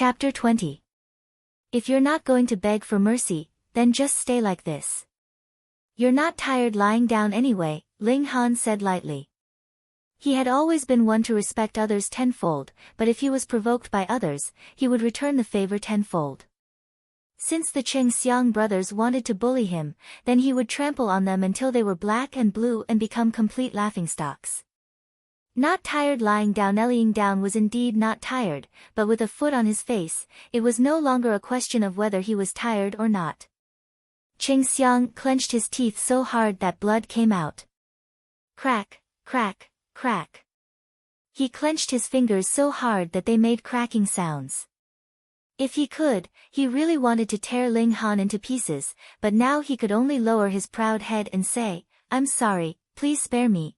Chapter 20. If you're not going to beg for mercy, then just stay like this. You're not tired lying down anyway, Ling Han said lightly. He had always been one to respect others tenfold, but if he was provoked by others, he would return the favor tenfold. Since the Cheng Xiang brothers wanted to bully him, then he would trample on them until they were black and blue and become complete laughingstocks. Not tired lying down was indeed not tired, but with a foot on his face, it was no longer a question of whether he was tired or not. Cheng Xiang clenched his teeth so hard that blood came out. Crack, crack, crack. He clenched his fingers so hard that they made cracking sounds. If he could, he really wanted to tear Ling Han into pieces, but now he could only lower his proud head and say, "I'm sorry, please spare me."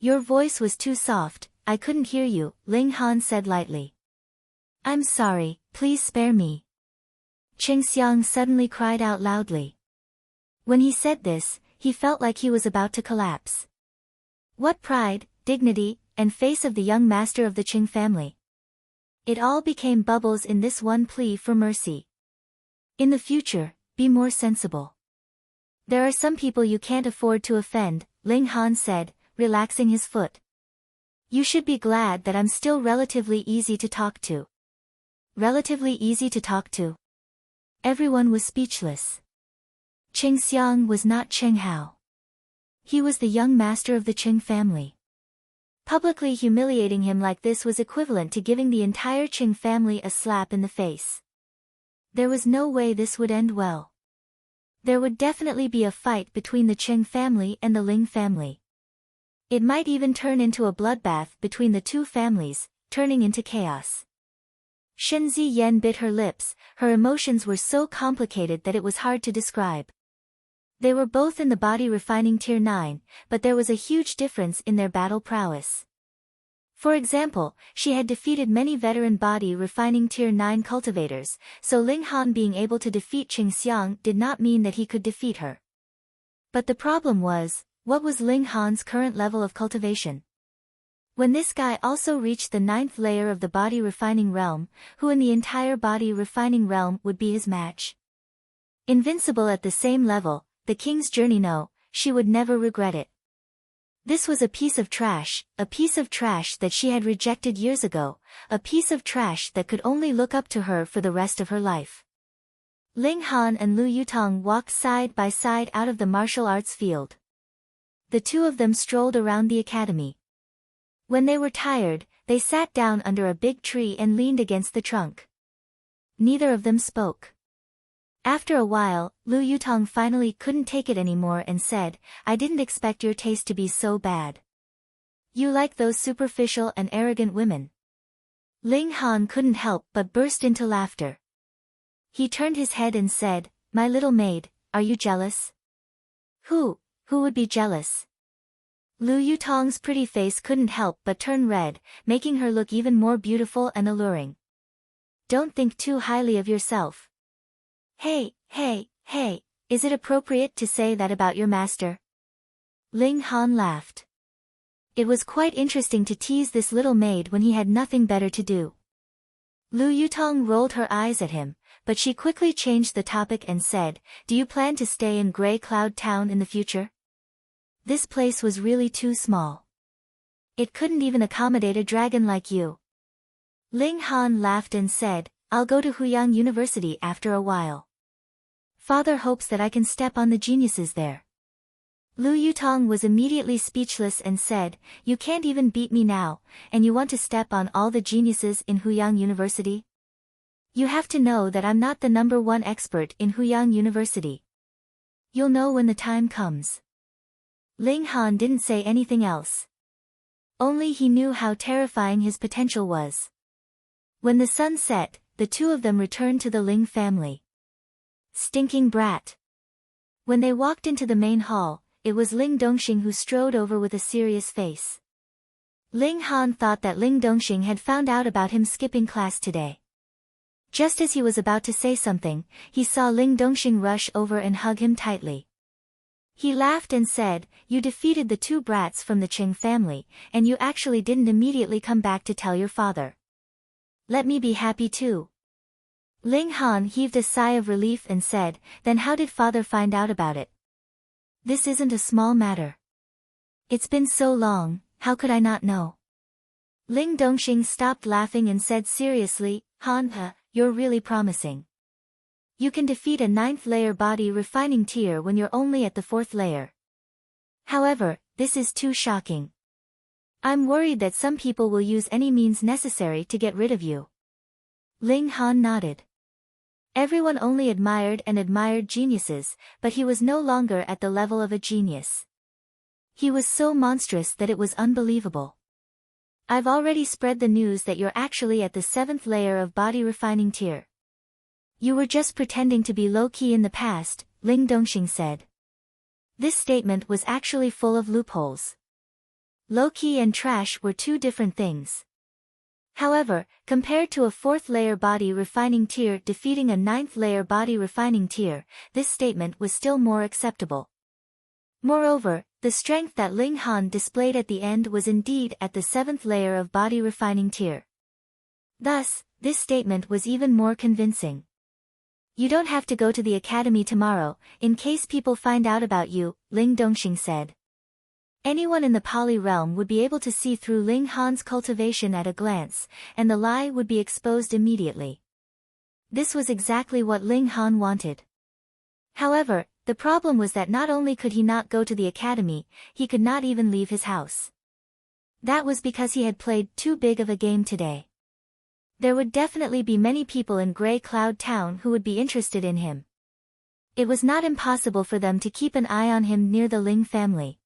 "Your voice was too soft, I couldn't hear you," Ling Han said lightly. "I'm sorry, please spare me." Cheng Xiang suddenly cried out loudly. When he said this, he felt like he was about to collapse. What pride, dignity, and face of the young master of the Qing family. It all became bubbles in this one plea for mercy. In the future, be more sensible. There are some people you can't afford to offend, Ling Han said, relaxing his foot. You should be glad that I'm still relatively easy to talk to. Relatively easy to talk to. Everyone was speechless. Cheng Xiang was not Cheng Hao. He was the young master of the Qing family. Publicly humiliating him like this was equivalent to giving the entire Qing family a slap in the face. There was no way this would end well. There would definitely be a fight between the Qing family and the Ling family. It might even turn into a bloodbath between the two families, turning into chaos. Shen Ziyan bit her lips, her emotions were so complicated that it was hard to describe. They were both in the body refining tier 9, but there was a huge difference in their battle prowess. For example, she had defeated many veteran body refining tier 9 cultivators, so Ling Han being able to defeat Cheng Xiang did not mean that he could defeat her. But the problem was, what was Ling Han's current level of cultivation? When this guy also reached the 9th layer of the body refining realm, who in the entire body refining realm would be his match? Invincible at the same level, the king's journey no, she would never regret it. This was a piece of trash that she had rejected years ago, a piece of trash that could only look up to her for the rest of her life. Ling Han and Lu Yutong walked side by side out of the martial arts field. The two of them strolled around the academy. When they were tired, they sat down under a big tree and leaned against the trunk. Neither of them spoke. After a while, Lu Yutong finally couldn't take it anymore and said, "I didn't expect your taste to be so bad. You like those superficial and arrogant women." Ling Han couldn't help but burst into laughter. He turned his head and said, "My little maid, are you jealous?" Who would be jealous? Lu Yutong's pretty face couldn't help but turn red, making her look even more beautiful and alluring. Don't think too highly of yourself. Hey, is it appropriate to say that about your master? Ling Han laughed. It was quite interesting to tease this little maid when he had nothing better to do. Lu Yutong rolled her eyes at him, but she quickly changed the topic and said, "Do you plan to stay in Grey Cloud Town in the future? This place was really too small. It couldn't even accommodate a dragon like you." Ling Han laughed and said, "I'll go to Huyang University after a while. Father hopes that I can step on the geniuses there." Lu Yutong was immediately speechless and said, "You can't even beat me now, and you want to step on all the geniuses in Huyang University? You have to know that I'm not the #1 expert in Huyang University. You'll know when the time comes." Ling Han didn't say anything else. Only he knew how terrifying his potential was. When the sun set, the two of them returned to the Ling family. Stinking brat. When they walked into the main hall, it was Ling Dongxing who strode over with a serious face. Ling Han thought that Ling Dongxing had found out about him skipping class today. Just as he was about to say something, he saw Ling Dongxing rush over and hug him tightly. He laughed and said, "You defeated the two brats from the Qing family, and you actually didn't immediately come back to tell your father. Let me be happy too. Ling Han heaved a sigh of relief and said, then how did father find out about it? This isn't a small matter. It's been so long, how could I not know? Ling Dongxing stopped laughing and said seriously, Han, you're really promising. You can defeat a 9th layer body refining tier when you're only at the 4th layer. However, this is too shocking. I'm worried that some people will use any means necessary to get rid of you. Ling Han nodded. Everyone only admired and admired geniuses, but he was no longer at the level of a genius. He was so monstrous that it was unbelievable. I've already spread the news that you're actually at the 7th layer of body refining tier. You were just pretending to be low-key in the past, Ling Dongxing said. This statement was actually full of loopholes. Low-key and trash were two different things. However, compared to a 4th layer body refining tier defeating a 9th layer body refining tier, this statement was still more acceptable. Moreover, the strength that Ling Han displayed at the end was indeed at the 7th layer of body refining tier. Thus, this statement was even more convincing. You don't have to go to the academy tomorrow, in case people find out about you, Ling Dongxing said. Anyone in the Pali realm would be able to see through Ling Han's cultivation at a glance, and the lie would be exposed immediately. This was exactly what Ling Han wanted. However, the problem was that not only could he not go to the academy, he could not even leave his house. That was because he had played too big of a game today. There would definitely be many people in Grey Cloud Town who would be interested in him. It was not impossible for them to keep an eye on him near the Ling family.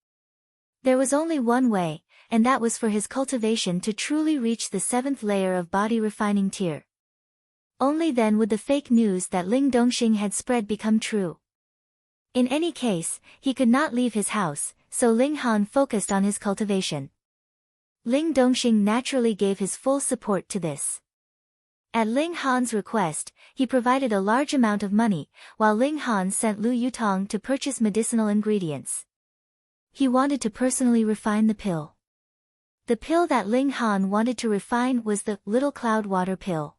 There was only one way, and that was for his cultivation to truly reach the 7th layer of body refining tier. Only then would the fake news that Ling Dongxing had spread become true. In any case, he could not leave his house, so Ling Han focused on his cultivation. Ling Dongxing naturally gave his full support to this. At Ling Han's request, he provided a large amount of money, while Ling Han sent Lu Yutong to purchase medicinal ingredients. He wanted to personally refine the pill. The pill that Ling Han wanted to refine was the Little Cloud Water pill.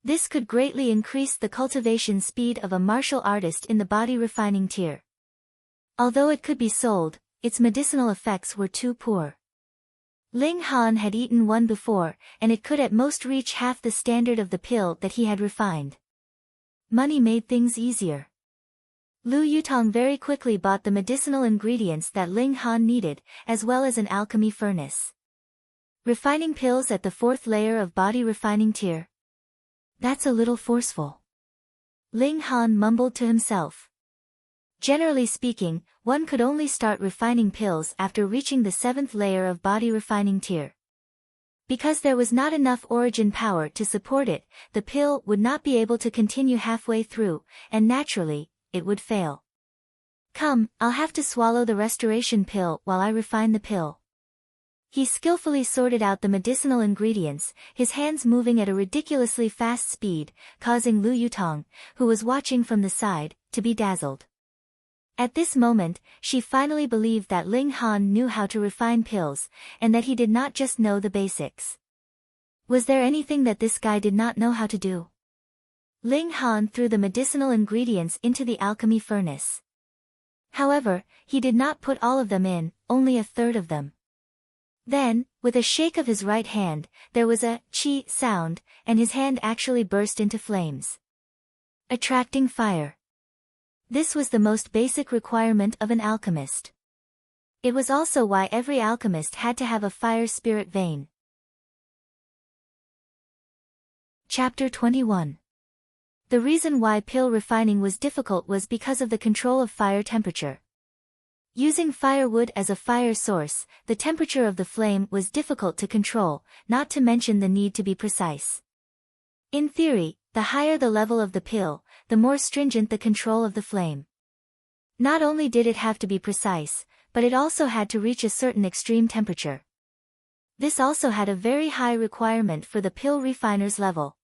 This could greatly increase the cultivation speed of a martial artist in the body refining tier. Although it could be sold, its medicinal effects were too poor. Ling Han had eaten one before, and it could at most reach half the standard of the pill that he had refined. Money made things easier. Lu Yutong very quickly bought the medicinal ingredients that Ling Han needed, as well as an alchemy furnace. Refining pills at the 4th layer of body refining tier. That's a little forceful. Ling Han mumbled to himself. Generally speaking, one could only start refining pills after reaching the 7th layer of body refining tier. Because there was not enough origin power to support it, the pill would not be able to continue halfway through, and naturally, it would fail. Come, I'll have to swallow the restoration pill while I refine the pill. He skillfully sorted out the medicinal ingredients, his hands moving at a ridiculously fast speed, causing Lu Yutong, who was watching from the side, to be dazzled. At this moment, she finally believed that Ling Han knew how to refine pills, and that he did not just know the basics. Was there anything that this guy did not know how to do? Ling Han threw the medicinal ingredients into the alchemy furnace. However, he did not put all of them in, only a third of them. Then, with a shake of his right hand, there was a chi sound, and his hand actually burst into flames, attracting fire. This was the most basic requirement of an alchemist. It was also why every alchemist had to have a fire spirit vein. Chapter 21. The reason why pill refining was difficult was because of the control of fire temperature. Using firewood as a fire source, the temperature of the flame was difficult to control, not to mention the need to be precise. In theory, the higher the level of the pill, the more stringent the control of the flame. Not only did it have to be precise, but it also had to reach a certain extreme temperature. This also had a very high requirement for the pill refiner's level.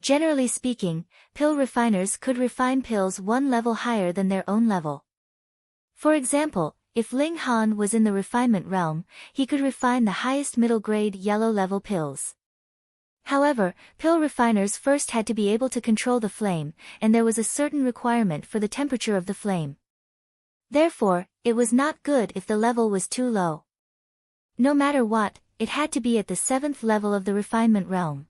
Generally speaking, pill refiners could refine pills one level higher than their own level. For example, if Ling Han was in the refinement realm, he could refine the highest middle grade yellow level pills. However, pill refiners first had to be able to control the flame, and there was a certain requirement for the temperature of the flame. Therefore, it was not good if the level was too low. No matter what, it had to be at the 7th level of the refinement realm.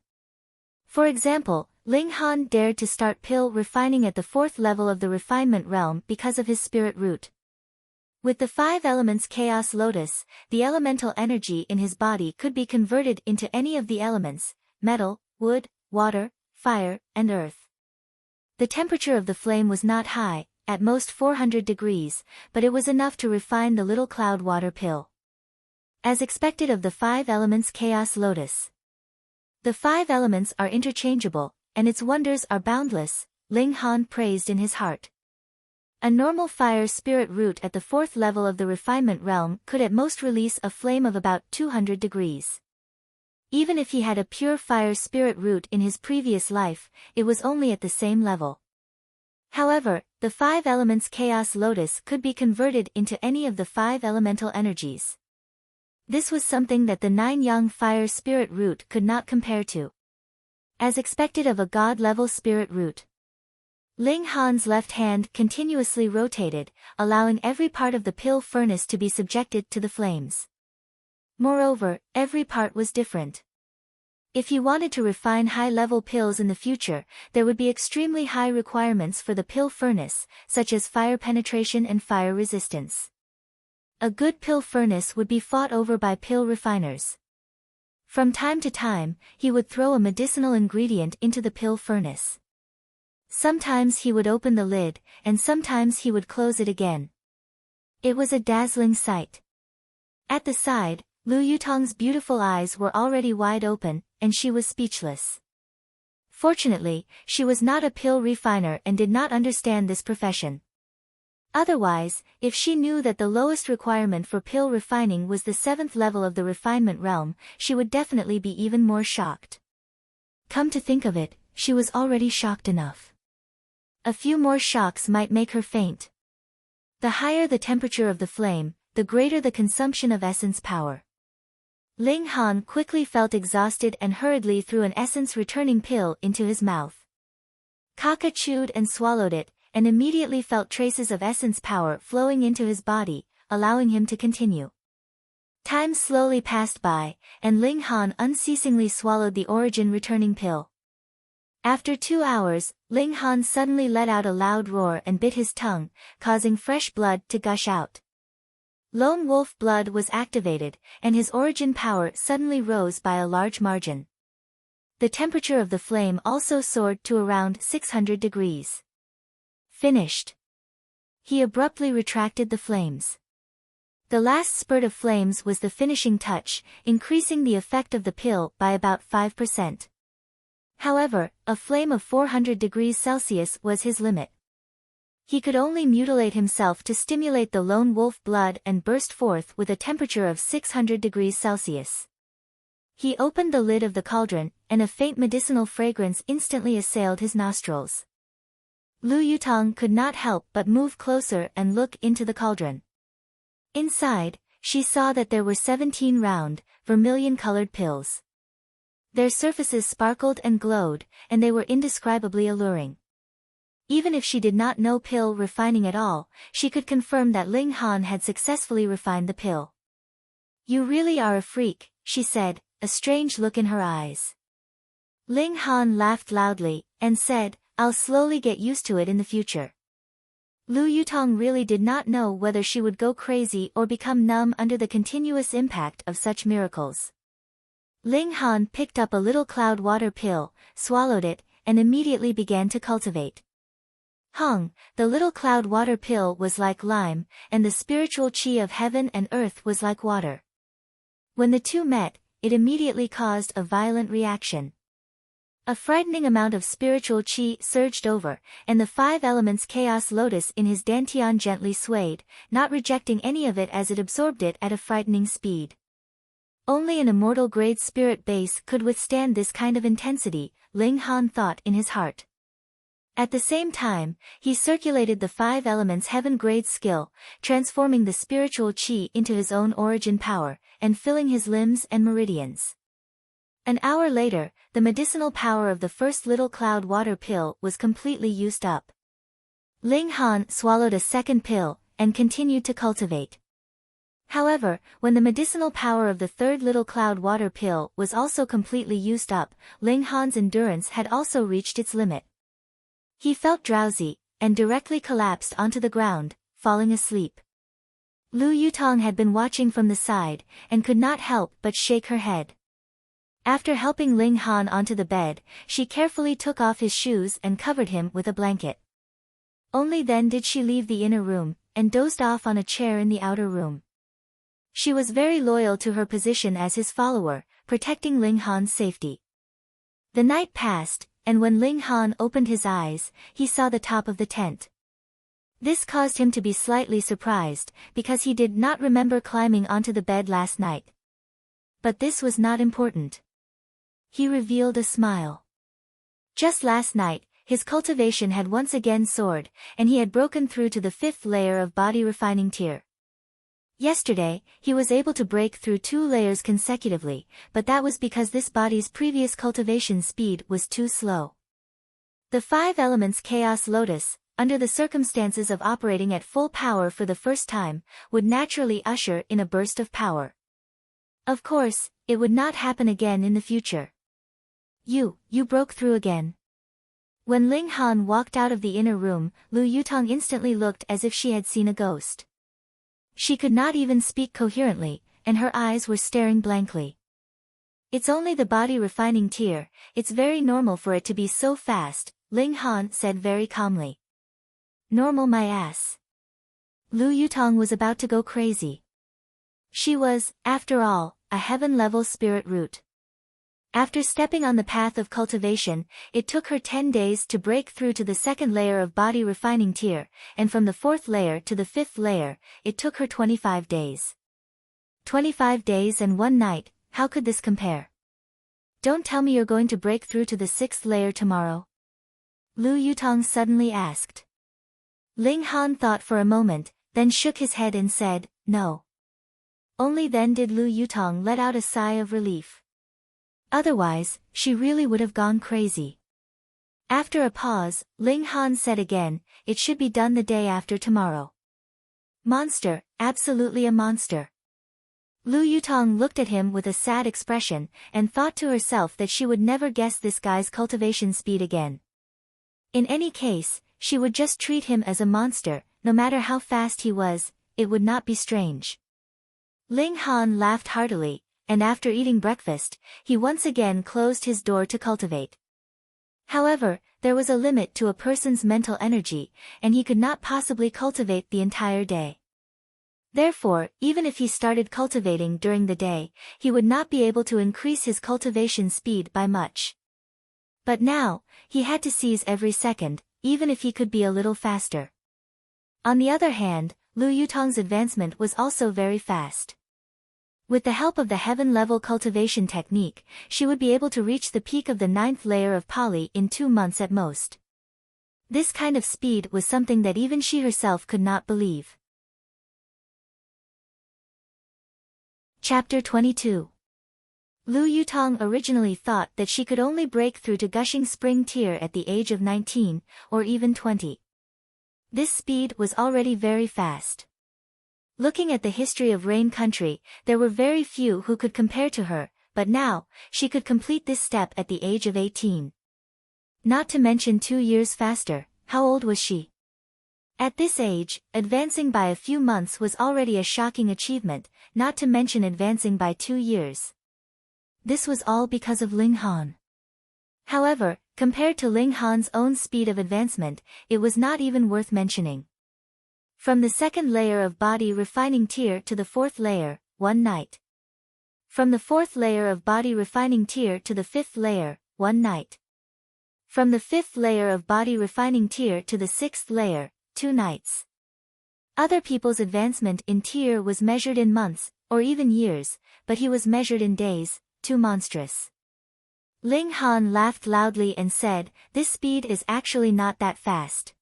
For example, Ling Han dared to start pill refining at the 4th level of the refinement realm because of his spirit root. With the 5 elements Chaos Lotus, the elemental energy in his body could be converted into any of the elements: metal, wood, water, fire, and earth. The temperature of the flame was not high, at most 400 degrees, but it was enough to refine the little cloud water pill. As expected of the 5 elements Chaos Lotus. The 5 elements are interchangeable, and its wonders are boundless, Ling Han praised in his heart. A normal fire spirit root at the 4th level of the refinement realm could at most release a flame of about 200 degrees. Even if he had a pure fire spirit root in his previous life, it was only at the same level. However, the 5 elements Chaos Lotus could be converted into any of the 5 elemental energies. This was something that the 9 Yang fire spirit root could not compare to. As expected of a god-level spirit root. Ling Han's left hand continuously rotated, allowing every part of the pill furnace to be subjected to the flames. Moreover, every part was different. If he wanted to refine high-level pills in the future, there would be extremely high requirements for the pill furnace, such as fire penetration and fire resistance. A good pill furnace would be fought over by pill refiners. From time to time, he would throw a medicinal ingredient into the pill furnace. Sometimes he would open the lid, and sometimes he would close it again. It was a dazzling sight. At the side, Lu Yutong's beautiful eyes were already wide open, and she was speechless. Fortunately, she was not a pill refiner and did not understand this profession. Otherwise, if she knew that the lowest requirement for pill refining was the 7th level of the refinement realm, she would definitely be even more shocked. Come to think of it, she was already shocked enough. A few more shocks might make her faint. The higher the temperature of the flame, the greater the consumption of essence power. Ling Han quickly felt exhausted and hurriedly threw an essence-returning pill into his mouth. Kaka chewed and swallowed it, and immediately felt traces of essence power flowing into his body, allowing him to continue. Time slowly passed by, and Ling Han unceasingly swallowed the origin-returning pill. After 2 hours, Ling Han suddenly let out a loud roar and bit his tongue, causing fresh blood to gush out. Lone wolf blood was activated, and his origin power suddenly rose by a large margin. The temperature of the flame also soared to around 600 degrees. Finished. He abruptly retracted the flames. The last spurt of flames was the finishing touch, increasing the effect of the pill by about 5%. However, a flame of 400 degrees Celsius was his limit. He could only mutilate himself to stimulate the lone wolf blood and burst forth with a temperature of 600 degrees Celsius. He opened the lid of the cauldron, and a faint medicinal fragrance instantly assailed his nostrils. Lu Yutong could not help but move closer and look into the cauldron. Inside, she saw that there were 17 round, vermilion-colored pills. Their surfaces sparkled and glowed, and they were indescribably alluring. Even if she did not know pill refining at all, she could confirm that Ling Han had successfully refined the pill. "You really are a freak," she said, a strange look in her eyes. Ling Han laughed loudly, and said, "I'll slowly get used to it in the future." Lu Yutong really did not know whether she would go crazy or become numb under the continuous impact of such miracles. Ling Han picked up a little cloud water pill, swallowed it, and immediately began to cultivate. The little cloud water pill was like lime, and the spiritual chi of heaven and earth was like water. When the two met, it immediately caused a violent reaction. A frightening amount of spiritual chi surged over, and the 5 elements Chaos Lotus in his dantian gently swayed, not rejecting any of it as it absorbed it at a frightening speed. Only an immortal-grade spirit base could withstand this kind of intensity, Ling Han thought in his heart. At the same time, he circulated the 5 elements heaven-grade skill, transforming the spiritual chi into his own origin power, and filling his limbs and meridians. An hour later, the medicinal power of the first little cloud water pill was completely used up. Ling Han swallowed a second pill, and continued to cultivate. However, when the medicinal power of the third little cloud water pill was also completely used up, Ling Han's endurance had also reached its limit. He felt drowsy, and directly collapsed onto the ground, falling asleep. Lu Yutong had been watching from the side, and could not help but shake her head. After helping Ling Han onto the bed, she carefully took off his shoes and covered him with a blanket. Only then did she leave the inner room, and dozed off on a chair in the outer room. She was very loyal to her position as his follower, protecting Ling Han's safety. The night passed, and when Ling Han opened his eyes, he saw the top of the tent. This caused him to be slightly surprised, because he did not remember climbing onto the bed last night. But this was not important. He revealed a smile. Just last night, his cultivation had once again soared, and he had broken through to the 5th layer of body refining tier. Yesterday, he was able to break through 2 layers consecutively, but that was because this body's previous cultivation speed was too slow. The 5 elements Chaos Lotus, under the circumstances of operating at full power for the first time, would naturally usher in a burst of power. Of course, it would not happen again in the future. You broke through again. When Ling Han walked out of the inner room, Lu Yutong instantly looked as if she had seen a ghost. She could not even speak coherently, and her eyes were staring blankly. It's only the body refining tier, it's very normal for it to be so fast, Ling Han said very calmly. Normal my ass. Lu Yutong was about to go crazy. She was, after all, a heaven-level spirit root. After stepping on the path of cultivation, it took her 10 days to break through to the 2nd layer of body refining tier, and from the 4th layer to the 5th layer, it took her 25 days. 25 days and 1 night, how could this compare? Don't tell me you're going to break through to the 6th layer tomorrow? Lu Yutong suddenly asked. Ling Han thought for a moment, then shook his head and said, no. Only then did Lu Yutong let out a sigh of relief. Otherwise, she really would have gone crazy. After a pause, Ling Han said again, it should be done the day after tomorrow. Monster, absolutely a monster. Lu Yutong looked at him with a sad expression, and thought to herself that she would never guess this guy's cultivation speed again. In any case, she would just treat him as a monster, no matter how fast he was, it would not be strange. Ling Han laughed heartily, and after eating breakfast, he once again closed his door to cultivate. However, there was a limit to a person's mental energy, and he could not possibly cultivate the entire day. Therefore, even if he started cultivating during the day, he would not be able to increase his cultivation speed by much. But now, he had to seize every second, even if he could be a little faster. On the other hand, Lu Yutong's advancement was also very fast. With the help of the heaven-level cultivation technique, she would be able to reach the peak of the 9th layer of Pali in 2 months at most. This kind of speed was something that even she herself could not believe. Chapter 22. Lu Yutong originally thought that she could only break through to Gushing Spring tier at the age of 19, or even 20. This speed was already very fast. Looking at the history of Rain Country, there were very few who could compare to her, but now, she could complete this step at the age of 18. Not to mention 2 years faster. How old was she? At this age, advancing by a few months was already a shocking achievement, not to mention advancing by 2 years. This was all because of Ling Han. However, compared to Ling Han's own speed of advancement, it was not even worth mentioning. From the 2nd layer of body refining tier to the 4th layer, 1 night. From the 4th layer of body refining tier to the 5th layer, 1 night. From the 5th layer of body refining tier to the 6th layer, 2 nights. Other people's advancement in tier was measured in months, or even years, but he was measured in days, too monstrous. Ling Han laughed loudly and said, this speed is actually not that fast.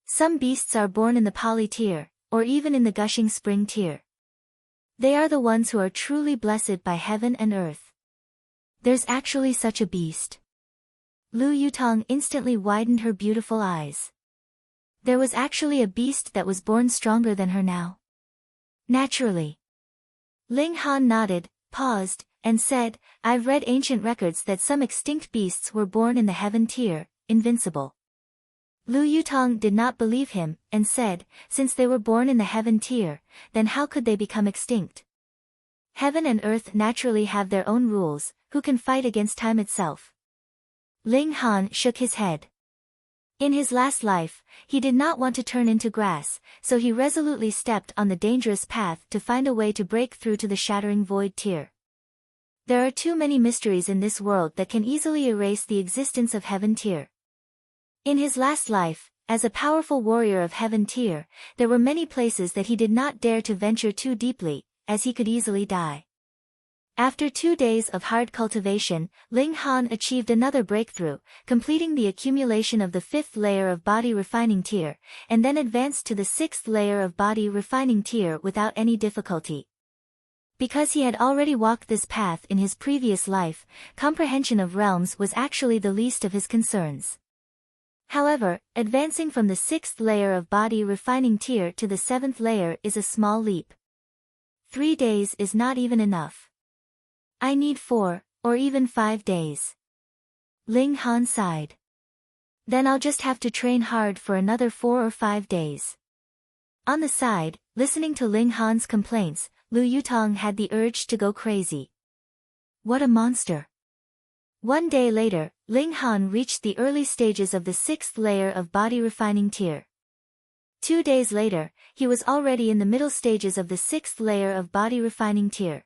Some beasts are born in the Pali tier, or even in the Gushing Spring tier. They are the ones who are truly blessed by heaven and earth. There's actually such a beast. Lu Yutong instantly widened her beautiful eyes. There was actually a beast that was born stronger than her now. Naturally. Ling Han nodded, paused, and said, I've read ancient records that some extinct beasts were born in the heaven tier, invincible. Lu Yutong did not believe him, and said, since they were born in the heaven tier, then how could they become extinct? Heaven and earth naturally have their own rules, who can fight against time itself? Ling Han shook his head. In his last life, he did not want to turn into grass, so he resolutely stepped on the dangerous path to find a way to break through to the shattering void tier. There are too many mysteries in this world that can easily erase the existence of heaven tier. In his last life, as a powerful warrior of heaven tier, there were many places that he did not dare to venture too deeply, as he could easily die. After 2 days of hard cultivation, Ling Han achieved another breakthrough, completing the accumulation of the 5th layer of body refining tier, and then advanced to the 6th layer of body refining tier without any difficulty. Because he had already walked this path in his previous life, comprehension of realms was actually the least of his concerns. However, advancing from the 6th layer of body refining tier to the 7th layer is a small leap. 3 days is not even enough. I need 4, or even 5 days. Ling Han sighed. Then I'll just have to train hard for another 4 or 5 days. On the side, listening to Ling Han's complaints, Lu Yutong had the urge to go crazy. What a monster! 1 day later, Ling Han reached the early stages of the 6th layer of body refining tier. 2 days later, he was already in the middle stages of the 6th layer of body refining tier.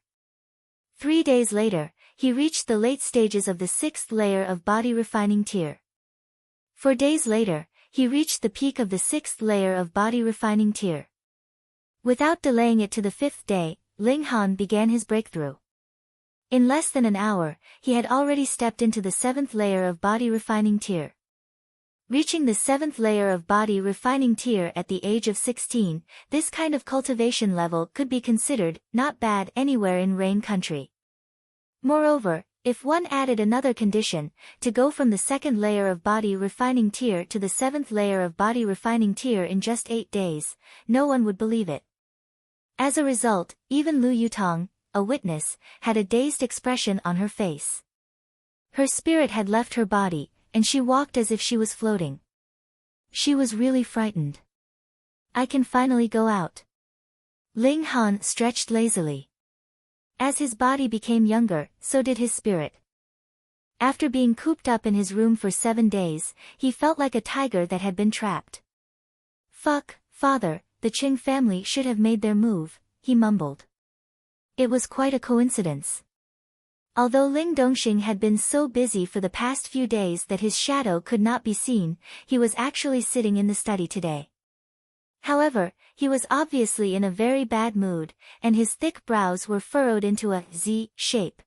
3 days later, he reached the late stages of the 6th layer of body refining tier. 4 days later, he reached the peak of the 6th layer of body refining tier. Without delaying it to the 5th day, Ling Han began his breakthrough. In less than an hour, he had already stepped into the 7th layer of body refining tier. Reaching the 7th layer of body refining tier at the age of 16, this kind of cultivation level could be considered not bad anywhere in Rain Country. Moreover, if one added another condition, to go from the 2nd layer of body refining tier to the 7th layer of body refining tier in just 8 days, no one would believe it. As a result, even Lu Yutong, a witness, had a dazed expression on her face. Her spirit had left her body, and she walked as if she was floating. She was really frightened. I can finally go out. Ling Han stretched lazily. As his body became younger, so did his spirit. After being cooped up in his room for 7 days, he felt like a tiger that had been trapped. Fuck, father, the Qing family should have made their move, he mumbled. It was quite a coincidence. Although Ling Dongxing had been so busy for the past few days that his shadow could not be seen, he was actually sitting in the study today. However, he was obviously in a very bad mood, and his thick brows were furrowed into a Z shape.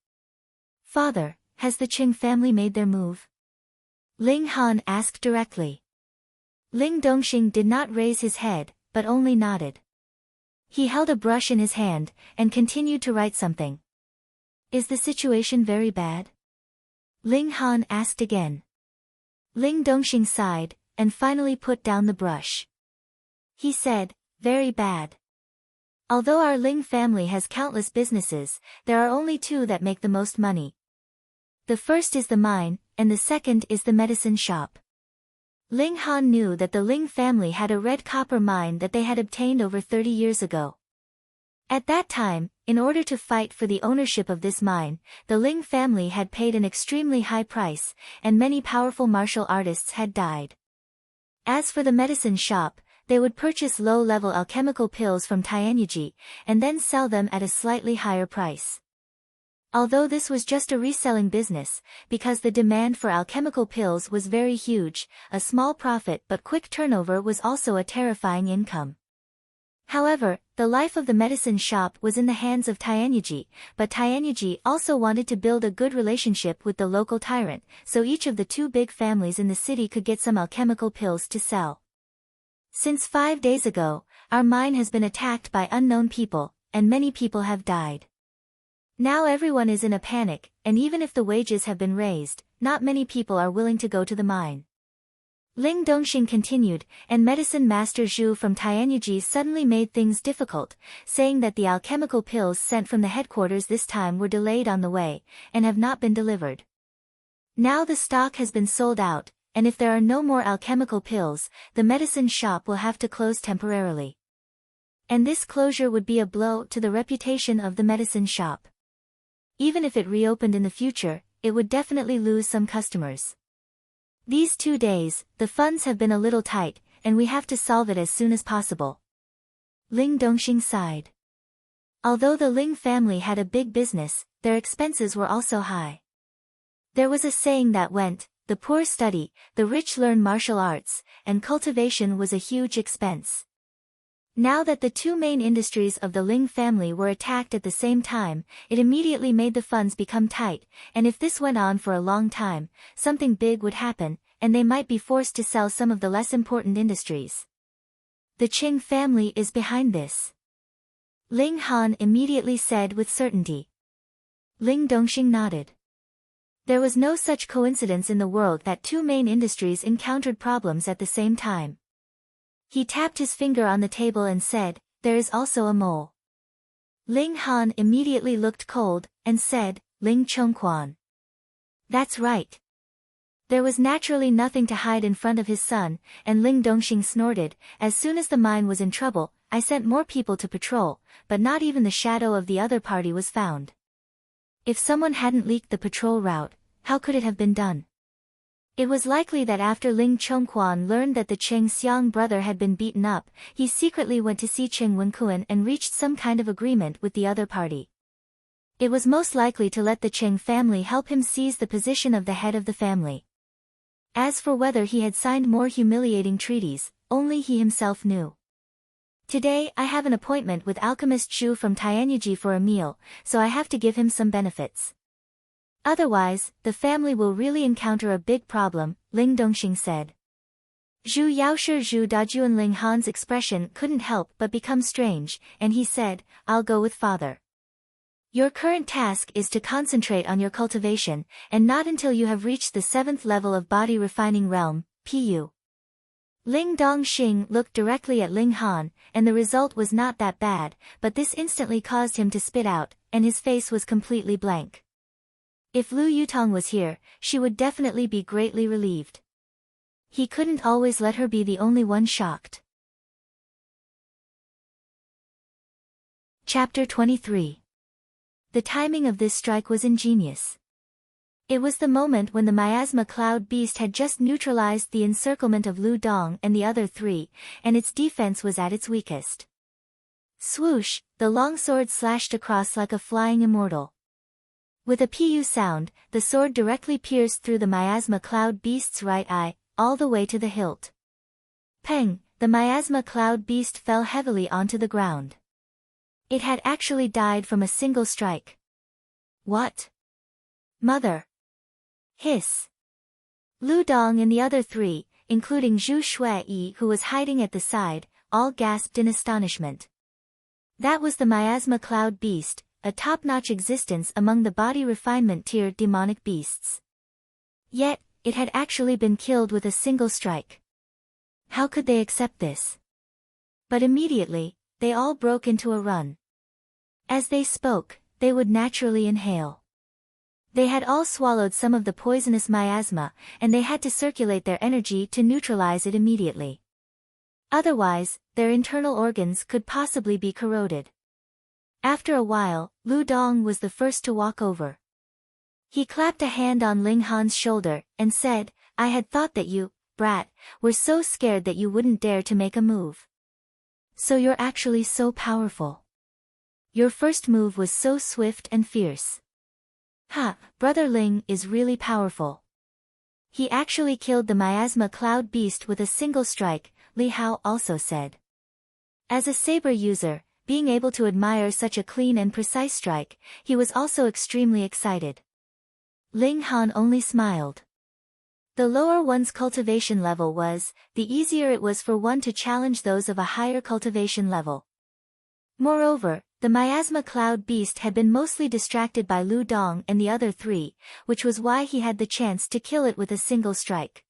Father, has the Qing family made their move? Ling Han asked directly. Ling Dongxing did not raise his head, but only nodded. He held a brush in his hand, and continued to write something. Is the situation very bad? Ling Han asked again. Ling Dongxing sighed, and finally put down the brush. He said, very bad. Although our Ling family has countless businesses, there are only 2 that make the most money. The first is the mine, and the second is the medicine shop. Ling Han knew that the Ling family had a red copper mine that they had obtained over 30 years ago. At that time, in order to fight for the ownership of this mine, the Ling family had paid an extremely high price, and many powerful martial artists had died. As for the medicine shop, they would purchase low-level alchemical pills from Tianyiji, and then sell them at a slightly higher price. Although this was just a reselling business, because the demand for alchemical pills was very huge, a small profit but quick turnover was also a terrifying income. However, the life of the medicine shop was in the hands of Tianyiji, but Tianyiji also wanted to build a good relationship with the local tyrant, so each of the 2 big families in the city could get some alchemical pills to sell. Since 5 days ago, our mine has been attacked by unknown people, and many people have died. Now everyone is in a panic, and even if the wages have been raised, not many people are willing to go to the mine. Ling Dongxing continued, and medicine master Zhu from Tianyuji suddenly made things difficult, saying that the alchemical pills sent from the headquarters this time were delayed on the way, and have not been delivered. Now the stock has been sold out, and if there are no more alchemical pills, the medicine shop will have to close temporarily. And this closure would be a blow to the reputation of the medicine shop. Even if it reopened in the future, it would definitely lose some customers. These 2 days, the funds have been a little tight, and we have to solve it as soon as possible. Ling Dongxing sighed. Although the Ling family had a big business, their expenses were also high. There was a saying that went, the poor study, the rich learn martial arts, and cultivation was a huge expense. Now that the 2 main industries of the Ling family were attacked at the same time, it immediately made the funds become tight, and if this went on for a long time, something big would happen, and they might be forced to sell some of the less important industries. The Qing family is behind this. Ling Han immediately said with certainty. Ling Dongxing nodded. There was no such coincidence in the world that 2 main industries encountered problems at the same time. He tapped his finger on the table and said, there is also a mole. Ling Han immediately looked cold, and said, Ling Chongquan. That's right. There was naturally nothing to hide in front of his son, and Ling Dongxing snorted, as soon as the mine was in trouble, I sent more people to patrol, but not even the shadow of the other party was found. If someone hadn't leaked the patrol route, how could it have been done? It was likely that after Ling Chongquan learned that the Cheng Xiang brother had been beaten up, he secretly went to see Cheng Wenkuan and reached some kind of agreement with the other party. It was most likely to let the Cheng family help him seize the position of the head of the family. As for whether he had signed more humiliating treaties, only he himself knew. Today I have an appointment with alchemist Zhu from Tianyuji for a meal, so I have to give him some benefits. Otherwise, the family will really encounter a big problem, Ling Dongxing said. Zhu Yaoshi Zhu Dajuan Ling Han's expression couldn't help but become strange, and he said, I'll go with father. Your current task is to concentrate on your cultivation, and not until you have reached the 7th level of body refining realm, Pu. Ling Dongxing looked directly at Ling Han, and the result was not that bad, but this instantly caused him to spit out, and his face was completely blank. If Lu Yutong was here, she would definitely be greatly relieved. He couldn't always let her be the only one shocked. Chapter 23. The timing of this strike was ingenious. It was the moment when the miasma cloud beast had just neutralized the encirclement of Lu Dong and the other 3, and its defense was at its weakest. Swoosh, the longsword slashed across like a flying immortal. With a pu sound, the sword directly pierced through the miasma cloud beast's right eye, all the way to the hilt. Peng, the miasma cloud beast fell heavily onto the ground. It had actually died from a single strike. What? Mother! Hiss! Lu Dong and the other 3, including Zhu Shui, who was hiding at the side, all gasped in astonishment. That was the miasma cloud beast, a top-notch existence among the body refinement tier demonic beasts. Yet, it had actually been killed with a single strike. How could they accept this? But immediately, they all broke into a run. As they spoke, they would naturally inhale. They had all swallowed some of the poisonous miasma, and they had to circulate their energy to neutralize it immediately. Otherwise, their internal organs could possibly be corroded. After a while, Lu Dong was the first to walk over. He clapped a hand on Ling Han's shoulder, and said, I had thought that you, brat, were so scared that you wouldn't dare to make a move. So you're actually so powerful. Your first move was so swift and fierce. Ha, Brother Ling is really powerful. He actually killed the miasma cloud beast with a single strike, Li Hao also said. As a saber user, being able to admire such a clean and precise strike, he was also extremely excited. Ling Han only smiled. The lower one's cultivation level was, the easier it was for one to challenge those of a higher cultivation level. Moreover, The miasma cloud beast had been mostly distracted by Lu Dong and the other three, which was why he had the chance to kill it with a single strike.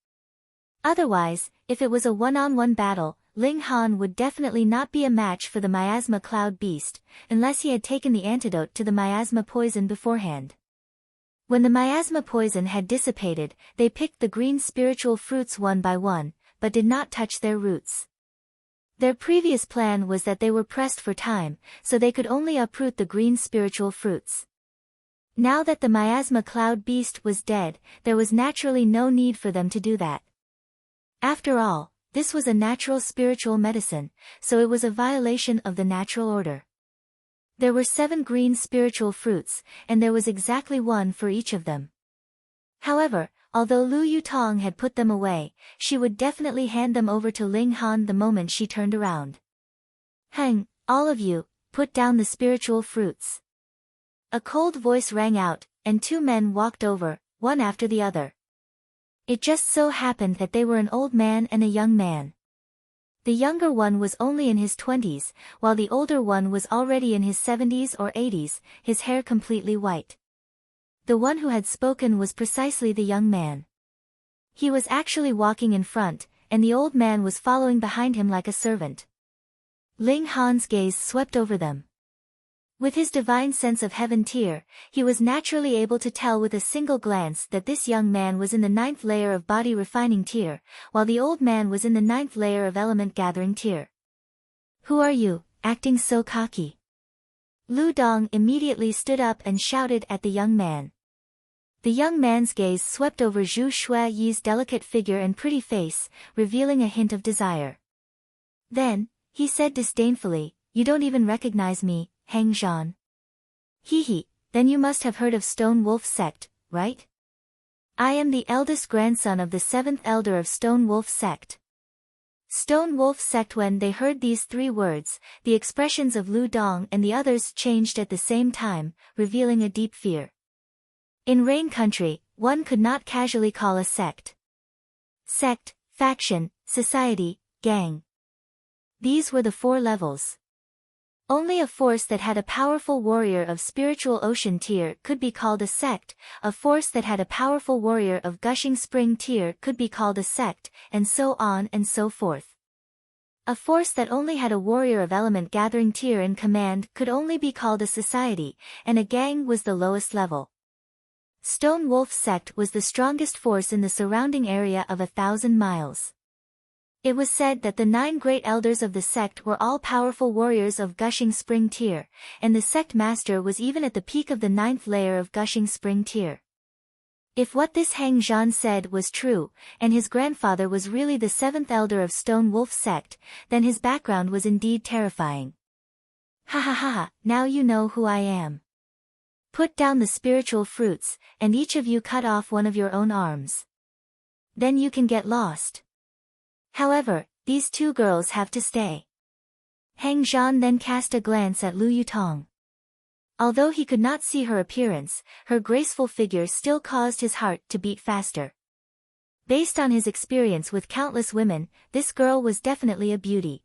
Otherwise, if it was a one-on-one battle, Ling Han would definitely not be a match for the miasma cloud beast, unless he had taken the antidote to the miasma poison beforehand. When the miasma poison had dissipated, they picked the green spiritual fruits one by one, but did not touch their roots. Their previous plan was that they were pressed for time, so they could only uproot the green spiritual fruits. Now that the miasma cloud beast was dead, there was naturally no need for them to do that. After all, this was a natural spiritual medicine, so it was a violation of the natural order. There were 7 green spiritual fruits, and there was exactly one for each of them. However, although Lu Yutong had put them away, she would definitely hand them over to Ling Han the moment she turned around. "Hang, all of you, put down the spiritual fruits." A cold voice rang out, and 2 men walked over, one after the other. It just so happened that they were an old man and a young man. The younger one was only in his 20s, while the older one was already in his 70s or 80s, his hair completely white. The one who had spoken was precisely the young man. He was actually walking in front, and the old man was following behind him like a servant. Ling Han's gaze swept over them. With his divine sense of heaven tier, he was naturally able to tell with a single glance that this young man was in the 9th layer of body refining tier, while the old man was in the 9th layer of element gathering tier. "Who are you, acting so cocky?" Lu Dong immediately stood up and shouted at the young man. The young man's gaze swept over Zhu Shui's delicate figure and pretty face, revealing a hint of desire. Then, he said disdainfully, "You don't even recognize me, Hang Zhan." "Hee, then you must have heard of Stone Wolf Sect, right? I am the eldest grandson of the 7th elder of Stone Wolf Sect." Stone Wolf Sect. When they heard these 3 words, the expressions of Lu Dong and the others changed at the same time, revealing a deep fear. In Rain Country, one could not casually call a sect. Sect, faction, society, gang. These were the 4 levels. Only a force that had a powerful warrior of spiritual ocean tier could be called a sect, a force that had a powerful warrior of gushing spring tier could be called a sect, and so on and so forth. A force that only had a warrior of element gathering tier in command could only be called a society, and a gang was the lowest level. Stone Wolf Sect was the strongest force in the surrounding area of 1,000 miles. It was said that the 9 great elders of the sect were all powerful warriors of gushing spring tier, and the sect master was even at the peak of the 9th layer of gushing spring tier. If what this Hang Zhan said was true, and his grandfather was really the 7th elder of Stone Wolf Sect, then his background was indeed terrifying. "Ha ha ha ha, now you know who I am. Put down the spiritual fruits, and each of you cut off one of your own arms. Then you can get lost. However, these 2 girls have to stay." Hang Zhan then cast a glance at Lu Yutong. Although he could not see her appearance, her graceful figure still caused his heart to beat faster. Based on his experience with countless women, this girl was definitely a beauty.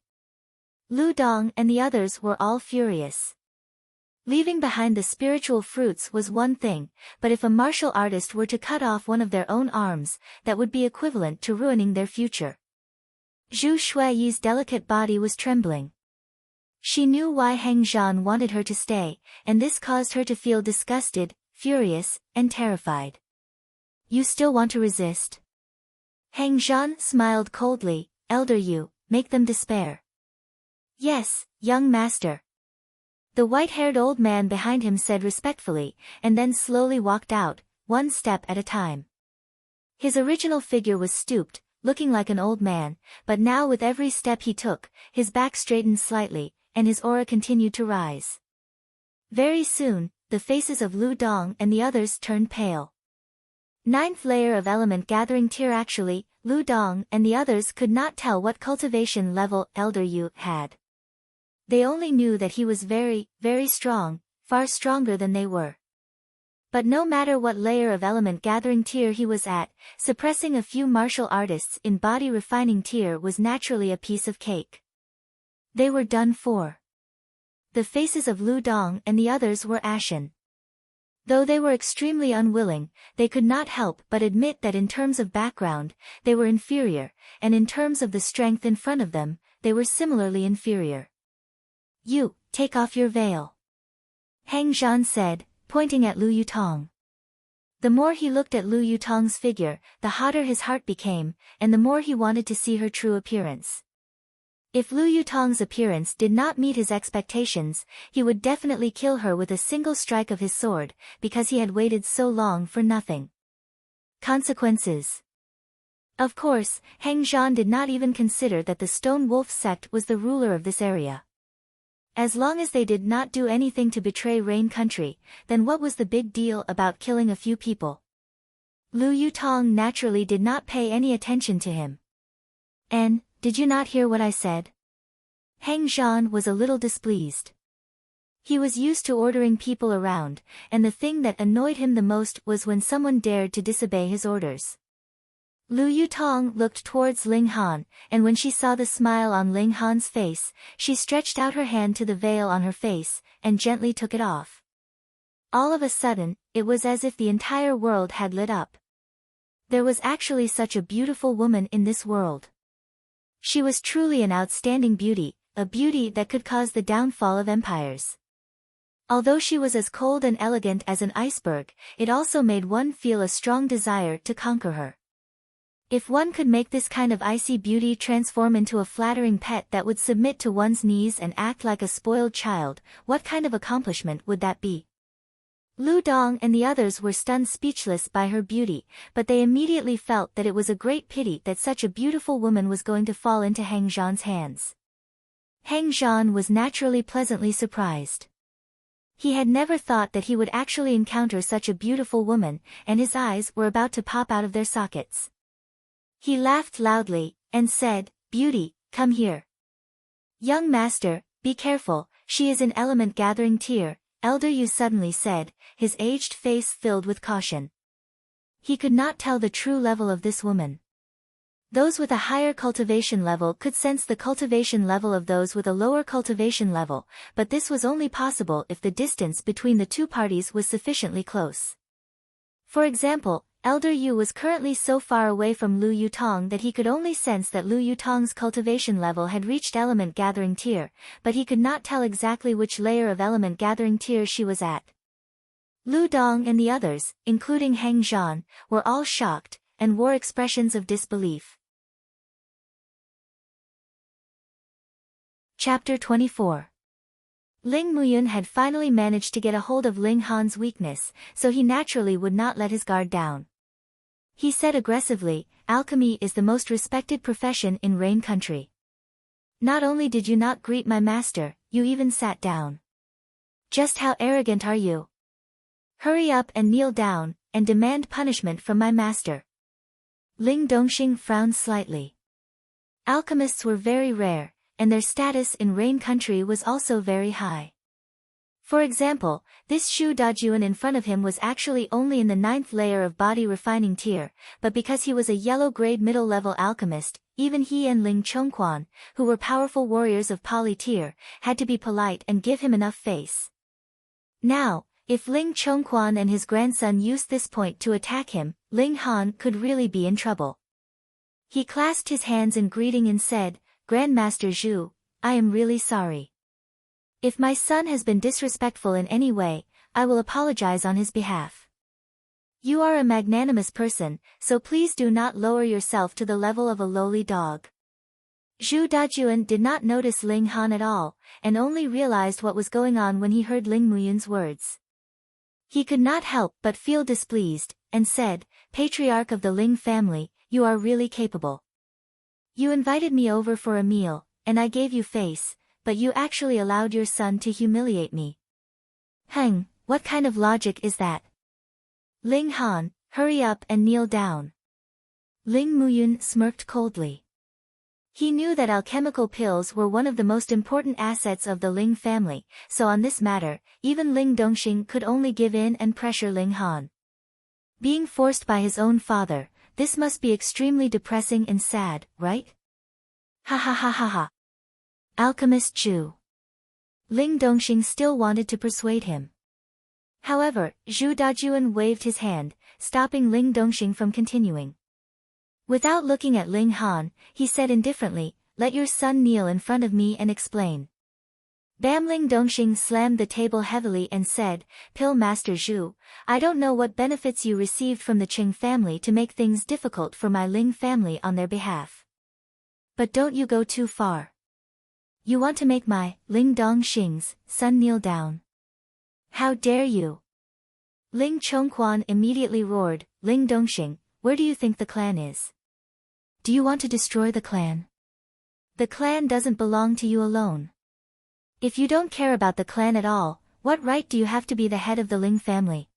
Lu Dong and the others were all furious. Leaving behind the spiritual fruits was one thing, but if a martial artist were to cut off one of their own arms, that would be equivalent to ruining their future. Zhu Shui's delicate body was trembling. She knew why Hang Zhan wanted her to stay, and this caused her to feel disgusted, furious, and terrified. "You still want to resist?" Hang Zhan smiled coldly. "Elder you, make them despair." "Yes, young master." The white-haired old man behind him said respectfully, and then slowly walked out, one step at a time. His original figure was stooped, looking like an old man, but now with every step he took, his back straightened slightly, and his aura continued to rise. Very soon, the faces of Lu Dong and the others turned pale. 9th layer of element gathering tier. Actually, Lu Dong and the others could not tell what cultivation level Elder Yu had. They only knew that he was very, very strong, far stronger than they were. But no matter what layer of element gathering tier he was at, suppressing a few martial artists in body refining tier was naturally a piece of cake. They were done for. The faces of Lu Dong and the others were ashen. Though they were extremely unwilling, they could not help but admit that in terms of background, they were inferior, and in terms of the strength in front of them, they were similarly inferior. "You, take off your veil," Hang Zhan said, pointing at Lu Yutong. The more he looked at Lu Yutong's figure, the hotter his heart became, and the more he wanted to see her true appearance. If Lu Yutong's appearance did not meet his expectations, he would definitely kill her with a single strike of his sword, because he had waited so long for nothing. Consequences. Of course, Hang Zhan did not even consider that the Stone Wolf sect was the ruler of this area. As long as they did not do anything to betray Rain Country, then what was the big deal about killing a few people? Lu Yutong naturally did not pay any attention to him. "And, did you not hear what I said?" Hang Zhan was a little displeased. He was used to ordering people around, and the thing that annoyed him the most was when someone dared to disobey his orders. Lu Yutong looked towards Ling Han, and when she saw the smile on Ling Han's face, she stretched out her hand to the veil on her face, and gently took it off. All of a sudden, it was as if the entire world had lit up. There was actually such a beautiful woman in this world. She was truly an outstanding beauty, a beauty that could cause the downfall of empires. Although she was as cold and elegant as an iceberg, it also made one feel a strong desire to conquer her. If one could make this kind of icy beauty transform into a flattering pet that would submit to one's knees and act like a spoiled child, what kind of accomplishment would that be? Lu Dong and the others were stunned speechless by her beauty, but they immediately felt that it was a great pity that such a beautiful woman was going to fall into Hang Zhan's hands. Hang Zhan was naturally pleasantly surprised. He had never thought that he would actually encounter such a beautiful woman, and his eyes were about to pop out of their sockets. He laughed loudly, and said, "Beauty, come here." "Young master, be careful, she is in element gathering tier," Elder Yu suddenly said, his aged face filled with caution. He could not tell the true level of this woman. Those with a higher cultivation level could sense the cultivation level of those with a lower cultivation level, but this was only possible if the distance between the two parties was sufficiently close. For example, Elder Yu was currently so far away from Lu Yutong that he could only sense that Lu Yutong's cultivation level had reached element gathering tier, but he could not tell exactly which layer of element gathering tier she was at. Lu Dong and the others, including Hang Zhan, were all shocked, and wore expressions of disbelief. Chapter 24. Ling Muyun had finally managed to get a hold of Ling Han's weakness, so he naturally would not let his guard down. He said aggressively, "Alchemy is the most respected profession in Rain Country. Not only did you not greet my master, you even sat down. Just how arrogant are you? Hurry up and kneel down, and demand punishment from my master." Ling Dongxing frowned slightly. Alchemists were very rare, and their status in Rain Country was also very high. For example, this Shu Dajuan in front of him was actually only in the 9th layer of body refining tier, but because he was a yellow-grade middle-level alchemist, even he and Ling Chongquan, who were powerful warriors of poly tier, had to be polite and give him enough face. Now, if Ling Chongquan and his grandson used this point to attack him, Ling Han could really be in trouble. He clasped his hands in greeting and said, "Grandmaster Zhu, I am really sorry. If my son has been disrespectful in any way, I will apologize on his behalf. You are a magnanimous person, so please do not lower yourself to the level of a lowly dog." Zhu Dajuan did not notice Ling Han at all, and only realized what was going on when he heard Ling Muyun's words. He could not help but feel displeased, and said, "Patriarch of the Ling family, you are really capable. You invited me over for a meal, and I gave you face, but you actually allowed your son to humiliate me. What kind of logic is that? Ling Han, hurry up and kneel down." Ling Muyun smirked coldly. He knew that alchemical pills were one of the most important assets of the Ling family, so on this matter, even Ling Dongxing could only give in and pressure Ling Han. Being forced by his own father, this must be extremely depressing and sad, right? Ha ha ha ha ha. Alchemist Zhu. Ling Dongxing still wanted to persuade him. However, Zhu Dajuan waved his hand, stopping Ling Dongxing from continuing. Without looking at Ling Han, he said indifferently, "Let your son kneel in front of me and explain." Bam. Ling Dongxing slammed the table heavily and said, "Pill Master Zhu, I don't know what benefits you received from the Qing family to make things difficult for my Ling family on their behalf. But don't you go too far. You want to make my, Ling Dongxing's, son kneel down. How dare you?" Ling Chongquan immediately roared, "Ling Dongxing, where do you think the clan is? Do you want to destroy the clan? The clan doesn't belong to you alone. If you don't care about the clan at all, what right do you have to be the head of the Ling family?"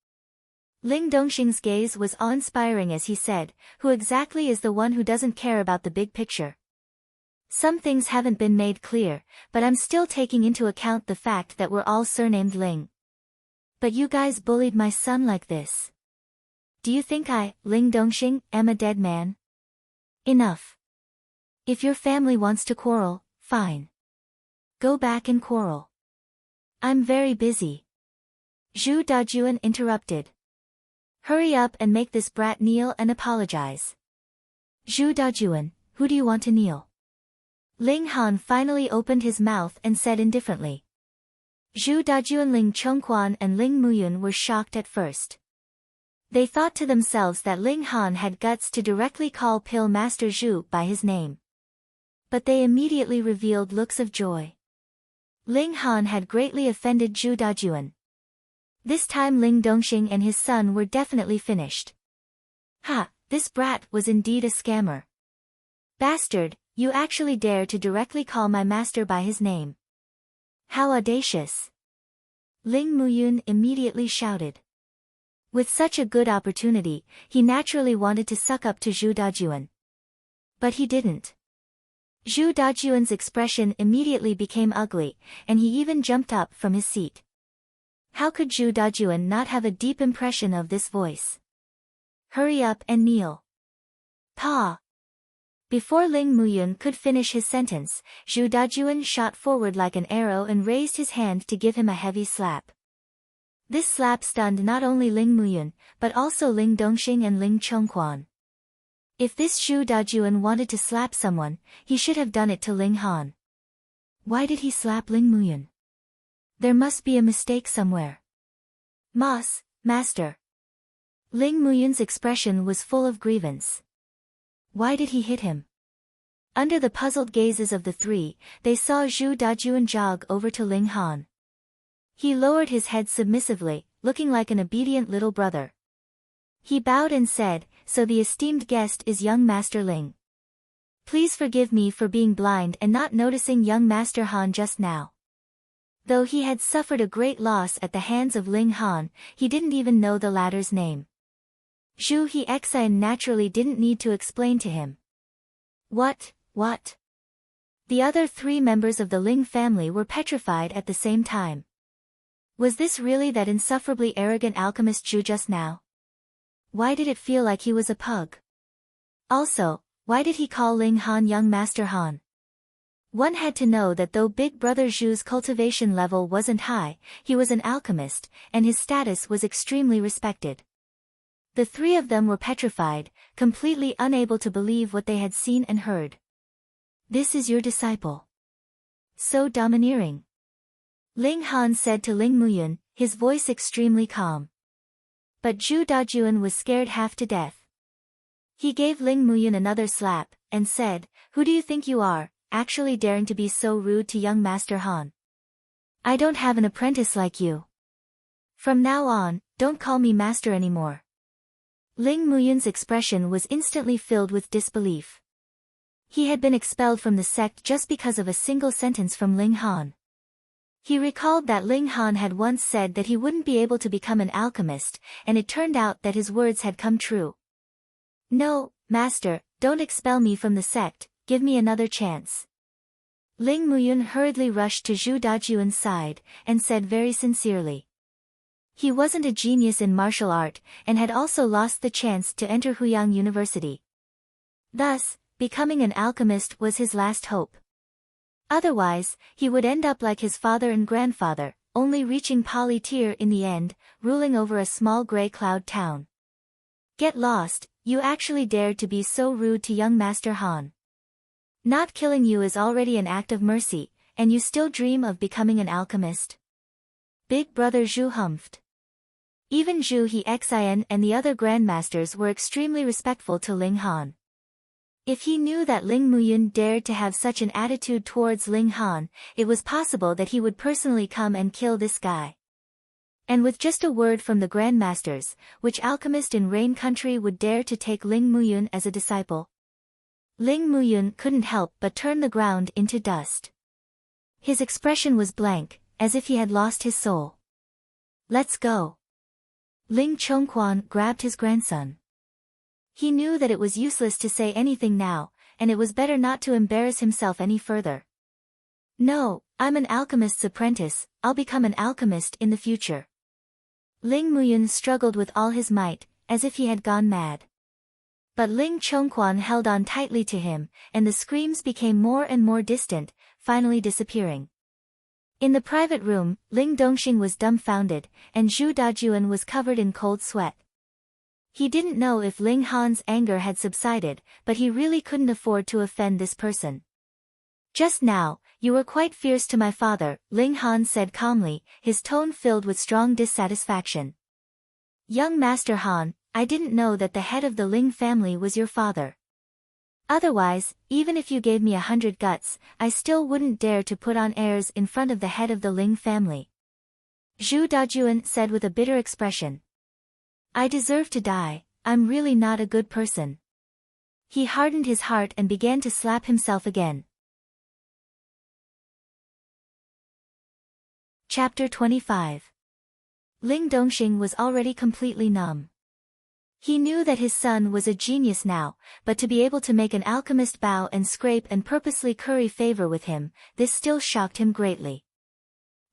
Ling Dongxing's gaze was awe-inspiring as he said, "Who exactly is the one who doesn't care about the big picture? Some things haven't been made clear, but I'm still taking into account the fact that we're all surnamed Ling. But you guys bullied my son like this. Do you think I, Ling Dongxing, am a dead man? Enough. If your family wants to quarrel, fine. Go back and quarrel. I'm very busy." Zhu Dajuan interrupted. "Hurry up and make this brat kneel and apologize." "Zhu Dajuan, who do you want to kneel?" Ling Han finally opened his mouth and said indifferently. Zhu Dajuan, Ling Chongquan and Ling Muyun were shocked at first. They thought to themselves that Ling Han had guts to directly call Pill Master Zhu by his name. But they immediately revealed looks of joy. Ling Han had greatly offended Zhu Dajuan. This time Ling Dongxing and his son were definitely finished. "Ha, this brat was indeed a scammer. Bastard, you actually dare to directly call my master by his name. How audacious!" Ling Muyun immediately shouted. With such a good opportunity, he naturally wanted to suck up to Zhu Dajuan. But he didn't. Zhu Dajuan's expression immediately became ugly, and he even jumped up from his seat. How could Zhu Dajuan not have a deep impression of this voice? "Hurry up and kneel." "Pa!" Before Ling Muyun could finish his sentence, Zhu Dajuan shot forward like an arrow and raised his hand to give him a heavy slap. This slap stunned not only Ling Muyun, but also Ling Dongxing and Ling Chongquan. If this Zhu Dajuan wanted to slap someone, he should have done it to Ling Han. Why did he slap Ling Muyun? There must be a mistake somewhere. Master. Ling Muyun's expression was full of grievance. Why did he hit him? Under the puzzled gazes of the three, they saw Zhu Dajuan jog over to Ling Han. He lowered his head submissively, looking like an obedient little brother. He bowed and said, "So the esteemed guest is young Master Ling. Please forgive me for being blind and not noticing young Master Han just now." Though he had suffered a great loss at the hands of Ling Han, he didn't even know the latter's name. Zhu Hexin naturally didn't need to explain to him. What? The other three members of the Ling family were petrified at the same time. Was this really that insufferably arrogant alchemist Zhu just now? Why did it feel like he was a pug? Also, why did he call Ling Han young Master Han? One had to know that though Big Brother Zhu's cultivation level wasn't high, he was an alchemist, and his status was extremely respected. The three of them were petrified, completely unable to believe what they had seen and heard. "This is your disciple. So domineering," Ling Han said to Ling Muyun, his voice extremely calm. But Zhu Dajuan was scared half to death. He gave Ling Muyun another slap, and said, "Who do you think you are, actually daring to be so rude to young Master Han? I don't have an apprentice like you. From now on, don't call me master anymore." Ling Muyun's expression was instantly filled with disbelief. He had been expelled from the sect just because of a single sentence from Ling Han. He recalled that Ling Han had once said that he wouldn't be able to become an alchemist, and it turned out that his words had come true. "No, master, don't expel me from the sect, give me another chance." Ling Muyun hurriedly rushed to Zhu Dajuan's side, and said very sincerely. He wasn't a genius in martial art, and had also lost the chance to enter Huyang University. Thus, becoming an alchemist was his last hope. Otherwise, he would end up like his father and grandfather, only reaching poly-tier in the end, ruling over a small gray cloud town. Get lost, you actually dared to be so rude to young Master Han. Not killing you is already an act of mercy, and you still dream of becoming an alchemist? Big brother Zhu humphed. Even Zhu Hexin and the other grandmasters were extremely respectful to Ling Han. If he knew that Ling Muyun dared to have such an attitude towards Ling Han, it was possible that he would personally come and kill this guy. And with just a word from the grandmasters, which alchemist in Rain Country would dare to take Ling Muyun as a disciple? Ling Muyun couldn't help but turn the ground into dust. His expression was blank, as if he had lost his soul. Let's go. Ling Chongquan grabbed his grandson. He knew that it was useless to say anything now, and it was better not to embarrass himself any further. No, I'm an alchemist's apprentice, I'll become an alchemist in the future. Ling Muyun struggled with all his might, as if he had gone mad. But Ling Chongquan held on tightly to him, and the screams became more and more distant, finally disappearing. In the private room, Ling Dongxing was dumbfounded, and Zhu Dajuan was covered in cold sweat. He didn't know if Ling Han's anger had subsided, but he really couldn't afford to offend this person. Just now, you were quite fierce to my father, Ling Han said calmly, his tone filled with strong dissatisfaction. Young Master Han, I didn't know that the head of the Ling family was your father. Otherwise, even if you gave me 100 guts, I still wouldn't dare to put on airs in front of the head of the Ling family. Zhu Dajuan said with a bitter expression. I deserve to die, I'm really not a good person. He hardened his heart and began to slap himself again. Chapter 25. Ling Dongxing was already completely numb. He knew that his son was a genius now, but to be able to make an alchemist bow and scrape and purposely curry favor with him, this still shocked him greatly.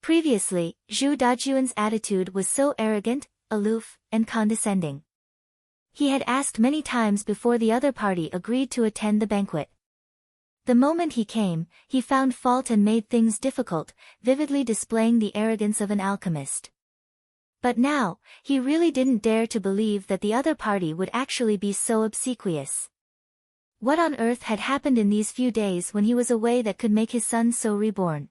Previously, Zhu Dajuan's attitude was so arrogant, aloof, and condescending. He had asked many times before the other party agreed to attend the banquet. The moment he came, he found fault and made things difficult, vividly displaying the arrogance of an alchemist. But now, he really didn't dare to believe that the other party would actually be so obsequious. What on earth had happened in these few days when he was away that could make his son so reborn?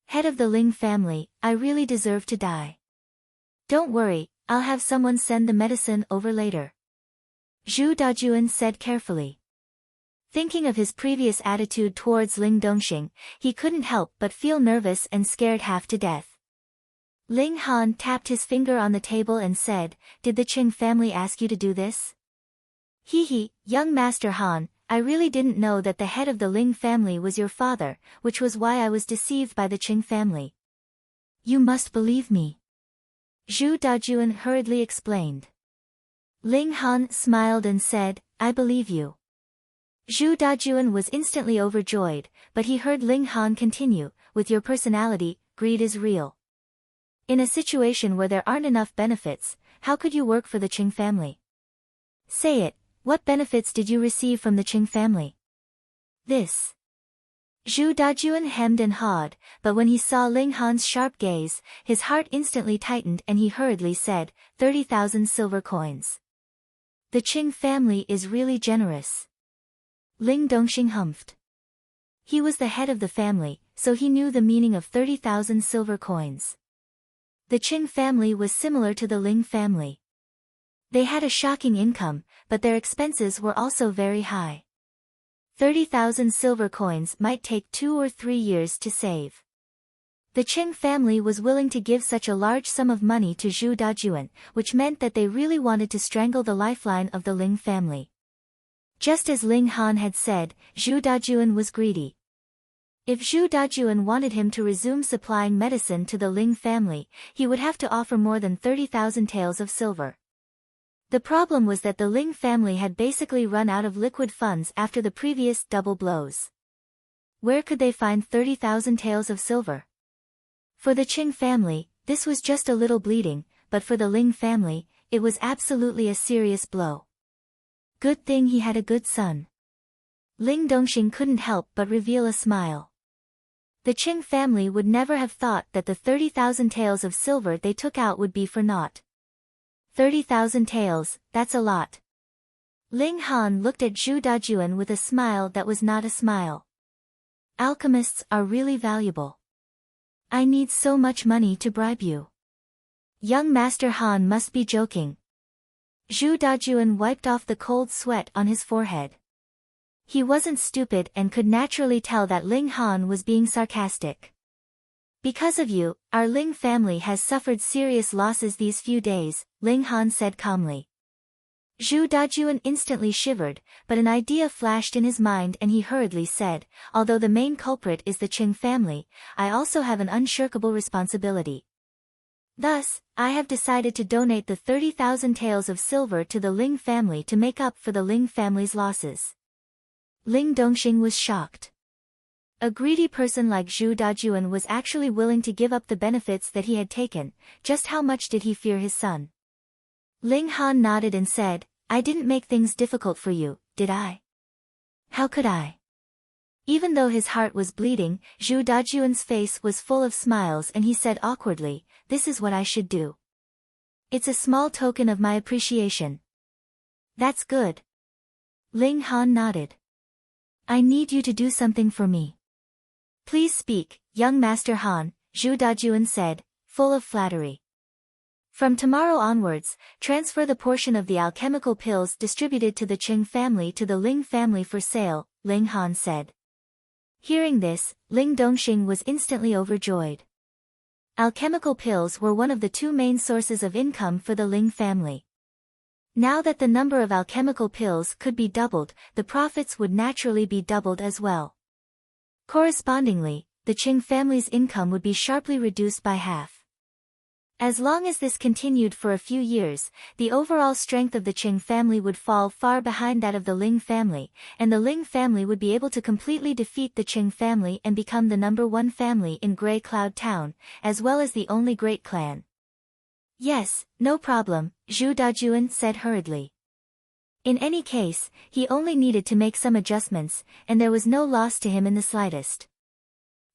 Head of the Ling family, I really deserve to die. Don't worry, I'll have someone send the medicine over later. Zhu Dajuan said carefully. Thinking of his previous attitude towards Ling Dongxing, he couldn't help but feel nervous and scared half to death. Ling Han tapped his finger on the table and said, Did the Qing family ask you to do this? Hee, young Master Han, I really didn't know that the head of the Ling family was your father, which was why I was deceived by the Qing family. You must believe me. Zhu Dajuan hurriedly explained. Ling Han smiled and said, I believe you. Zhu Dajuan was instantly overjoyed, but he heard Ling Han continue, with your personality, greed is real. In a situation where there aren't enough benefits, how could you work for the Qing family? Say it, what benefits did you receive from the Qing family? This. Zhu Dajuan hemmed and hawed, but when he saw Ling Han's sharp gaze, his heart instantly tightened and he hurriedly said, 30,000 silver coins. The Qing family is really generous. Ling Dongxing humphed. He was the head of the family, so he knew the meaning of 30,000 silver coins. The Qing family was similar to the Ling family. They had a shocking income, but their expenses were also very high. 30,000 silver coins might take 2 or 3 years to save. The Qing family was willing to give such a large sum of money to Zhu Dajuan, which meant that they really wanted to strangle the lifeline of the Ling family. Just as Ling Han had said, Zhu Dajuan was greedy. If Zhu Dajuan wanted him to resume supplying medicine to the Ling family, he would have to offer more than 30,000 taels of silver. The problem was that the Ling family had basically run out of liquid funds after the previous double blows. Where could they find 30,000 taels of silver? For the Qing family, this was just a little bleeding, but for the Ling family, it was absolutely a serious blow. Good thing he had a good son. Ling Dongxing couldn't help but reveal a smile. The Qing family would never have thought that the 30,000 taels of silver they took out would be for naught. 30,000 taels, that's a lot. Ling Han looked at Zhu Dajuan with a smile that was not a smile. Alchemists are really valuable. I need so much money to bribe you. Young Master Han must be joking. Zhu Dajuan wiped off the cold sweat on his forehead. He wasn't stupid and could naturally tell that Ling Han was being sarcastic. Because of you, our Ling family has suffered serious losses these few days, Ling Han said calmly. Zhu Dajuan instantly shivered, but an idea flashed in his mind and he hurriedly said, although the main culprit is the Qing family, I also have an unshirkable responsibility. Thus, I have decided to donate the 30,000 taels of silver to the Ling family to make up for the Ling family's losses. Ling Dongxing was shocked. A greedy person like Zhu Dajuan was actually willing to give up the benefits that he had taken. Just how much did he fear his son? Ling Han nodded and said, I didn't make things difficult for you, did I? How could I? Even though his heart was bleeding, Zhu Dajuan's face was full of smiles and he said awkwardly, this is what I should do. It's a small token of my appreciation. That's good. Ling Han nodded. I need you to do something for me. Please speak, young Master Han, Zhu Dajuan said, full of flattery. From tomorrow onwards, transfer the portion of the alchemical pills distributed to the Qing family to the Ling family for sale, Ling Han said. Hearing this, Ling Dongxing was instantly overjoyed. Alchemical pills were one of the two main sources of income for the Ling family. Now that the number of alchemical pills could be doubled, the profits would naturally be doubled as well. Correspondingly, the Qing family's income would be sharply reduced by half. As long as this continued for a few years, the overall strength of the Qing family would fall far behind that of the Ling family, and the Ling family would be able to completely defeat the Qing family and become the #1 family in Grey Cloud Town, as well as the only great clan. Yes, no problem, Zhu Dajuan said hurriedly. In any case, he only needed to make some adjustments, and there was no loss to him in the slightest.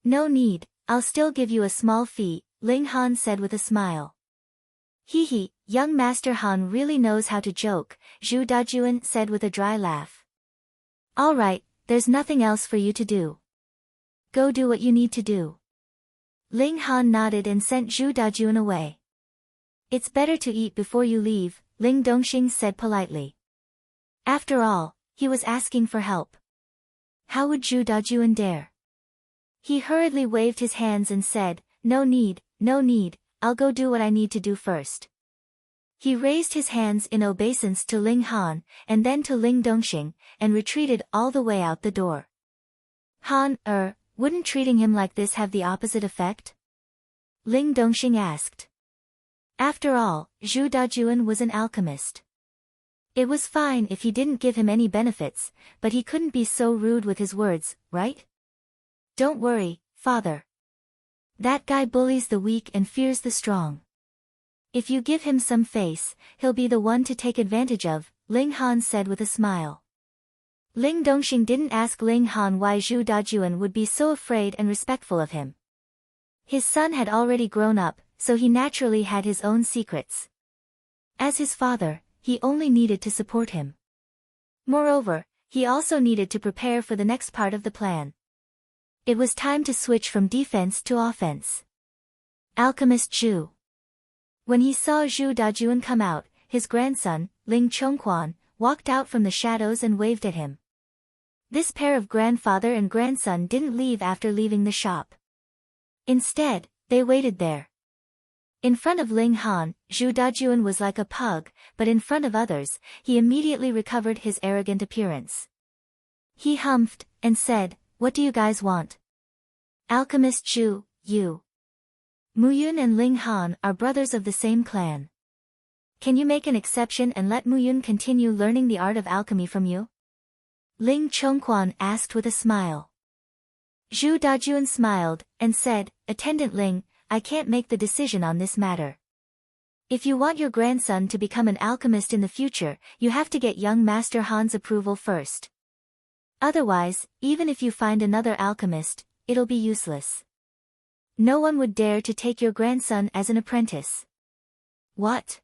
No need, I'll still give you a small fee, Ling Han said with a smile. Hee, young Master Han really knows how to joke, Zhu Dajuan said with a dry laugh. All right, there's nothing else for you to do. Go do what you need to do. Ling Han nodded and sent Zhu Dajuan away. It's better to eat before you leave, Ling Dongxing said politely. After all, he was asking for help. How would Zhu Dajuan dare? He hurriedly waved his hands and said, no need, I'll go do what I need to do first. He raised his hands in obeisance to Ling Han, and then to Ling Dongxing, and retreated all the way out the door. Han, wouldn't treating him like this have the opposite effect? Ling Dongxing asked. After all, Zhu Dajuan was an alchemist. It was fine if he didn't give him any benefits, but he couldn't be so rude with his words, right? Don't worry, father. That guy bullies the weak and fears the strong. If you give him some face, he'll be the one to take advantage of, Ling Han said with a smile. Ling Dongxing didn't ask Ling Han why Zhu Dajuan would be so afraid and respectful of him. His son had already grown up, so he naturally had his own secrets. As his father, he only needed to support him. Moreover, he also needed to prepare for the next part of the plan. It was time to switch from defense to offense. Alchemist Zhu. When he saw Zhu Dajuan come out, his grandson, Ling Chongquan, walked out from the shadows and waved at him. This pair of grandfather and grandson didn't leave after leaving the shop. Instead, they waited there. In front of Ling Han, Zhu Dajuan was like a pug, but in front of others, he immediately recovered his arrogant appearance. He humphed, and said, what do you guys want? Alchemist Zhu, you. Muyun and Ling Han are brothers of the same clan. Can you make an exception and let Muyun continue learning the art of alchemy from you? Ling Chongquan asked with a smile. Zhu Dajuan smiled, and said, Attendant Ling, I can't make the decision on this matter. If you want your grandson to become an alchemist in the future, you have to get young Master Han's approval first. Otherwise, even if you find another alchemist, it'll be useless. No one would dare to take your grandson as an apprentice. What?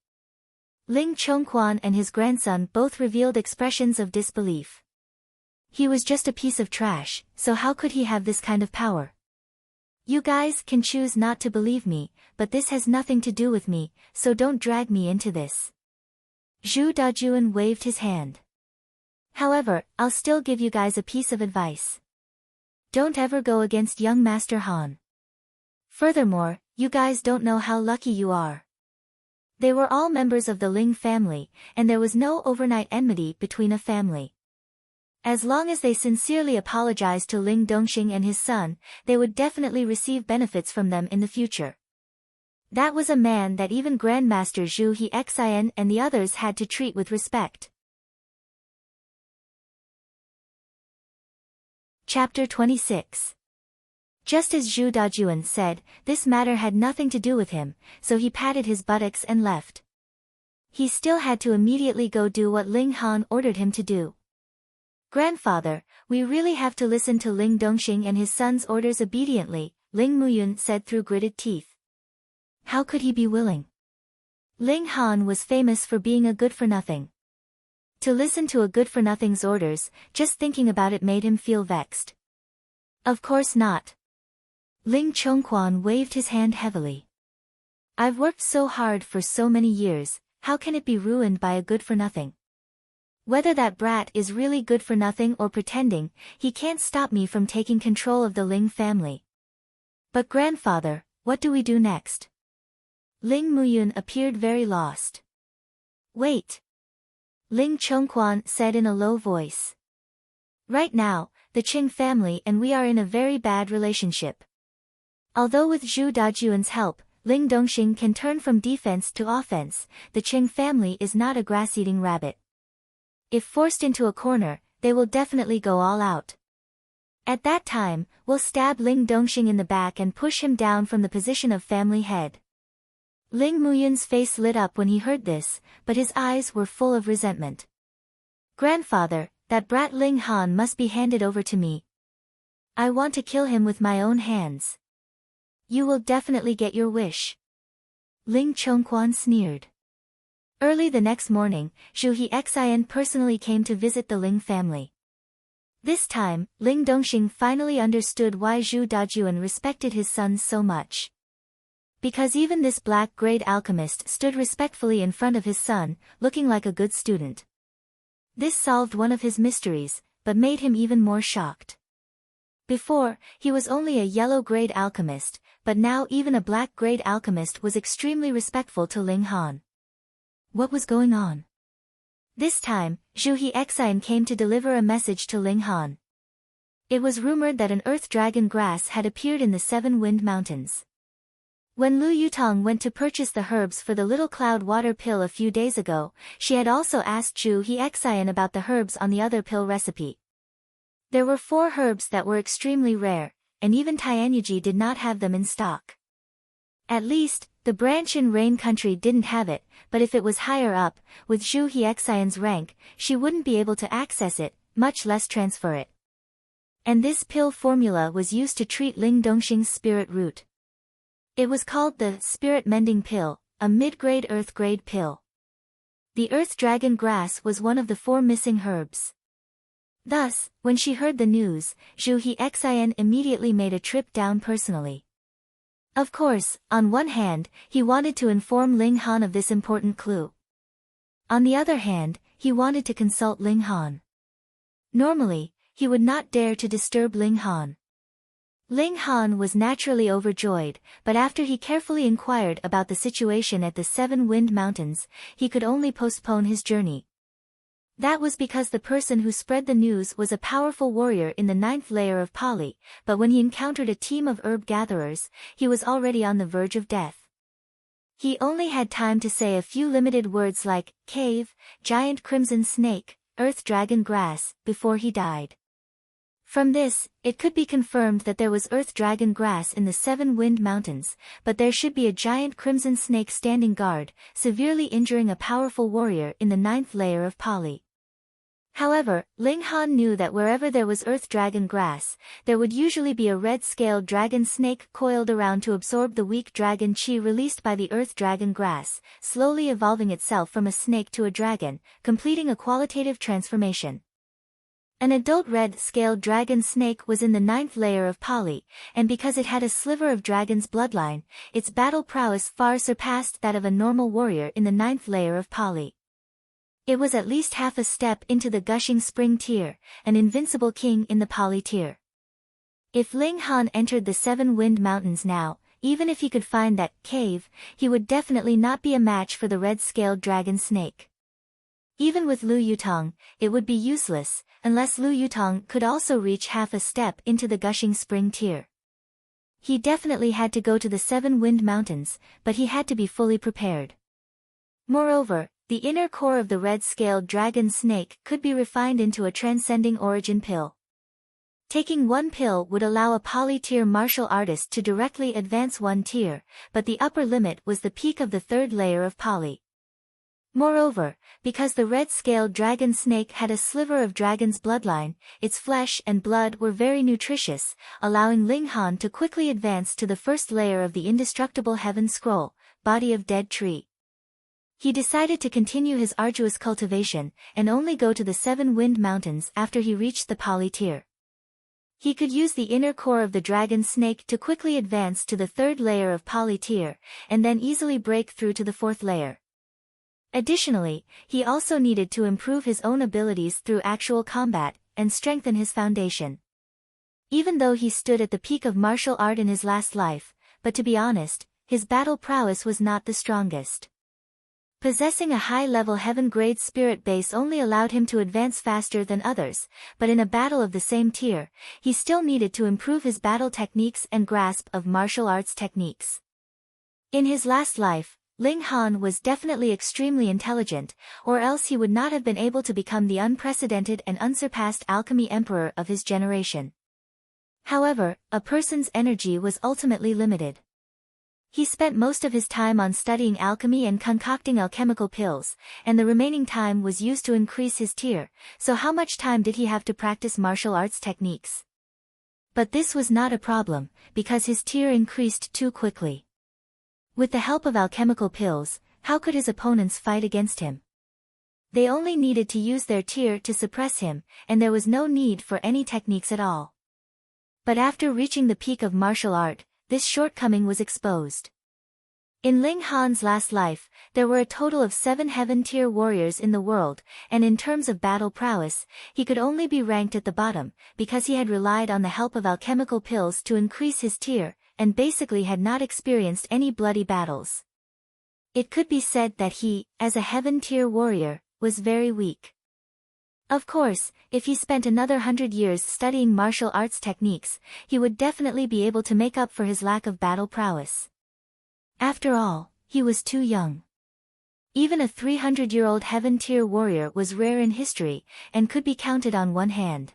Ling Chongquan and his grandson both revealed expressions of disbelief. He was just a piece of trash, so how could he have this kind of power? You guys can choose not to believe me, but this has nothing to do with me, so don't drag me into this. Zhu Dajuan waved his hand. However, I'll still give you guys a piece of advice. Don't ever go against young Master Han. Furthermore, you guys don't know how lucky you are. They were all members of the Ling family, and there was no overnight enmity between a family. As long as they sincerely apologized to Ling Dongxing and his son, they would definitely receive benefits from them in the future. That was a man that even Grandmaster Zhu Hexian and the others had to treat with respect. Chapter 26. Just as Zhu Dajuan said, this matter had nothing to do with him, so he patted his buttocks and left. He still had to immediately go do what Ling Han ordered him to do. Grandfather, we really have to listen to Ling Dongxing and his son's orders obediently, Ling Muyun said through gritted teeth. How could he be willing? Ling Han was famous for being a good-for-nothing. To listen to a good-for-nothing's orders, just thinking about it made him feel vexed. Of course not. Ling Chongquan waved his hand heavily. I've worked so hard for so many years, how can it be ruined by a good-for-nothing? Whether that brat is really good-for-nothing or pretending, he can't stop me from taking control of the Ling family. But grandfather, what do we do next? Ling Muyun appeared very lost. Wait. Ling Chongquan said in a low voice. Right now, the Qing family and we are in a very bad relationship. Although with Zhu Dajuan's help, Ling Dongxing can turn from defense to offense, the Qing family is not a grass-eating rabbit. If forced into a corner, they will definitely go all out. At that time, we'll stab Ling Dongxing in the back and push him down from the position of family head. Ling Muyun's face lit up when he heard this, but his eyes were full of resentment. Grandfather, that brat Ling Han must be handed over to me. I want to kill him with my own hands. You will definitely get your wish. Ling Chongquan sneered. Early the next morning, Zhu Hexian personally came to visit the Ling family. This time, Ling Dongxing finally understood why Zhu Dajuan respected his sons so much. Because even this black-grade alchemist stood respectfully in front of his son, looking like a good student. This solved one of his mysteries, but made him even more shocked. Before, he was only a yellow-grade alchemist, but now even a black-grade alchemist was extremely respectful to Ling Han. What was going on? This time, Zhu Hexian came to deliver a message to Ling Han. It was rumored that an earth dragon grass had appeared in the Seven Wind Mountains. When Lu Yutong went to purchase the herbs for the little cloud water pill a few days ago, she had also asked Zhu Hexian about the herbs on the other pill recipe. There were 4 herbs that were extremely rare, and even Tianyuji did not have them in stock. At least, the branch in Rain Country didn't have it, but if it was higher up, with Zhu Hexian's rank, she wouldn't be able to access it, much less transfer it. And this pill formula was used to treat Ling Dongxing's spirit root. It was called the Spirit Mending Pill, a mid-grade earth-grade pill. The earth dragon grass was one of the 4 missing herbs. Thus, when she heard the news, Zhu Hexian immediately made a trip down personally. Of course, on one hand, he wanted to inform Ling Han of this important clue. On the other hand, he wanted to consult Ling Han. Normally, he would not dare to disturb Ling Han. Ling Han was naturally overjoyed, but after he carefully inquired about the situation at the Seven Wind Mountains, he could only postpone his journey. That was because the person who spread the news was a powerful warrior in the 9th layer of Pali, but when he encountered a team of herb gatherers, he was already on the verge of death. He only had time to say a few limited words like, cave, giant crimson snake, earth dragon grass, before he died. From this, it could be confirmed that there was earth dragon grass in the Seven Wind Mountains, but there should be a giant crimson snake standing guard, severely injuring a powerful warrior in the 9th layer of Pali. However, Ling Han knew that wherever there was earth dragon grass, there would usually be a red-scaled dragon snake coiled around to absorb the weak dragon qi released by the earth dragon grass, slowly evolving itself from a snake to a dragon, completing a qualitative transformation. An adult red-scaled dragon snake was in the 9th layer of Pali, and because it had a sliver of dragon's bloodline, its battle prowess far surpassed that of a normal warrior in the 9th layer of Pali. It was at least half a step into the gushing spring tier, an invincible king in the Pali tier. If Ling Han entered the 7 Wind Mountains now, even if he could find that cave, he would definitely not be a match for the red-scaled dragon snake. Even with Lu Yutong, it would be useless, unless Lu Yutong could also reach half a step into the gushing spring tier. He definitely had to go to the 7 Wind Mountains, but he had to be fully prepared. Moreover, the inner core of the red-scaled dragon snake could be refined into a transcending origin pill. Taking one pill would allow a Pali-tier martial artist to directly advance 1 tier, but the upper limit was the peak of the 3rd layer of Pali. Moreover, because the red-scaled dragon snake had a sliver of dragon's bloodline, its flesh and blood were very nutritious, allowing Ling Han to quickly advance to the 1st layer of the indestructible heaven scroll, body of dead tree. He decided to continue his arduous cultivation, and only go to the 7 Wind Mountains after he reached the Pali tier. He could use the inner core of the dragon snake to quickly advance to the 3rd layer of Pali tier, and then easily break through to the 4th layer. Additionally, he also needed to improve his own abilities through actual combat, and strengthen his foundation. Even though he stood at the peak of martial art in his last life, but to be honest, his battle prowess was not the strongest. Possessing a high-level heaven-grade spirit base only allowed him to advance faster than others, but in a battle of the same tier, he still needed to improve his battle techniques and grasp of martial arts techniques. In his last life, Ling Han was definitely extremely intelligent, or else he would not have been able to become the unprecedented and unsurpassed alchemy emperor of his generation. However, a person's energy was ultimately limited. He spent most of his time on studying alchemy and concocting alchemical pills, and the remaining time was used to increase his tier, so how much time did he have to practice martial arts techniques? But this was not a problem, because his tier increased too quickly. With the help of alchemical pills, how could his opponents fight against him? They only needed to use their tier to suppress him, and there was no need for any techniques at all. But after reaching the peak of martial art, this shortcoming was exposed. In Ling Han's last life, there were a total of 7 heaven-tier warriors in the world, and in terms of battle prowess, he could only be ranked at the bottom, because he had relied on the help of alchemical pills to increase his tier, and basically had not experienced any bloody battles. It could be said that he, as a heaven-tier warrior, was very weak. Of course, if he spent another 100 years studying martial arts techniques, he would definitely be able to make up for his lack of battle prowess. After all, he was too young. Even a 300-year-old heaven-tier warrior was rare in history, and could be counted on one hand.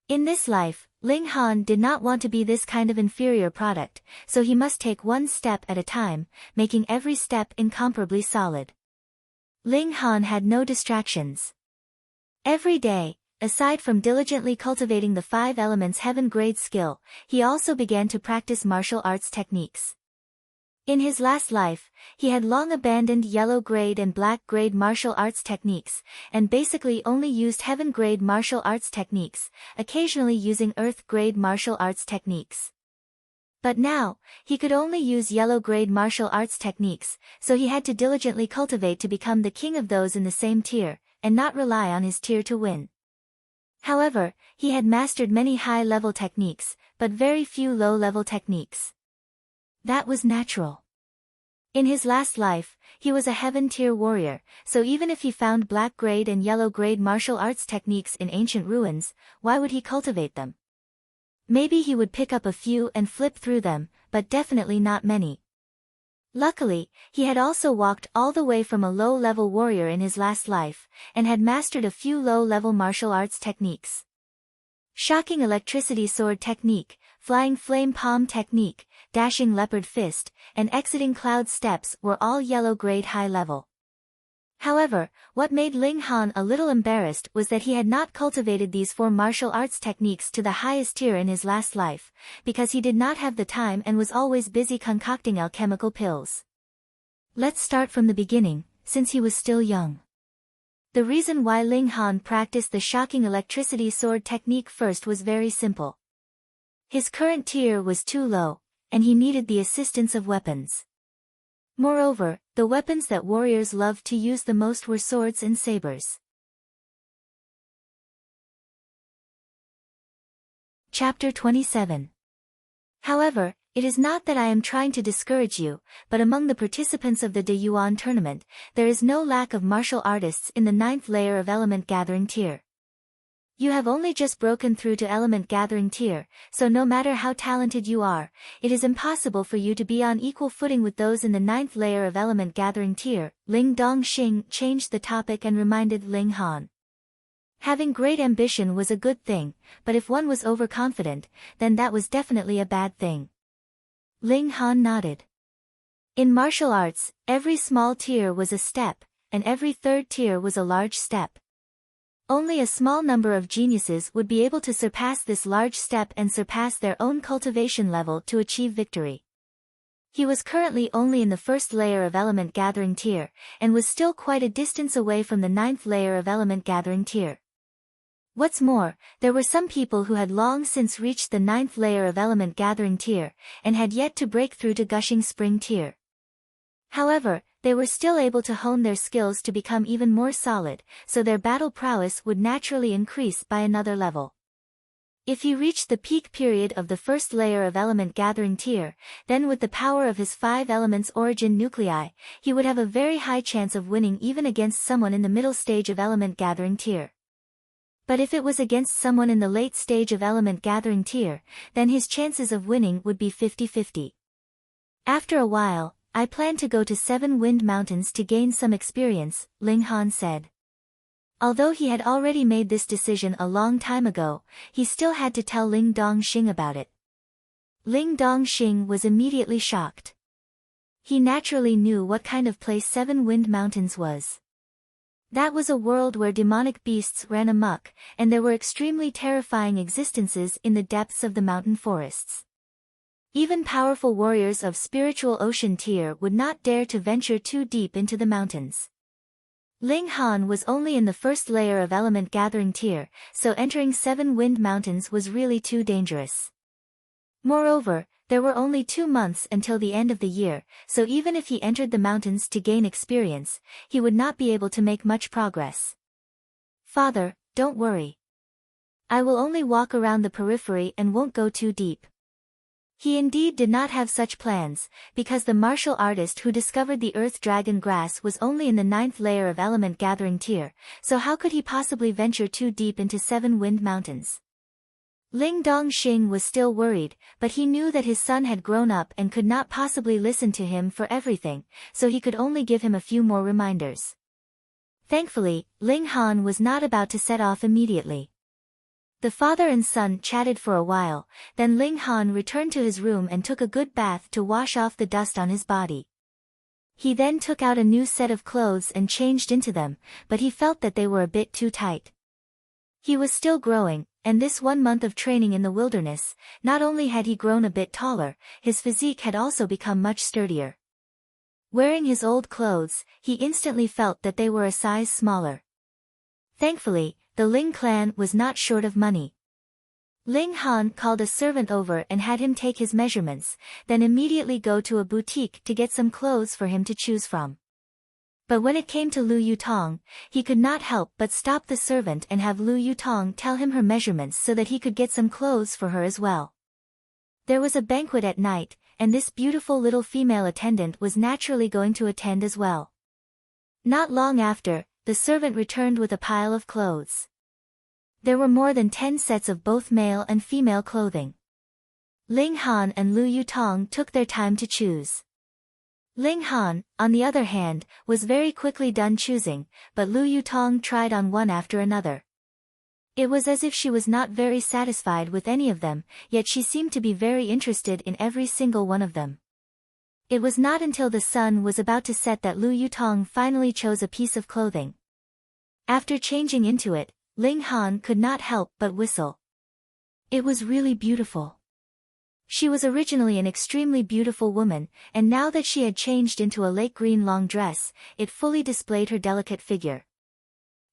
In this life, Ling Han did not want to be this kind of inferior product, so he must take one step at a time, making every step incomparably solid. Ling Han had no distractions. Every day, aside from diligently cultivating the 5 elements heaven-grade skill, he also began to practice martial arts techniques. In his last life, he had long abandoned yellow-grade and black-grade martial arts techniques, and basically only used heaven-grade martial arts techniques, occasionally using earth-grade martial arts techniques. But now, he could only use yellow-grade martial arts techniques, so he had to diligently cultivate to become the king of those in the same tier, and not rely on his tier to win. However, he had mastered many high-level techniques, but very few low-level techniques. That was natural. In his last life, he was a heaven-tier warrior, so even if he found black-grade and yellow-grade martial arts techniques in ancient ruins, why would he cultivate them? Maybe he would pick up a few and flip through them, but definitely not many. Luckily, he had also walked all the way from a low-level warrior in his last life, and had mastered a few low-level martial arts techniques. Shocking electricity sword technique, flying flame palm technique, dashing leopard fist, and exiting cloud steps were all yellow-grade high-level. However, what made Ling Han a little embarrassed was that he had not cultivated these 4 martial arts techniques to the highest tier in his last life, because he did not have the time and was always busy concocting alchemical pills. Let's start from the beginning, since he was still young. The reason why Ling Han practiced the shocking electricity sword technique first was very simple. His current tier was too low, and he needed the assistance of weapons. Moreover, the weapons that warriors loved to use the most were swords and sabers. Chapter 27. However, it is not that I am trying to discourage you, but among the participants of the De Yuan tournament, there is no lack of martial artists in the 9th layer of element gathering tier. You have only just broken through to element gathering tier, so no matter how talented you are, it is impossible for you to be on equal footing with those in the 9th layer of element gathering tier. Ling Dongxing changed the topic and reminded Ling Han. Having great ambition was a good thing, but if one was overconfident, then that was definitely a bad thing. Ling Han nodded. In martial arts, every small tier was a step, and every 3rd tier was a large step. Only a small number of geniuses would be able to surpass this large step and surpass their own cultivation level to achieve victory. He was currently only in the 1st layer of element gathering tier, and was still quite a distance away from the 9th layer of element gathering tier. What's more, there were some people who had long since reached the 9th layer of element gathering tier, and had yet to break through to gushing spring tier. However, they were still able to hone their skills to become even more solid, so their battle prowess would naturally increase by another level. If he reached the peak period of the 1st layer of element gathering tier, then with the power of his 5 elements origin nuclei, he would have a very high chance of winning even against someone in the middle stage of element gathering tier. But if it was against someone in the late stage of element gathering tier, then his chances of winning would be 50-50. After a while, I plan to go to 7 Wind Mountains to gain some experience, Ling Han said. Although he had already made this decision a long time ago, he still had to tell Ling Dongxing about it. Ling Dongxing was immediately shocked. He naturally knew what kind of place 7 Wind Mountains was. That was a world where demonic beasts ran amok, and there were extremely terrifying existences in the depths of the mountain forests. Even powerful warriors of spiritual ocean tier would not dare to venture too deep into the mountains. Ling Han was only in the 1st layer of element gathering tier, so entering 7 Wind Mountains was really too dangerous. Moreover, there were only 2 months until the end of the year, so even if he entered the mountains to gain experience, he would not be able to make much progress. Father, don't worry. I will only walk around the periphery and won't go too deep. He indeed did not have such plans, because the martial artist who discovered the earth dragon grass was only in the 9th layer of element gathering tier, so how could he possibly venture too deep into 7 Wind Mountains? Ling Dongxing was still worried, but he knew that his son had grown up and could not possibly listen to him for everything, so he could only give him a few more reminders. Thankfully, Ling Han was not about to set off immediately. The father and son chatted for a while, then Ling Han returned to his room and took a good bath to wash off the dust on his body. He then took out a new set of clothes and changed into them, but he felt that they were a bit too tight. He was still growing, and this 1 month of training in the wilderness, not only had he grown a bit taller, his physique had also become much sturdier. Wearing his old clothes, he instantly felt that they were a size smaller. Thankfully, the Ling clan was not short of money. Ling Han called a servant over and had him take his measurements, then immediately go to a boutique to get some clothes for him to choose from. But when it came to Lu Yutong, he could not help but stop the servant and have Lu Yutong tell him her measurements so that he could get some clothes for her as well. There was a banquet at night, and this beautiful little female attendant was naturally going to attend as well. Not long after, the servant returned with a pile of clothes. There were more than 10 sets of both male and female clothing. Ling Han and Lu Yutong took their time to choose. Ling Han, on the other hand, was very quickly done choosing, but Lu Yutong tried on one after another. It was as if she was not very satisfied with any of them, yet she seemed to be very interested in every single one of them. It was not until the sun was about to set that Lu Yutong finally chose a piece of clothing. After changing into it, Ling Han could not help but whistle. It was really beautiful. She was originally an extremely beautiful woman, and now that she had changed into a lake green long dress, it fully displayed her delicate figure.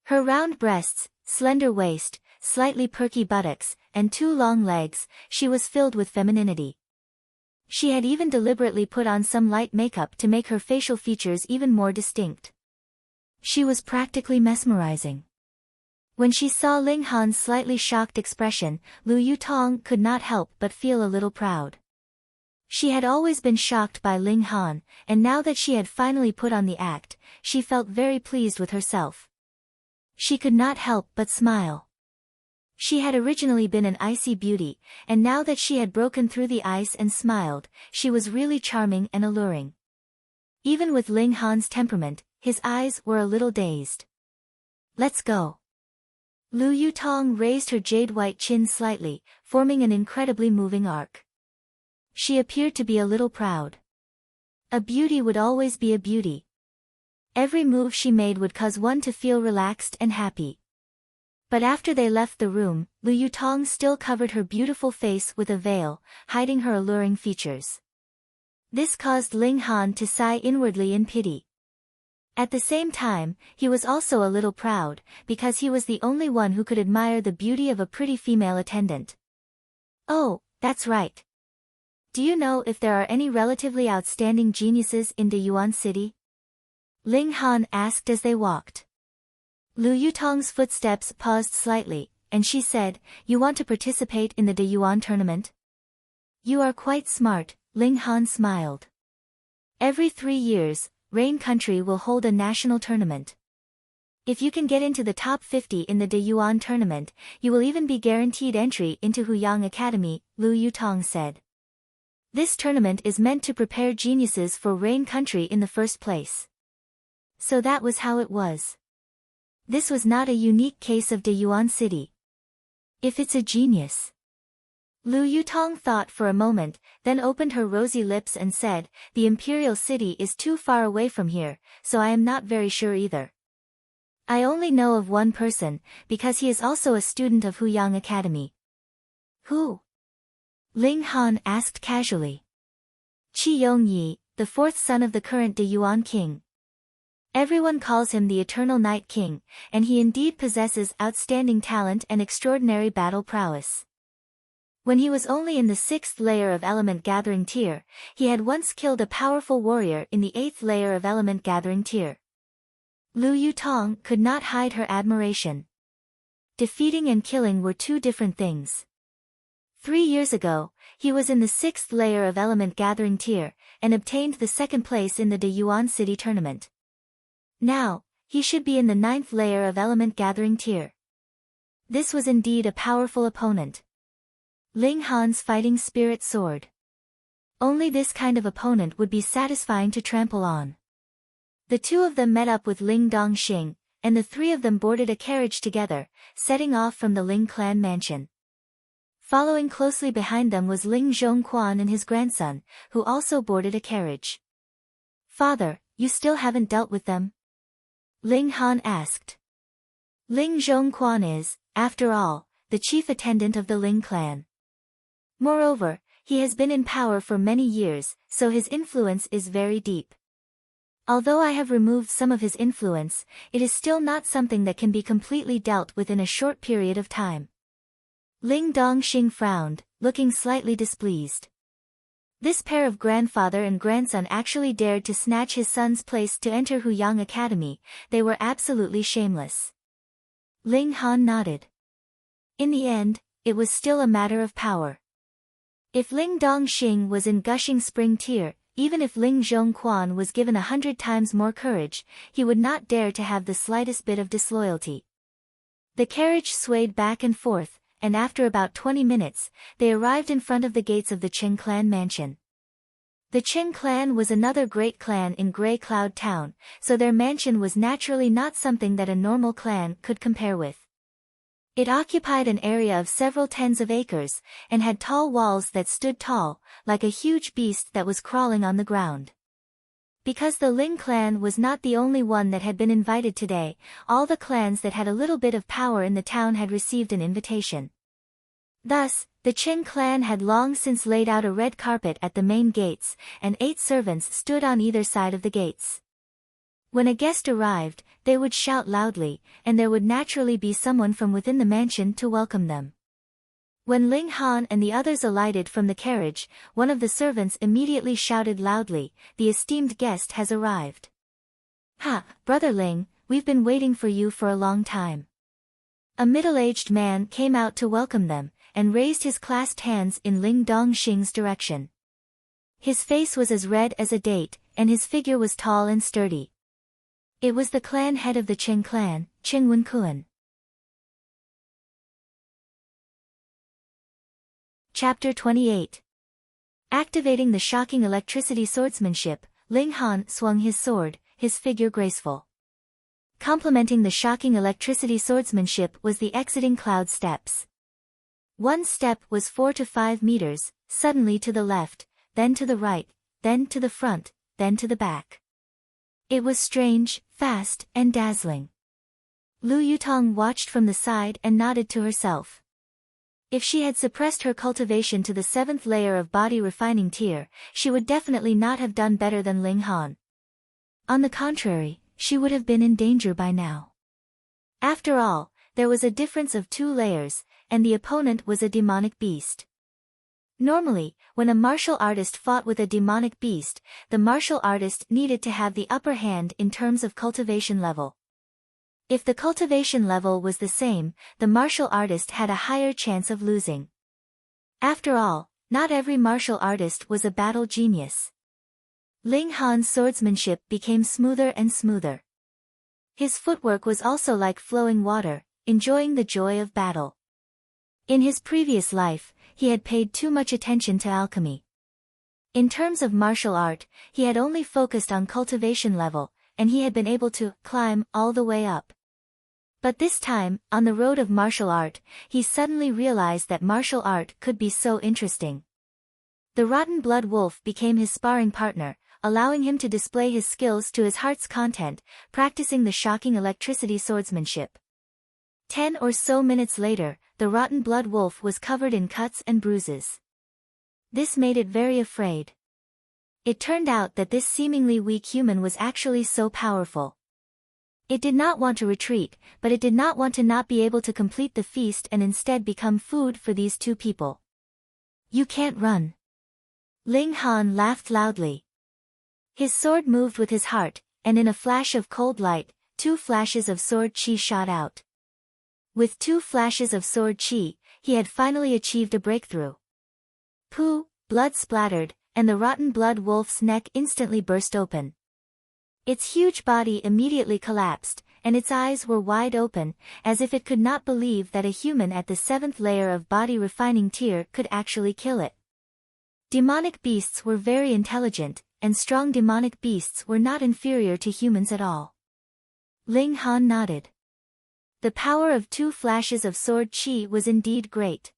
Her round breasts, slender waist, slightly perky buttocks, and 2 long legs, she was filled with femininity. She had even deliberately put on some light makeup to make her facial features even more distinct. She was practically mesmerizing. When she saw Ling Han's slightly shocked expression, Lu Yutong could not help but feel a little proud. She had always been shocked by Ling Han, and now that she had finally put on the act, she felt very pleased with herself. She could not help but smile. She had originally been an icy beauty, and now that she had broken through the ice and smiled, she was really charming and alluring. Even with Ling Han's temperament, his eyes were a little dazed. Let's go. Lu Yutong raised her jade-white chin slightly, forming an incredibly moving arc. She appeared to be a little proud. A beauty would always be a beauty. Every move she made would cause one to feel relaxed and happy. But after they left the room, Lu Yutong still covered her beautiful face with a veil, hiding her alluring features. This caused Ling Han to sigh inwardly in pity. At the same time, he was also a little proud, because he was the only one who could admire the beauty of a pretty female attendant. Oh, that's right. Do you know if there are any relatively outstanding geniuses in Deyuan City? Ling Han asked as they walked. Lu Yutong's footsteps paused slightly, and she said, "You want to participate in the Deyuan tournament?" "You are quite smart," Ling Han smiled. "Every 3 years, Rain Country will hold a national tournament. If you can get into the top 50 in the Deyuan tournament, you will even be guaranteed entry into Huyang Academy," Lu Yutong said. "This tournament is meant to prepare geniuses for Rain Country in the first place." So that was how it was. This was not a unique case of Deyuan City. If it's a genius. Lu Yutong thought for a moment, then opened her rosy lips and said, "The Imperial City is too far away from here, so I am not very sure either. I only know of one person, because he is also a student of Huyang Academy." "Who?" Ling Han asked casually. "Qi Yongyi, the 4th son of the current Deyuan king. Everyone calls him the Eternal Night King, and he indeed possesses outstanding talent and extraordinary battle prowess. When he was only in the 6th layer of Element Gathering Tier, he had once killed a powerful warrior in the 8th layer of Element Gathering Tier." Lu Yutong could not hide her admiration. Defeating and killing were 2 different things. 3 years ago, he was in the 6th layer of Element Gathering Tier, and obtained the 2nd place in the Deyuan City tournament. Now, he should be in the 9th layer of Element Gathering Tier. This was indeed a powerful opponent. Ling Han's fighting spirit soared. Only this kind of opponent would be satisfying to trample on. The 2 of them met up with Ling Dongxing, and the 3 of them boarded a carriage together, setting off from the Ling clan mansion. Following closely behind them was Ling Zhongquan and his grandson, who also boarded a carriage. "Father, you still haven't dealt with them?" Ling Han asked. Ling Zhongquan is, after all, the chief attendant of the Ling clan. Moreover, he has been in power for many years, so his influence is very deep. Although I have removed some of his influence, it is still not something that can be completely dealt with in a short period of time. Ling Dongxing frowned, looking slightly displeased. This pair of grandfather and grandson actually dared to snatch his son's place to enter Huyang Academy. They were absolutely shameless. Ling Han nodded. In the end, it was still a matter of power. If Ling Dongxing was in gushing spring tier, even if Ling Zhongquan was given 100 times more courage, he would not dare to have the slightest bit of disloyalty. The carriage swayed back and forth, and after about 20 minutes, they arrived in front of the gates of the Chen clan mansion. The Chen clan was another great clan in Grey Cloud Town, so their mansion was naturally not something that a normal clan could compare with. It occupied an area of several tens of acres, and had tall walls that stood tall, like a huge beast that was crawling on the ground. Because the Ling clan was not the only one that had been invited today, all the clans that had a little bit of power in the town had received an invitation. Thus, the Qing clan had long since laid out a red carpet at the main gates, and 8 servants stood on either side of the gates. When a guest arrived, they would shout loudly, and there would naturally be someone from within the mansion to welcome them. When Ling Han and the others alighted from the carriage, one of the servants immediately shouted loudly, "The esteemed guest has arrived." "Ha, Brother Ling, we've been waiting for you for a long time." A middle-aged man came out to welcome them, and raised his clasped hands in Ling Dongxing's direction. His face was as red as a date, and his figure was tall and sturdy. It was the clan head of the Qing clan, Qing Wenkuan. Chapter 28. Activating the shocking electricity swordsmanship, Ling Han swung his sword, his figure graceful. Complementing the shocking electricity swordsmanship was the exiting cloud steps. One step was 4 to 5 meters, suddenly to the left, then to the right, then to the front, then to the back. It was strange, fast, and dazzling. Lu Yutong watched from the side and nodded to herself. If she had suppressed her cultivation to the 7th layer of body refining tier, she would definitely not have done better than Ling Han. On the contrary, she would have been in danger by now. After all, there was a difference of 2 layers, and the opponent was a demonic beast. Normally, when a martial artist fought with a demonic beast, the martial artist needed to have the upper hand in terms of cultivation level. If the cultivation level was the same, the martial artist had a higher chance of losing. After all, not every martial artist was a battle genius. Ling Han's swordsmanship became smoother and smoother. His footwork was also like flowing water, enjoying the joy of battle. In his previous life, he had paid too much attention to alchemy. In terms of martial art, he had only focused on cultivation level, and he had been able to climb all the way up. But this time, on the road of martial art, he suddenly realized that martial art could be so interesting. The rotten blood wolf became his sparring partner, allowing him to display his skills to his heart's content, practicing the shocking electricity swordsmanship. 10 or so minutes later, the rotten blood wolf was covered in cuts and bruises. This made it very afraid. It turned out that this seemingly weak human was actually so powerful. It did not want to retreat, but it did not want to not be able to complete the feast and instead become food for these 2 people. "You can't run." Ling Han laughed loudly. His sword moved with his heart, and in a flash of cold light, 2 flashes of sword chi shot out. With 2 flashes of sword chi, he had finally achieved a breakthrough. Pooh, blood splattered, and the rotten blood wolf's neck instantly burst open. Its huge body immediately collapsed, and its eyes were wide open, as if it could not believe that a human at the 7th layer of body refining tier could actually kill it. Demonic beasts were very intelligent, and strong demonic beasts were not inferior to humans at all. Ling Han nodded. The power of 2 flashes of sword chi was indeed great.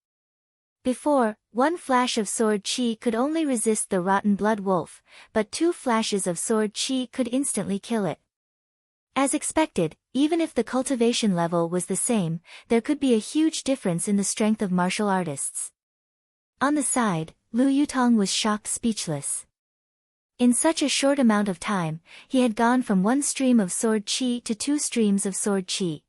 Before, 1 flash of sword chi could only resist the rotten blood wolf, but 2 flashes of sword chi could instantly kill it. As expected, even if the cultivation level was the same, there could be a huge difference in the strength of martial artists. On the side, Lu Yutong was shocked speechless. In such a short amount of time, he had gone from 1 stream of sword chi to 2 streams of sword chi.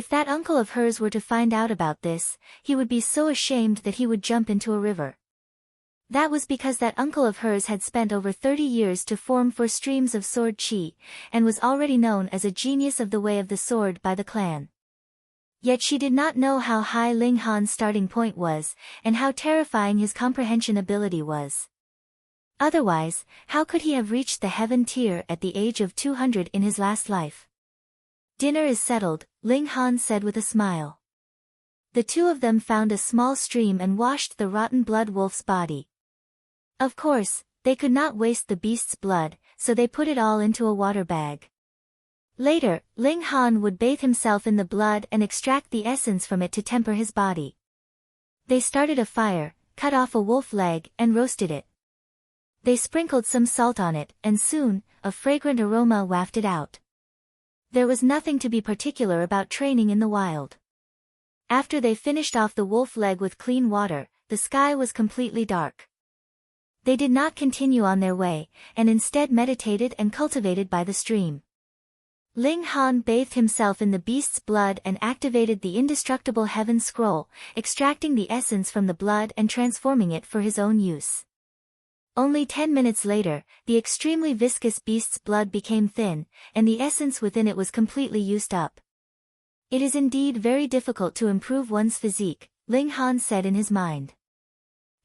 If that uncle of hers were to find out about this, he would be so ashamed that he would jump into a river. That was because that uncle of hers had spent over 30 years to form 4 streams of sword chi, and was already known as a genius of the way of the sword by the clan. Yet she did not know how high Ling Han's starting point was, and how terrifying his comprehension ability was. Otherwise, how could he have reached the heaven tier at the age of 200 in his last life? "Dinner is settled," Ling Han said with a smile. The 2 of them found a small stream and washed the rotten blood wolf's body. Of course, they could not waste the beast's blood, so they put it all into a water bag. Later, Ling Han would bathe himself in the blood and extract the essence from it to temper his body. They started a fire, cut off a wolf leg and roasted it. They sprinkled some salt on it, and soon, a fragrant aroma wafted out. There was nothing to be particular about training in the wild. After they finished off the wolf leg with clean water, the sky was completely dark. They did not continue on their way, and instead meditated and cultivated by the stream. Ling Han bathed himself in the beast's blood and activated the indestructible heaven scroll, extracting the essence from the blood and transforming it for his own use. Only 10 minutes later, the extremely viscous beast's blood became thin, and the essence within it was completely used up. It is indeed very difficult to improve one's physique, Ling Han said in his mind.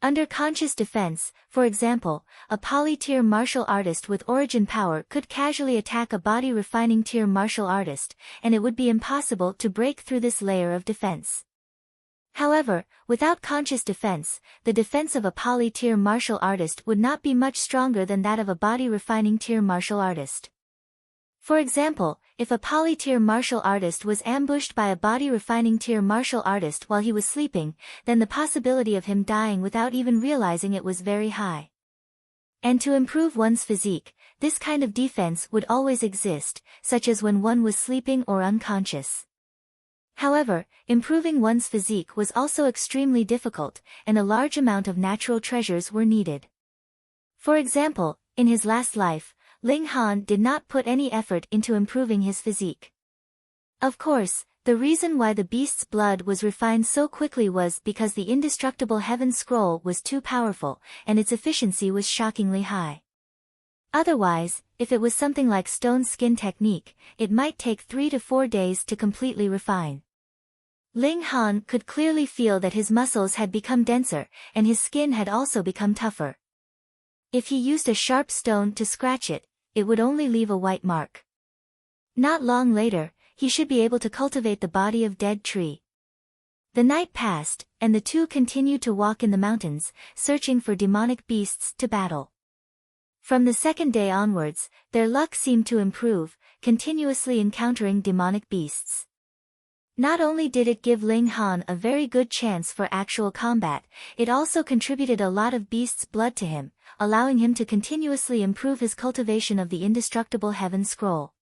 Under conscious defense, for example, a poly-tier martial artist with origin power could casually attack a body-refining tier martial artist, and it would be impossible to break through this layer of defense. However, without conscious defense, the defense of a poly-tier martial artist would not be much stronger than that of a body-refining tier martial artist. For example, if a poly-tier martial artist was ambushed by a body-refining tier martial artist while he was sleeping, then the possibility of him dying without even realizing it was very high. And to improve one's physique, this kind of defense would always exist, such as when one was sleeping or unconscious. However, improving one's physique was also extremely difficult, and a large amount of natural treasures were needed. For example, in his last life, Ling Han did not put any effort into improving his physique. Of course, the reason why the beast's blood was refined so quickly was because the indestructible heaven scroll was too powerful, and its efficiency was shockingly high. Otherwise, if it was something like stone skin technique, it might take 3 to 4 days to completely refine. Ling Han could clearly feel that his muscles had become denser, and his skin had also become tougher. If he used a sharp stone to scratch it, it would only leave a white mark. Not long later, he should be able to cultivate the body of dead tree. The night passed, and the two continued to walk in the mountains, searching for demonic beasts to battle. From the second day onwards, their luck seemed to improve, continuously encountering demonic beasts. Not only did it give Ling Han a very good chance for actual combat, it also contributed a lot of beast's blood to him, allowing him to continuously improve his cultivation of the indestructible heaven scroll.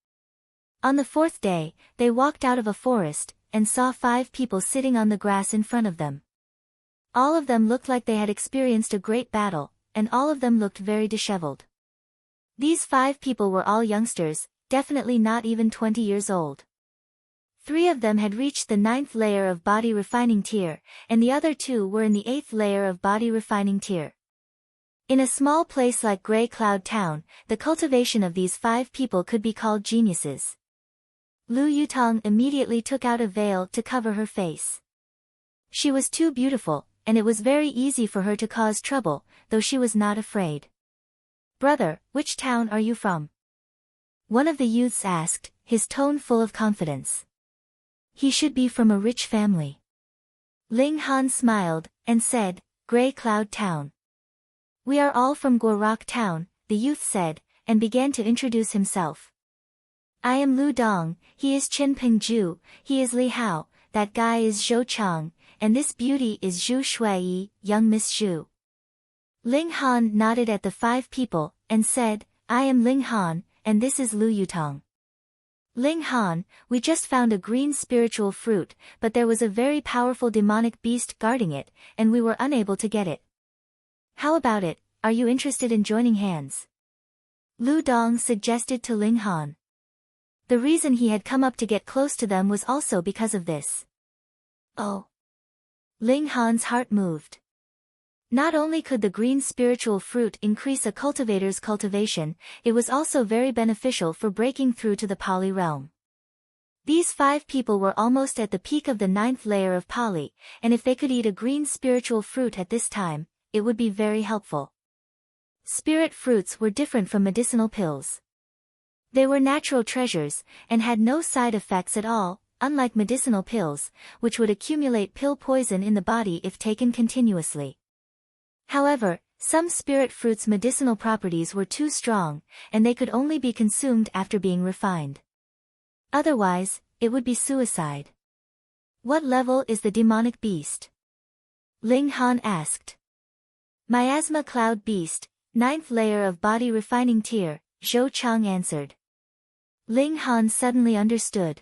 On the fourth day, they walked out of a forest, and saw 5 people sitting on the grass in front of them. All of them looked like they had experienced a great battle, and all of them looked very disheveled. These 5 people were all youngsters, definitely not even 20 years old. 3 of them had reached the 9th layer of body refining tier, and the other 2 were in the 8th layer of body refining tier. In a small place like Grey Cloud Town, the cultivation of these 5 people could be called geniuses. Lu Yutong immediately took out a veil to cover her face. She was too beautiful, and it was very easy for her to cause trouble, though she was not afraid. "Brother, which town are you from?" one of the youths asked, his tone full of confidence. "He should be from a rich family." Ling Han smiled, and said, "Grey Cloud Town." "We are all from Guorok Town," the youth said, and began to introduce himself. "I am Lu Dong, he is Chen Pingju, he is Li Hao, that guy is Zhou Chang, and this beauty is Zhu Shuiyi, young Miss Zhu." Ling Han nodded at the 5 people, and said, "I am Ling Han, and this is Lu Yutong." "Ling Han, we just found a green spiritual fruit, but there was a very powerful demonic beast guarding it, and we were unable to get it. How about it, are you interested in joining hands?" Lu Dong suggested to Ling Han. The reason he had come up to get close to them was also because of this. Oh! Ling Han's heart moved. Not only could the green spiritual fruit increase a cultivator's cultivation, it was also very beneficial for breaking through to the Pali realm. These 5 people were almost at the peak of the 9th layer of Pali, and if they could eat a green spiritual fruit at this time, it would be very helpful. Spirit fruits were different from medicinal pills. They were natural treasures, and had no side effects at all, unlike medicinal pills, which would accumulate pill poison in the body if taken continuously. However, some spirit fruits' medicinal properties were too strong, and they could only be consumed after being refined. Otherwise, it would be suicide. What level is the demonic beast? Ling Han asked. Miasma Cloud Beast, 9th layer of body refining tier, Zhou Chang answered. Ling Han suddenly understood.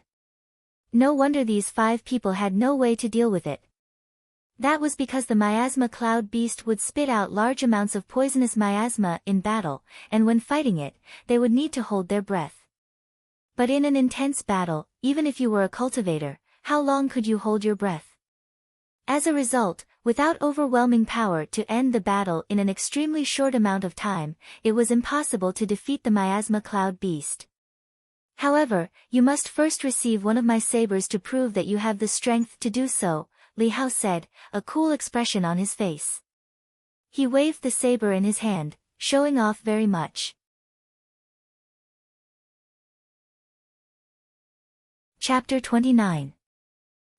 No wonder these 5 people had no way to deal with it. That was because the Miasma Cloud Beast would spit out large amounts of poisonous miasma in battle, and when fighting it, they would need to hold their breath. But in an intense battle, even if you were a cultivator, how long could you hold your breath? As a result, without overwhelming power to end the battle in an extremely short amount of time, it was impossible to defeat the Miasma Cloud Beast. However, you must first receive one of my sabers to prove that you have the strength to do so, Li Hao said, a cool expression on his face. He waved the saber in his hand, showing off very much. Chapter 29.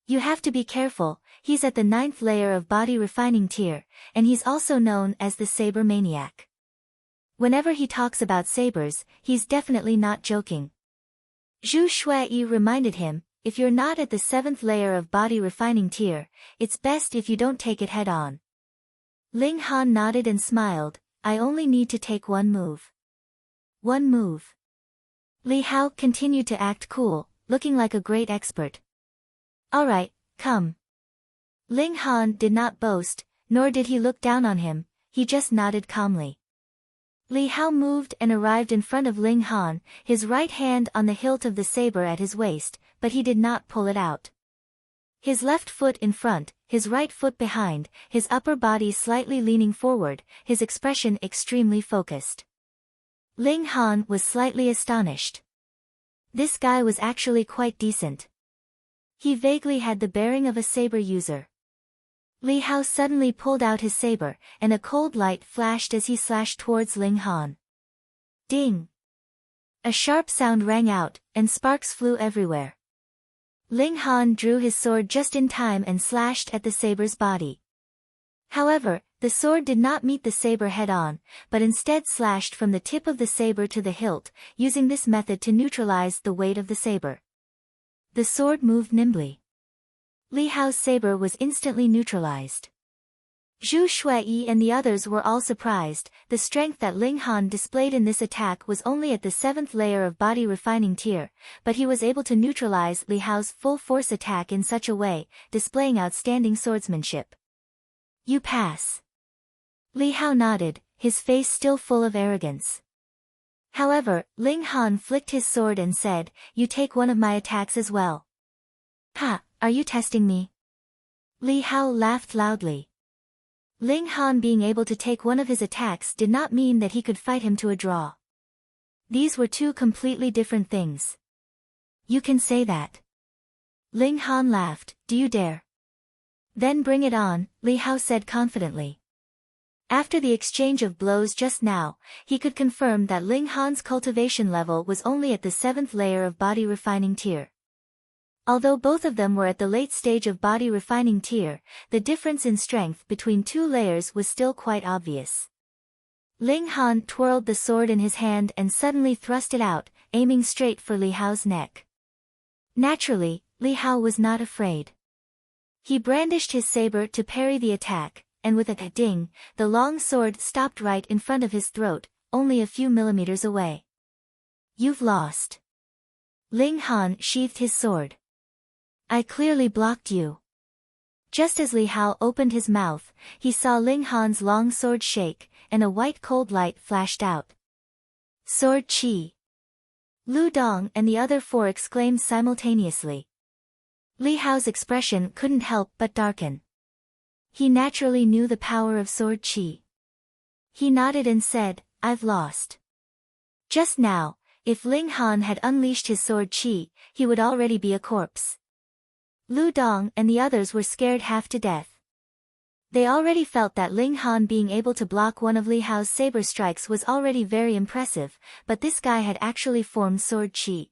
You have to be careful, he's at the 9th layer of body refining tier, and he's also known as the saber maniac. Whenever he talks about sabers, he's definitely not joking. Zhu Shuai reminded him, if you're not at the 7th layer of body refining tier, it's best if you don't take it head on. Ling Han nodded and smiled, I only need to take one move. One move. Li Hao continued to act cool, looking like a great expert. Alright, come. Ling Han did not boast, nor did he look down on him, he just nodded calmly. Li Hao moved and arrived in front of Ling Han, his right hand on the hilt of the saber at his waist, but he did not pull it out. His left foot in front, his right foot behind, his upper body slightly leaning forward, his expression extremely focused. Ling Han was slightly astonished. This guy was actually quite decent. He vaguely had the bearing of a saber user. Li Hao suddenly pulled out his saber, and a cold light flashed as he slashed towards Ling Han. Ding! A sharp sound rang out, and sparks flew everywhere. Ling Han drew his sword just in time and slashed at the saber's body. However, the sword did not meet the saber head-on, but instead slashed from the tip of the saber to the hilt, using this method to neutralize the weight of the saber. The sword moved nimbly. Li Hao's saber was instantly neutralized. Zhu Shuai and the others were all surprised. The strength that Ling Han displayed in this attack was only at the 7th layer of body refining tier, but he was able to neutralize Li Hao's full-force attack in such a way, displaying outstanding swordsmanship. You pass. Li Hao nodded, his face still full of arrogance. However, Ling Han flicked his sword and said, you take one of my attacks as well. Ha, are you testing me? Li Hao laughed loudly. Ling Han being able to take one of his attacks did not mean that he could fight him to a draw. These were two completely different things. You can say that. Ling Han laughed, do you dare? Then bring it on, Li Hao said confidently. After the exchange of blows just now, he could confirm that Ling Han's cultivation level was only at the 7th layer of body refining tier. Although both of them were at the late stage of body refining tier, the difference in strength between two layers was still quite obvious. Ling Han twirled the sword in his hand and suddenly thrust it out, aiming straight for Li Hao's neck. Naturally, Li Hao was not afraid. He brandished his saber to parry the attack, and with a ding, the long sword stopped right in front of his throat, only a few millimeters away. You've lost. Ling Han sheathed his sword. I clearly blocked you. Just as Li Hao opened his mouth, he saw Ling Han's long sword shake, and a white cold light flashed out. Sword Qi! Lu Dong and the other four exclaimed simultaneously. Li Hao's expression couldn't help but darken. He naturally knew the power of Sword Qi. He nodded and said, I've lost. Just now, if Ling Han had unleashed his Sword Qi, he would already be a corpse. Lu Dong and the others were scared half to death. They already felt that Ling Han being able to block one of Li Hao's saber strikes was already very impressive, but this guy had actually formed Sword Qi.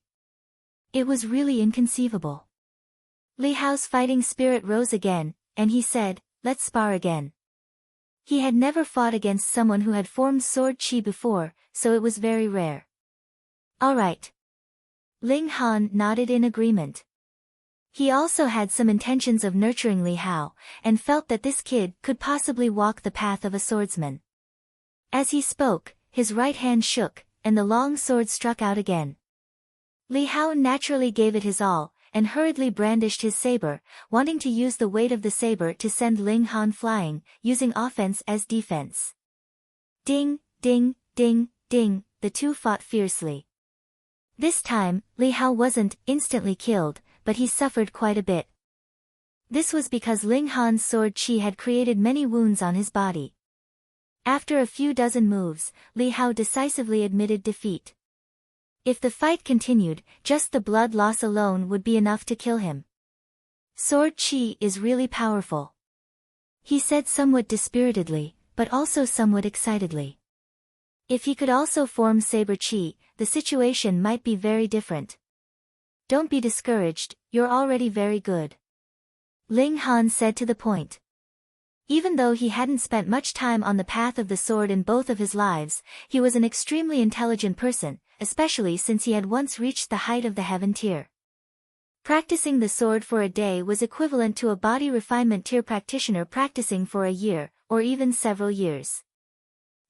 It was really inconceivable. Li Hao's fighting spirit rose again, and he said, let's spar again. He had never fought against someone who had formed Sword Qi before, so it was very rare. Alright. Ling Han nodded in agreement. He also had some intentions of nurturing Li Hao, and felt that this kid could possibly walk the path of a swordsman. As he spoke, his right hand shook, and the long sword struck out again. Li Hao naturally gave it his all, and hurriedly brandished his saber, wanting to use the weight of the saber to send Ling Han flying, using offense as defense. Ding, ding, ding, ding, the two fought fiercely. This time, Li Hao wasn't instantly killed, but he suffered quite a bit. This was because Ling Han's sword chi had created many wounds on his body. After a few dozen moves, Li Hao decisively admitted defeat. If the fight continued, just the blood loss alone would be enough to kill him. Sword chi is really powerful, he said somewhat dispiritedly, but also somewhat excitedly. If he could also form saber chi, the situation might be very different. Don't be discouraged, you're already very good, Ling Han said to the point. Even though he hadn't spent much time on the path of the sword in both of his lives, he was an extremely intelligent person, especially since he had once reached the height of the heaven tier. Practicing the sword for a day was equivalent to a body refinement tier practitioner practicing for a year, or even several years.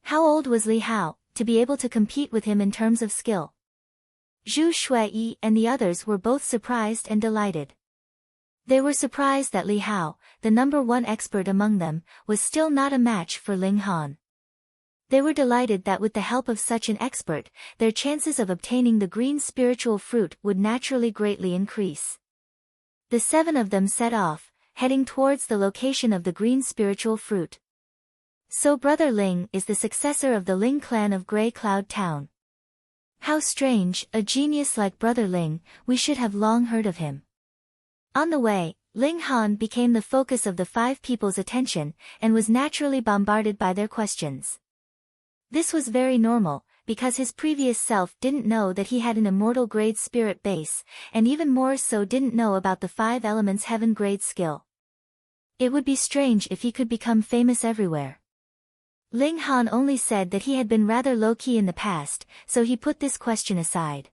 How old was Li Hao, to be able to compete with him in terms of skill? Zhu Shuiyi and the others were both surprised and delighted. They were surprised that Li Hao, the number one expert among them, was still not a match for Ling Han. They were delighted that with the help of such an expert, their chances of obtaining the green spiritual fruit would naturally greatly increase. The 7 of them set off, heading towards the location of the green spiritual fruit. So Brother Ling is the successor of the Ling clan of Grey Cloud Town. How strange, a genius like Brother Ling, we should have long heard of him. On the way, Ling Han became the focus of the 5 people's attention, and was naturally bombarded by their questions. This was very normal, because his previous self didn't know that he had an immortal grade spirit base, and even more so didn't know about the 5 elements heaven grade skill. It would be strange if he could become famous everywhere. Ling Han only said that he had been rather low-key in the past, so he put this question aside.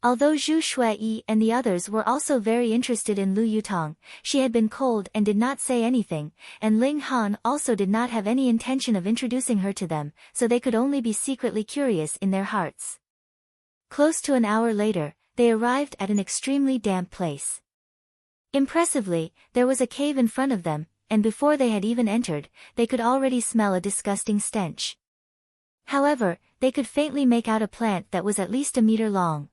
Although Zhu Shuiyi and the others were also very interested in Lu Yutong, she had been cold and did not say anything, and Ling Han also did not have any intention of introducing her to them, so they could only be secretly curious in their hearts. Close to an hour later, they arrived at an extremely damp place. Impressively, there was a cave in front of them, and before they had even entered, they could already smell a disgusting stench. However, they could faintly make out a plant that was at least a meter long.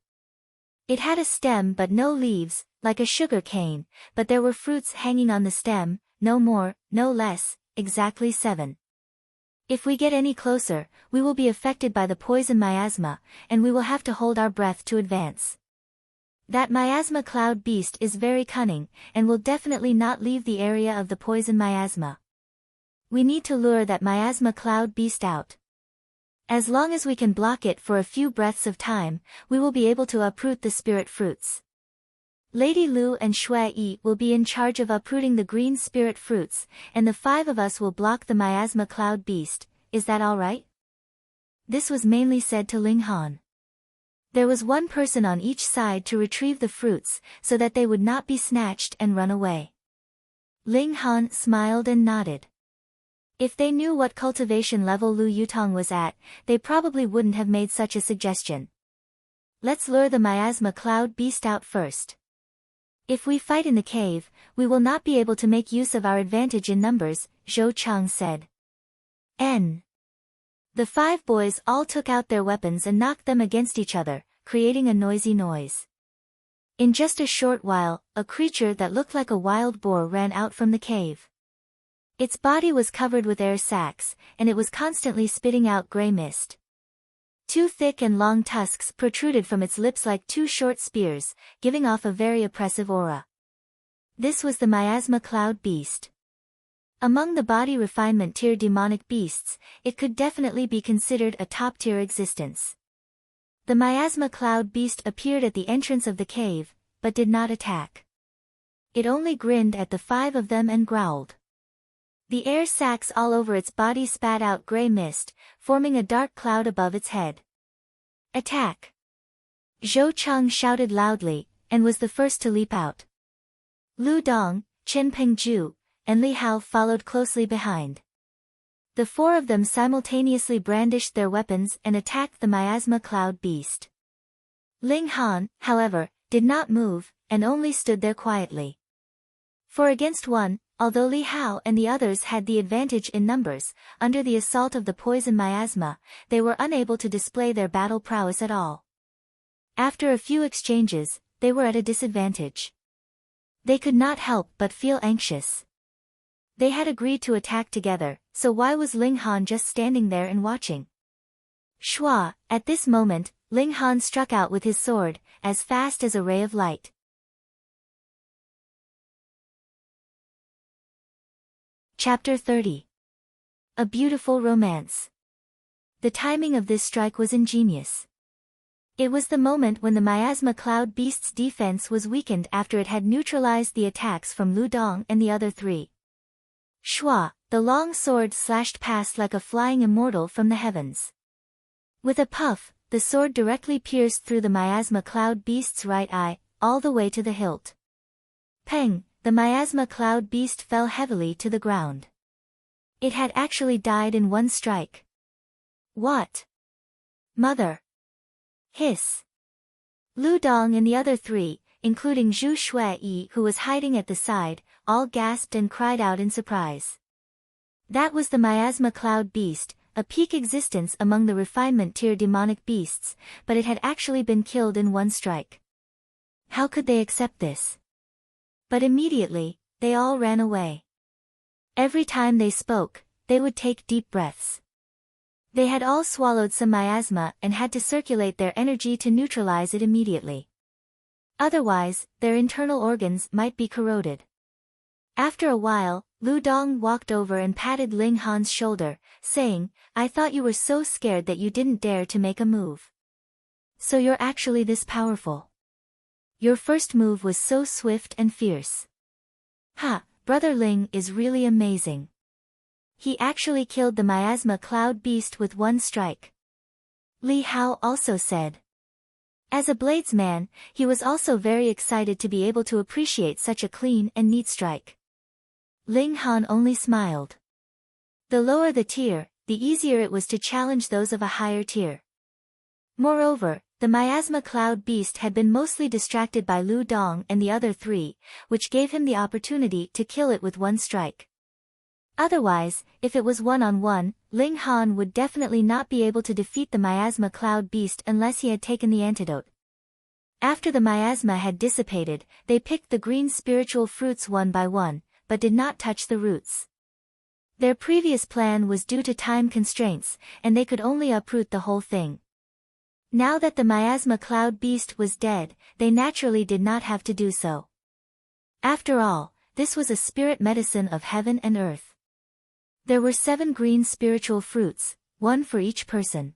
It had a stem but no leaves, like a sugar cane, but there were fruits hanging on the stem, no more, no less, exactly 7. If we get any closer, we will be affected by the poison miasma, and we will have to hold our breath to advance. That miasma cloud beast is very cunning, and will definitely not leave the area of the poison miasma. We need to lure that miasma cloud beast out. As long as we can block it for a few breaths of time, we will be able to uproot the spirit fruits. Lady Lu and Shui Yi will be in charge of uprooting the green spirit fruits, and the 5 of us will block the miasma cloud beast. Is that all right? This was mainly said to Ling Han. There was one person on each side to retrieve the fruits, so that they would not be snatched and run away. Ling Han smiled and nodded. If they knew what cultivation level Lu Yutong was at, they probably wouldn't have made such a suggestion. Let's lure the miasma cloud beast out first. If we fight in the cave, we will not be able to make use of our advantage in numbers, Zhou Chang said. The 5 boys all took out their weapons and knocked them against each other, creating a noisy noise. In just a short while, a creature that looked like a wild boar ran out from the cave. Its body was covered with air sacs, and it was constantly spitting out gray mist. 2 thick and long tusks protruded from its lips like 2 short spears, giving off a very oppressive aura. This was the miasma cloud beast. Among the body refinement tier demonic beasts, it could definitely be considered a top-tier existence. The miasma cloud beast appeared at the entrance of the cave, but did not attack. It only grinned at the 5 of them and growled. The air sacs all over its body spat out gray mist, forming a dark cloud above its head. Attack! Zhou Cheng shouted loudly, and was the first to leap out. Lu Dong, Chen Pengju, and Li Hao followed closely behind. The four of them simultaneously brandished their weapons and attacked the miasma cloud beast. Ling Han, however, did not move, and only stood there quietly. 4 against 1, although Li Hao and the others had the advantage in numbers, under the assault of the poison miasma, they were unable to display their battle prowess at all. After a few exchanges, they were at a disadvantage. They could not help but feel anxious. They had agreed to attack together, so why was Ling Han just standing there and watching? Shua, at this moment, Ling Han struck out with his sword, as fast as a ray of light. Chapter 30. A Beautiful Romance. The timing of this strike was ingenious. It was the moment when the miasma cloud beast's defense was weakened after it had neutralized the attacks from Lu Dong and the other three. Shua, the long sword slashed past like a flying immortal from the heavens. With a puff, the sword directly pierced through the miasma cloud beast's right eye, all the way to the hilt. Peng, the miasma cloud beast fell heavily to the ground. It had actually died in one strike. What? Mother! Hiss. Lu Dong and the other three, including Zhu Shui, who was hiding at the side, all gasped and cried out in surprise. That was the miasma cloud beast, a peak existence among the refinement tier demonic beasts, but it had actually been killed in one strike. How could they accept this? But immediately, they all ran away. Every time they spoke, they would take deep breaths. They had all swallowed some miasma and had to circulate their energy to neutralize it immediately. Otherwise, their internal organs might be corroded. After a while, Lu Dong walked over and patted Ling Han's shoulder, saying, "I thought you were so scared that you didn't dare to make a move. So you're actually this powerful. Your first move was so swift and fierce. Ha, Brother Ling is really amazing. He actually killed the miasma cloud beast with one strike." Li Hao also said. As a bladesman, he was also very excited to be able to appreciate such a clean and neat strike. Ling Han only smiled. The lower the tier, the easier it was to challenge those of a higher tier. Moreover, the miasma cloud beast had been mostly distracted by Lu Dong and the other three, which gave him the opportunity to kill it with one strike. Otherwise, if it was one-on-one, Ling Han would definitely not be able to defeat the miasma cloud beast unless he had taken the antidote. After the miasma had dissipated, they picked the green spiritual fruits one by one, but did not touch the roots. Their previous plan was due to time constraints, and they could only uproot the whole thing. Now that the miasma cloud beast was dead, they naturally did not have to do so. After all, this was a spirit medicine of heaven and earth. There were 7 green spiritual fruits, 1 for each person.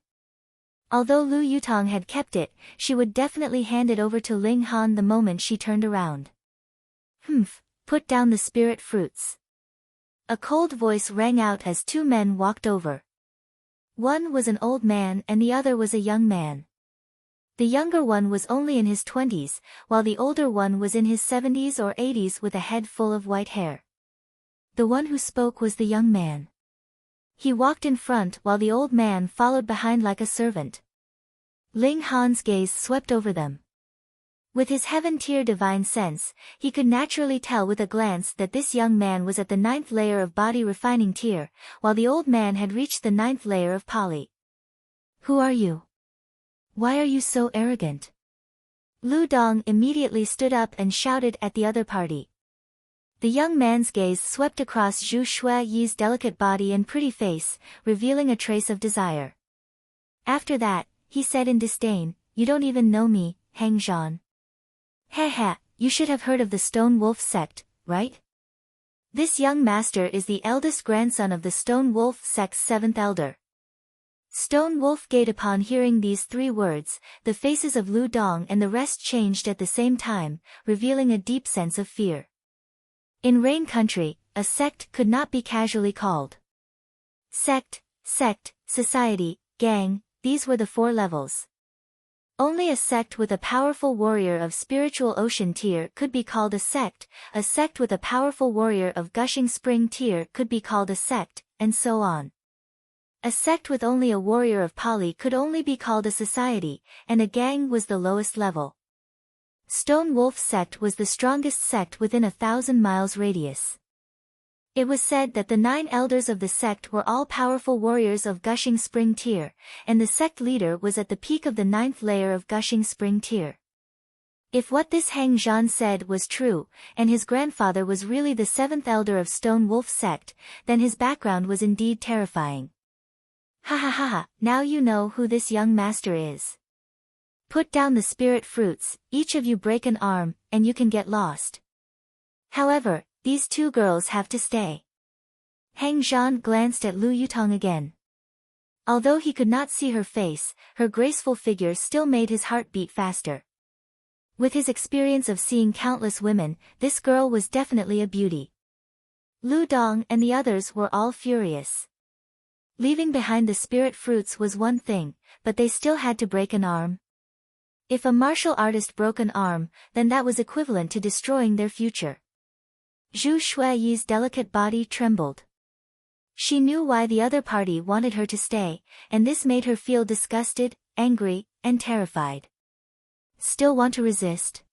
Although Lu Yutong had kept it, she would definitely hand it over to Ling Han the moment she turned around. "Humph, put down the spirit fruits." A cold voice rang out as 2 men walked over. One was an old man and the other was a young man. The younger one was only in his 20s, while the older one was in his 70s or 80s with a head full of white hair. The one who spoke was the young man. He walked in front while the old man followed behind like a servant. Ling Han's gaze swept over them. With his heaven-tier divine sense, he could naturally tell with a glance that this young man was at the 9th layer of body refining tier, while the old man had reached the 9th layer of poly. "Who are you? Why are you so arrogant?" Lu Dong immediately stood up and shouted at the other party. The young man's gaze swept across Zhu Shui's delicate body and pretty face, revealing a trace of desire. After that, he said in disdain, "You don't even know me, Hang Zhan. Heh, you should have heard of the Stone Wolf sect, right? This young master is the eldest grandson of the Stone Wolf sect's 7th elder." Stone Wolf Gate. Upon hearing these 3 words, the faces of Lu Dong and the rest changed at the same time, revealing a deep sense of fear. In Rain Country, a sect could not be casually called. Sect, society, gang, these were the 4 levels. Only a sect with a powerful warrior of spiritual ocean tier could be called a sect with a powerful warrior of gushing spring tier could be called a sect, and so on. A sect with only a warrior of Pali could only be called a society, and a gang was the lowest level. Stone Wolf sect was the strongest sect within 1,000 miles radius. It was said that the 9 elders of the sect were all powerful warriors of gushing spring tier, and the sect leader was at the peak of the 9th layer of gushing spring tier. If what this Hang Zhan said was true, and his grandfather was really the 7th elder of Stone Wolf sect, then his background was indeed terrifying. Ha ha ha ha, now you know who this young master is. Put down the spirit fruits, each of you break an arm, and you can get lost. However, these 2 girls have to stay. Hang Zhan glanced at Lu Yutong again. Although he could not see her face, her graceful figure still made his heart beat faster. With his experience of seeing countless women, this girl was definitely a beauty. Lu Dong and the others were all furious. Leaving behind the spirit fruits was one thing, but they still had to break an arm. If a martial artist broke an arm, then that was equivalent to destroying their future. Zhu Shuiyi's delicate body trembled. She knew why the other party wanted her to stay, and this made her feel disgusted, angry, and terrified. Still want to resist?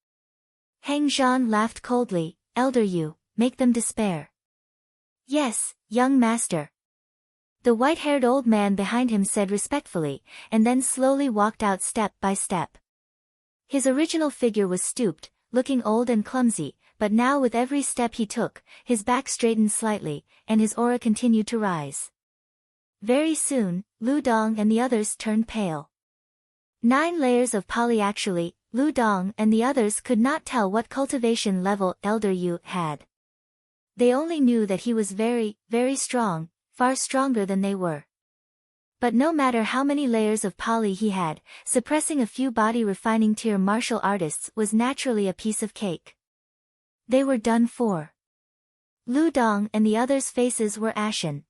Hang Zhan laughed coldly. Elder Yu, make them despair. Yes, young master. The white-haired old man behind him said respectfully, and then slowly walked out step by step. His original figure was stooped, looking old and clumsy, but now with every step he took, his back straightened slightly, and his aura continued to rise. Very soon, Lu Dong and the others turned pale. 9 layers of Pali. Actually, Lu Dong and the others could not tell what cultivation level Elder Yu had. They only knew that he was very, very strong, far stronger than they were. But no matter how many layers of Pali he had, suppressing a few body refining tier martial artists was naturally a piece of cake. They were done for. Lu Dong and the others' faces were ashen.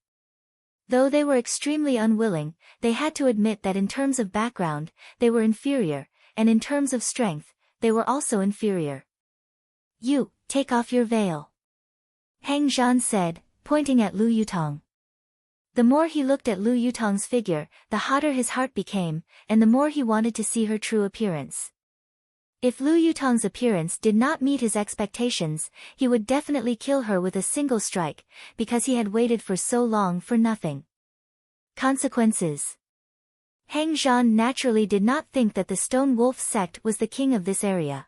Though they were extremely unwilling, they had to admit that in terms of background, they were inferior, and in terms of strength, they were also inferior. You, take off your veil. Hang Zhan said, pointing at Lu Yutong. The more he looked at Lu Yutong's figure, the hotter his heart became, and the more he wanted to see her true appearance. If Lu Yutong's appearance did not meet his expectations, he would definitely kill her with a single strike, because he had waited for so long for nothing. Consequences. Hang Zhan naturally did not think that the Stone Wolf sect was the king of this area.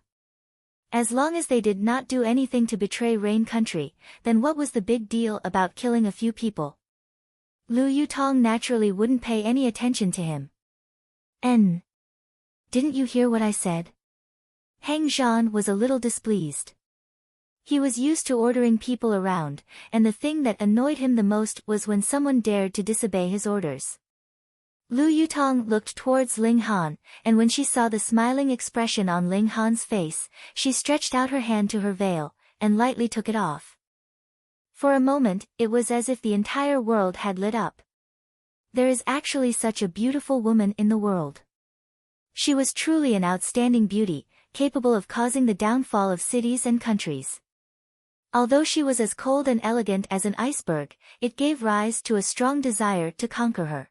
As long as they did not do anything to betray Rain Country, then what was the big deal about killing a few people? Lu Yutong naturally wouldn't pay any attention to him. Didn't you hear what I said? Hang Zhan was a little displeased. He was used to ordering people around, and the thing that annoyed him the most was when someone dared to disobey his orders. Lu Yutong looked towards Ling Han, and when she saw the smiling expression on Ling Han's face, she stretched out her hand to her veil, and lightly took it off. For a moment, it was as if the entire world had lit up. There is actually such a beautiful woman in the world. She was truly an outstanding beauty, capable of causing the downfall of cities and countries. Although she was as cold and elegant as an iceberg, it gave rise to a strong desire to conquer her.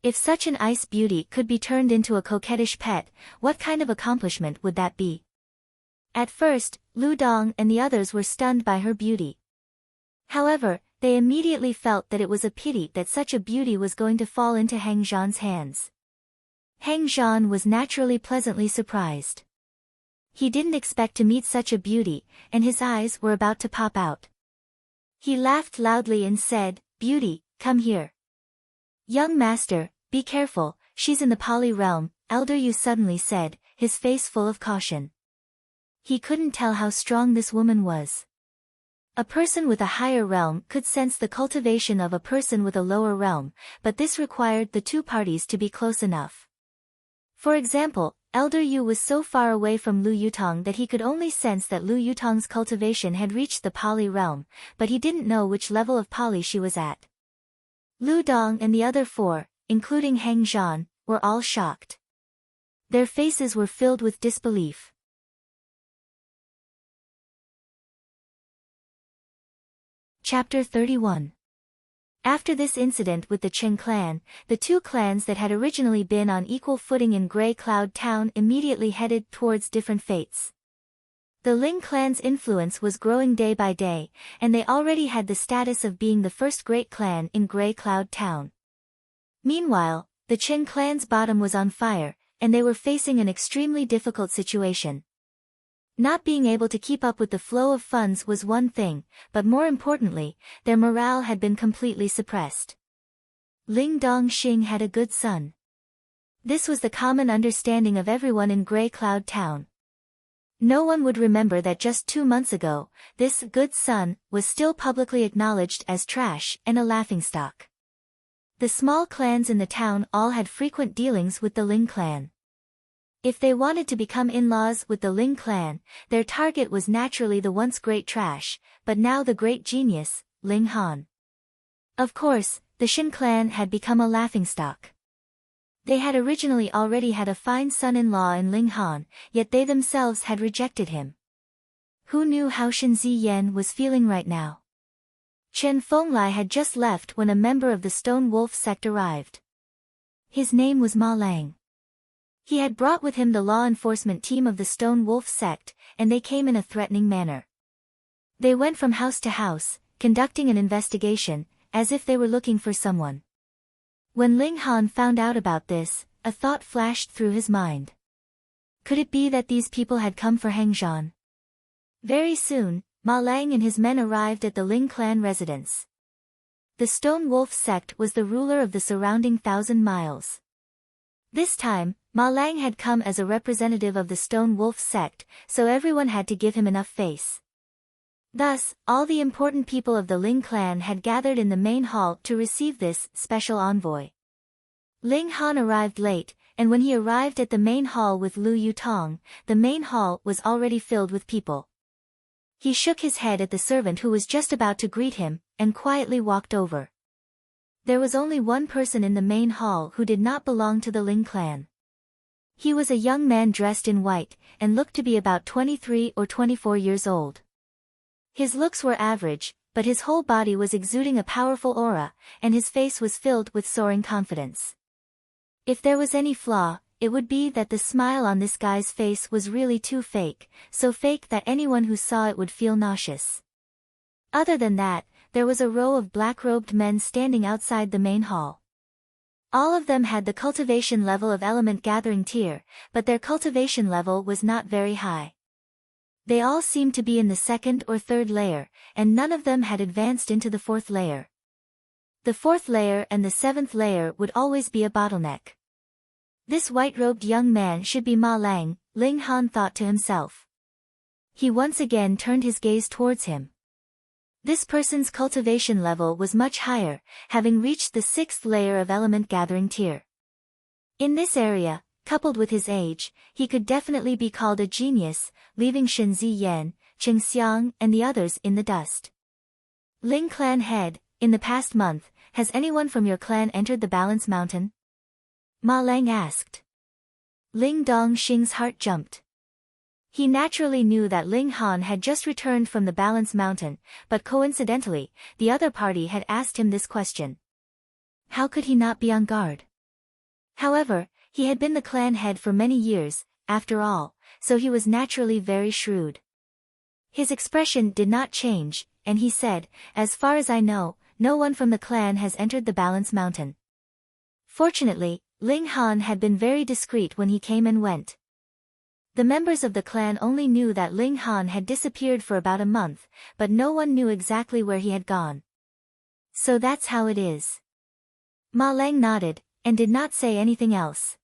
If such an ice beauty could be turned into a coquettish pet, what kind of accomplishment would that be? At first, Lu Dong and the others were stunned by her beauty. However, they immediately felt that it was a pity that such a beauty was going to fall into Hang Zhan's hands. Hang Zhan was naturally pleasantly surprised. He didn't expect to meet such a beauty, and his eyes were about to pop out. He laughed loudly and said, "Beauty, come here." "Young master, be careful, she's in the Pali realm," Elder Yu suddenly said, his face full of caution. He couldn't tell how strong this woman was. A person with a higher realm could sense the cultivation of a person with a lower realm, but this required the 2 parties to be close enough. For example, Elder Yu was so far away from Lu Yutong that he could only sense that Lu Yutong's cultivation had reached the Pali realm, but he didn't know which level of Pali she was at. Lu Dong and the other 4, including Hang Zhan, were all shocked. Their faces were filled with disbelief. Chapter 31. After this incident with the Chen clan, the two clans that had originally been on equal footing in Grey Cloud Town immediately headed towards different fates. The Ling clan's influence was growing day by day, and they already had the status of being the first great clan in Grey Cloud Town. Meanwhile, the Chen clan's bottom was on fire, and they were facing an extremely difficult situation. Not being able to keep up with the flow of funds was one thing, but more importantly, their morale had been completely suppressed. Ling Dongxing had a good son. This was the common understanding of everyone in Grey Cloud Town. No one would remember that just 2 months ago, this good son was still publicly acknowledged as trash and a laughingstock. The small clans in the town all had frequent dealings with the Ling clan. If they wanted to become in-laws with the Ling clan, their target was naturally the once great trash, but now the great genius, Ling Han. Of course, the Shin clan had become a laughingstock. They had originally already had a fine son-in-law in Ling Han, yet they themselves had rejected him. Who knew how Shin Ziyan was feeling right now? Chen Fenglai had just left when a member of the Stone Wolf sect arrived. His name was Ma Lang. He had brought with him the law enforcement team of the Stone Wolf sect, and they came in a threatening manner. They went from house to house, conducting an investigation, as if they were looking for someone. When Ling Han found out about this, a thought flashed through his mind. Could it be that these people had come for Heng Zhan? Very soon, Ma Lang and his men arrived at the Ling clan residence. The Stone Wolf sect was the ruler of the surrounding 1,000 miles. This time, Ma Lang had come as a representative of the Stone Wolf sect, so everyone had to give him enough face. Thus, all the important people of the Ling clan had gathered in the main hall to receive this special envoy. Ling Han arrived late, and when he arrived at the main hall with Lu Yutong, the main hall was already filled with people. He shook his head at the servant who was just about to greet him, and quietly walked over. There was only one person in the main hall who did not belong to the Ling clan. He was a young man dressed in white, and looked to be about 23 or 24 years old. His looks were average, but his whole body was exuding a powerful aura, and his face was filled with soaring confidence. If there was any flaw, it would be that the smile on this guy's face was really too fake, so fake that anyone who saw it would feel nauseous. Other than that, there was a row of black-robed men standing outside the main hall. All of them had the cultivation level of element gathering tier, but their cultivation level was not very high. They all seemed to be in the 2nd or 3rd layer, and none of them had advanced into the 4th layer. The 4th layer and the 7th layer would always be a bottleneck. This white-robed young man should be Ma Lang, Ling Han thought to himself. He once again turned his gaze towards him. This person's cultivation level was much higher, having reached the 6th layer of element gathering tier. In this area, coupled with his age, he could definitely be called a genius, leaving Shen Ziyan, Cheng Xiang and the others in the dust. Ling clan head, in the past month, has anyone from your clan entered the Balance Mountain? Ma Lang asked. Ling Dongxing's heart jumped. He naturally knew that Ling Han had just returned from the Balance Mountain, but coincidentally, the other party had asked him this question. How could he not be on guard? However, he had been the clan head for many years, after all, so he was naturally very shrewd. His expression did not change, and he said, as far as I know, no one from the clan has entered the Balance Mountain. Fortunately, Ling Han had been very discreet when he came and went. The members of the clan only knew that Ling Han had disappeared for about a month, but no one knew exactly where he had gone. So that's how it is. Ma Lang nodded, and did not say anything else.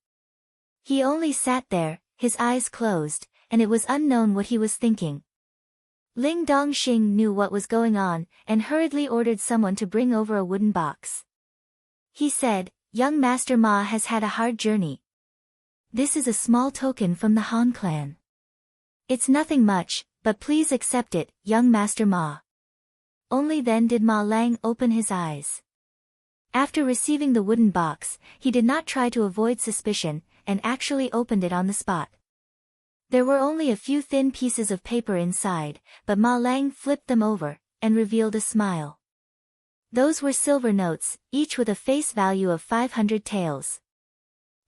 He only sat there, his eyes closed, and it was unknown what he was thinking. Ling Dongxing knew what was going on, and hurriedly ordered someone to bring over a wooden box. He said, Young Master Ma has had a hard journey. This is a small token from the Han clan. It's nothing much, but please accept it, young Master Ma. Only then did Ma Lang open his eyes. After receiving the wooden box, he did not try to avoid suspicion, and actually opened it on the spot. There were only a few thin pieces of paper inside, but Ma Lang flipped them over, and revealed a smile. Those were silver notes, each with a face value of 500 taels.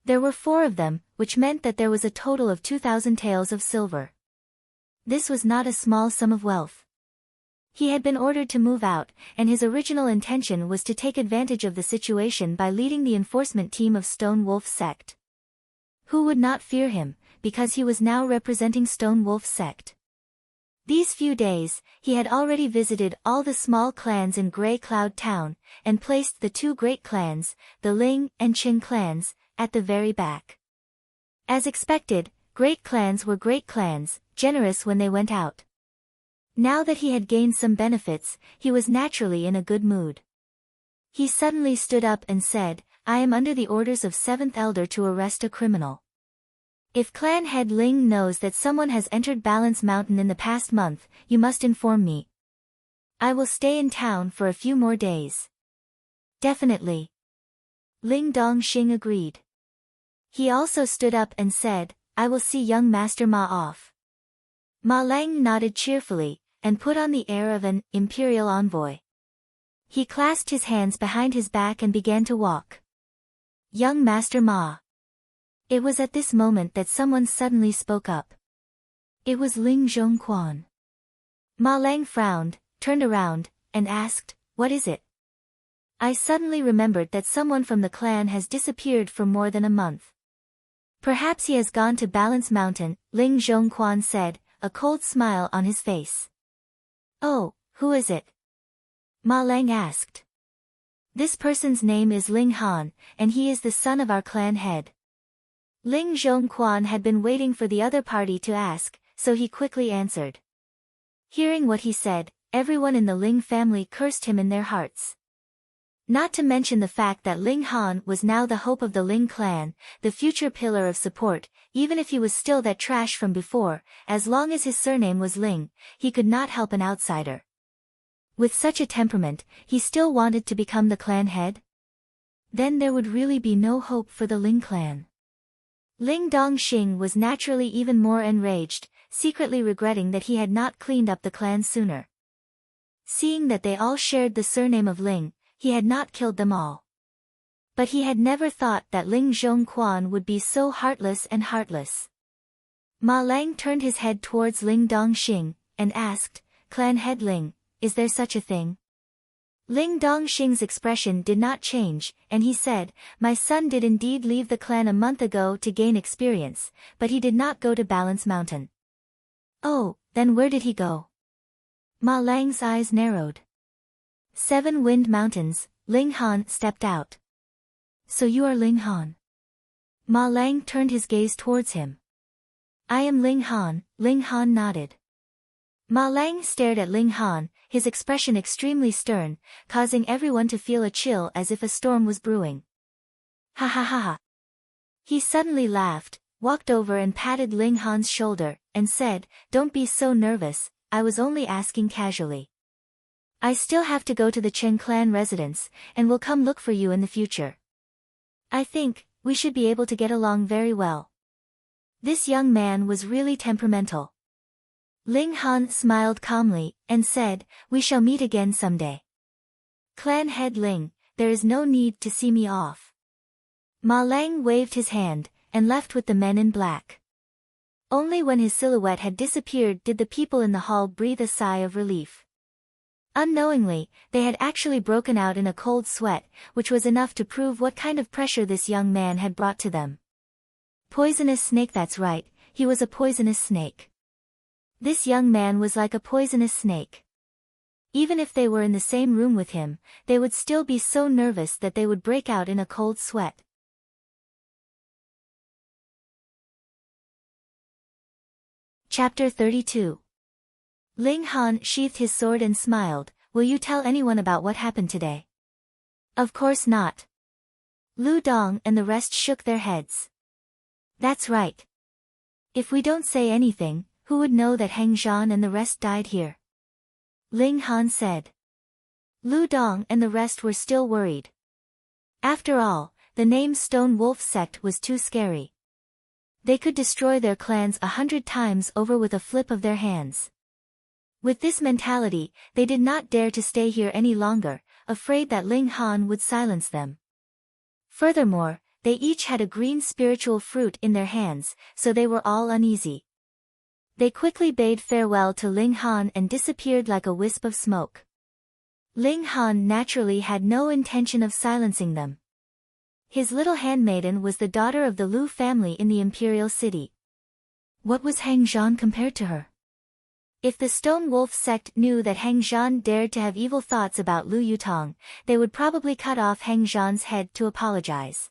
There were 4 of them, which meant that there was a total of 2,000 taels of silver. This was not a small sum of wealth. He had been ordered to move out, and his original intention was to take advantage of the situation by leading the enforcement team of Stone Wolf's sect. Who would not fear him, because he was now representing Stone Wolf's sect. These few days, he had already visited all the small clans in Grey Cloud Town, and placed the 2 great clans, the Ling and Qin clans, at the very back. As expected, great clans were great clans, generous when they went out. Now that he had gained some benefits, he was naturally in a good mood. He suddenly stood up and said, I am under the orders of 7th Elder to arrest a criminal. If Clan Head Ling knows that someone has entered Balance Mountain in the past month, you must inform me. I will stay in town for a few more days. Definitely. Ling Dongxing agreed. He also stood up and said, I will see young Master Ma off. Ma Lang nodded cheerfully, and put on the air of an imperial envoy. He clasped his hands behind his back and began to walk. Young Master Ma. It was at this moment that someone suddenly spoke up. It was Ling Zhongquan. Ma Lang frowned, turned around, and asked, What is it? I suddenly remembered that someone from the clan has disappeared for more than a month. Perhaps he has gone to Balance Mountain, Ling Zhongquan said, a cold smile on his face. Oh, who is it? Ma Lang asked. This person's name is Ling Han, and he is the son of our clan head. Ling Zhongquan had been waiting for the other party to ask, so he quickly answered. Hearing what he said, everyone in the Ling family cursed him in their hearts. Not to mention the fact that Ling Han was now the hope of the Ling clan, the future pillar of support. Even if he was still that trash from before, as long as his surname was Ling, he could not help an outsider. With such a temperament, he still wanted to become the clan head? Then there would really be no hope for the Ling clan. Ling Dongxing was naturally even more enraged, secretly regretting that he had not cleaned up the clan sooner. Seeing that they all shared the surname of Ling, he had not killed them all. But he had never thought that Ling Zhongquan would be so heartless and heartless. Ma Lang turned his head towards Ling Dongxing, and asked, Clan Head Ling, is there such a thing? Ling Dongxing's expression did not change, and he said, My son did indeed leave the clan a month ago to gain experience, but he did not go to Balance Mountain. Oh, then where did he go? Ma Lang's eyes narrowed. 7 Wind Mountains, Ling Han stepped out. So you are Ling Han? Ma Lang turned his gaze towards him. I am Ling Han nodded. Ma Lang stared at Ling Han, his expression extremely stern, causing everyone to feel a chill as if a storm was brewing. Ha ha ha ha. He suddenly laughed, walked over and patted Ling Han's shoulder, and said, Don't be so nervous, I was only asking casually. I still have to go to the Chen clan residence, and will come look for you in the future. I think, we should be able to get along very well. This young man was really temperamental. Ling Han smiled calmly, and said, We shall meet again someday. Clan Head Ling, there is no need to see me off. Ma Lang waved his hand, and left with the men in black. Only when his silhouette had disappeared did the people in the hall breathe a sigh of relief. Unknowingly, they had actually broken out in a cold sweat, which was enough to prove what kind of pressure this young man had brought to them. Poisonous snake, that's right, he was a poisonous snake. This young man was like a poisonous snake. Even if they were in the same room with him, they would still be so nervous that they would break out in a cold sweat. Chapter 32. Ling Han sheathed his sword and smiled, Will you tell anyone about what happened today? Of course not. Lu Dong and the rest shook their heads. That's right. If we don't say anything, who would know that Heng Zhan and the rest died here? Ling Han said. Lu Dong and the rest were still worried. After all, the name Stone Wolf sect was too scary. They could destroy their clans 100 times over with a flip of their hands. With this mentality, they did not dare to stay here any longer, afraid that Ling Han would silence them. Furthermore, they each had a green spiritual fruit in their hands, so they were all uneasy. They quickly bade farewell to Ling Han and disappeared like a wisp of smoke. Ling Han naturally had no intention of silencing them. His little handmaiden was the daughter of the Lu family in the imperial city. What was Hang Zhan compared to her? If the Stone Wolf sect knew that Hang Zhan dared to have evil thoughts about Lu Yutong, they would probably cut off Hang Zhan's head to apologize.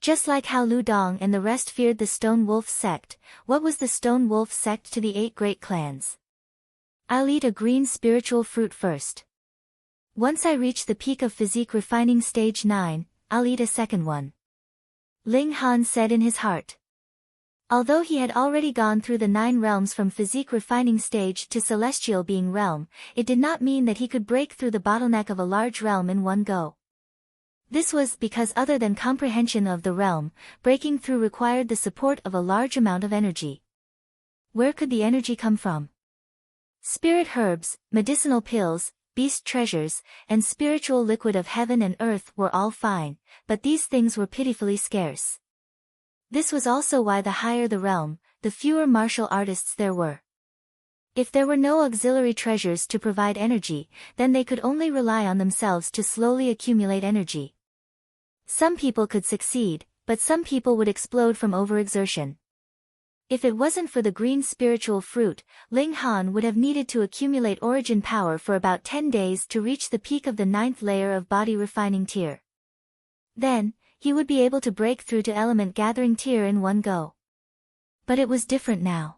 Just like how Lu Dong and the rest feared the Stone Wolf sect, what was the Stone Wolf sect to the 8 great clans? I'll eat a green spiritual fruit first. Once I reach the peak of physique refining stage 9, I'll eat a second one. Ling Han said in his heart. Although he had already gone through the 9 realms from physique refining stage to celestial being realm, it did not mean that he could break through the bottleneck of a large realm in one go. This was because other than comprehension of the realm, breaking through required the support of a large amount of energy. Where could the energy come from? Spirit herbs, medicinal pills, beast treasures, and spiritual liquid of heaven and earth were all fine, but these things were pitifully scarce. This was also why the higher the realm, the fewer martial artists there were. If there were no auxiliary treasures to provide energy, then they could only rely on themselves to slowly accumulate energy. Some people could succeed, but some people would explode from overexertion. If it wasn't for the green spiritual fruit, Ling Han would have needed to accumulate origin power for about 10 days to reach the peak of the 9th layer of body refining tier. Then, he would be able to break through to element gathering tier in one go. But it was different now.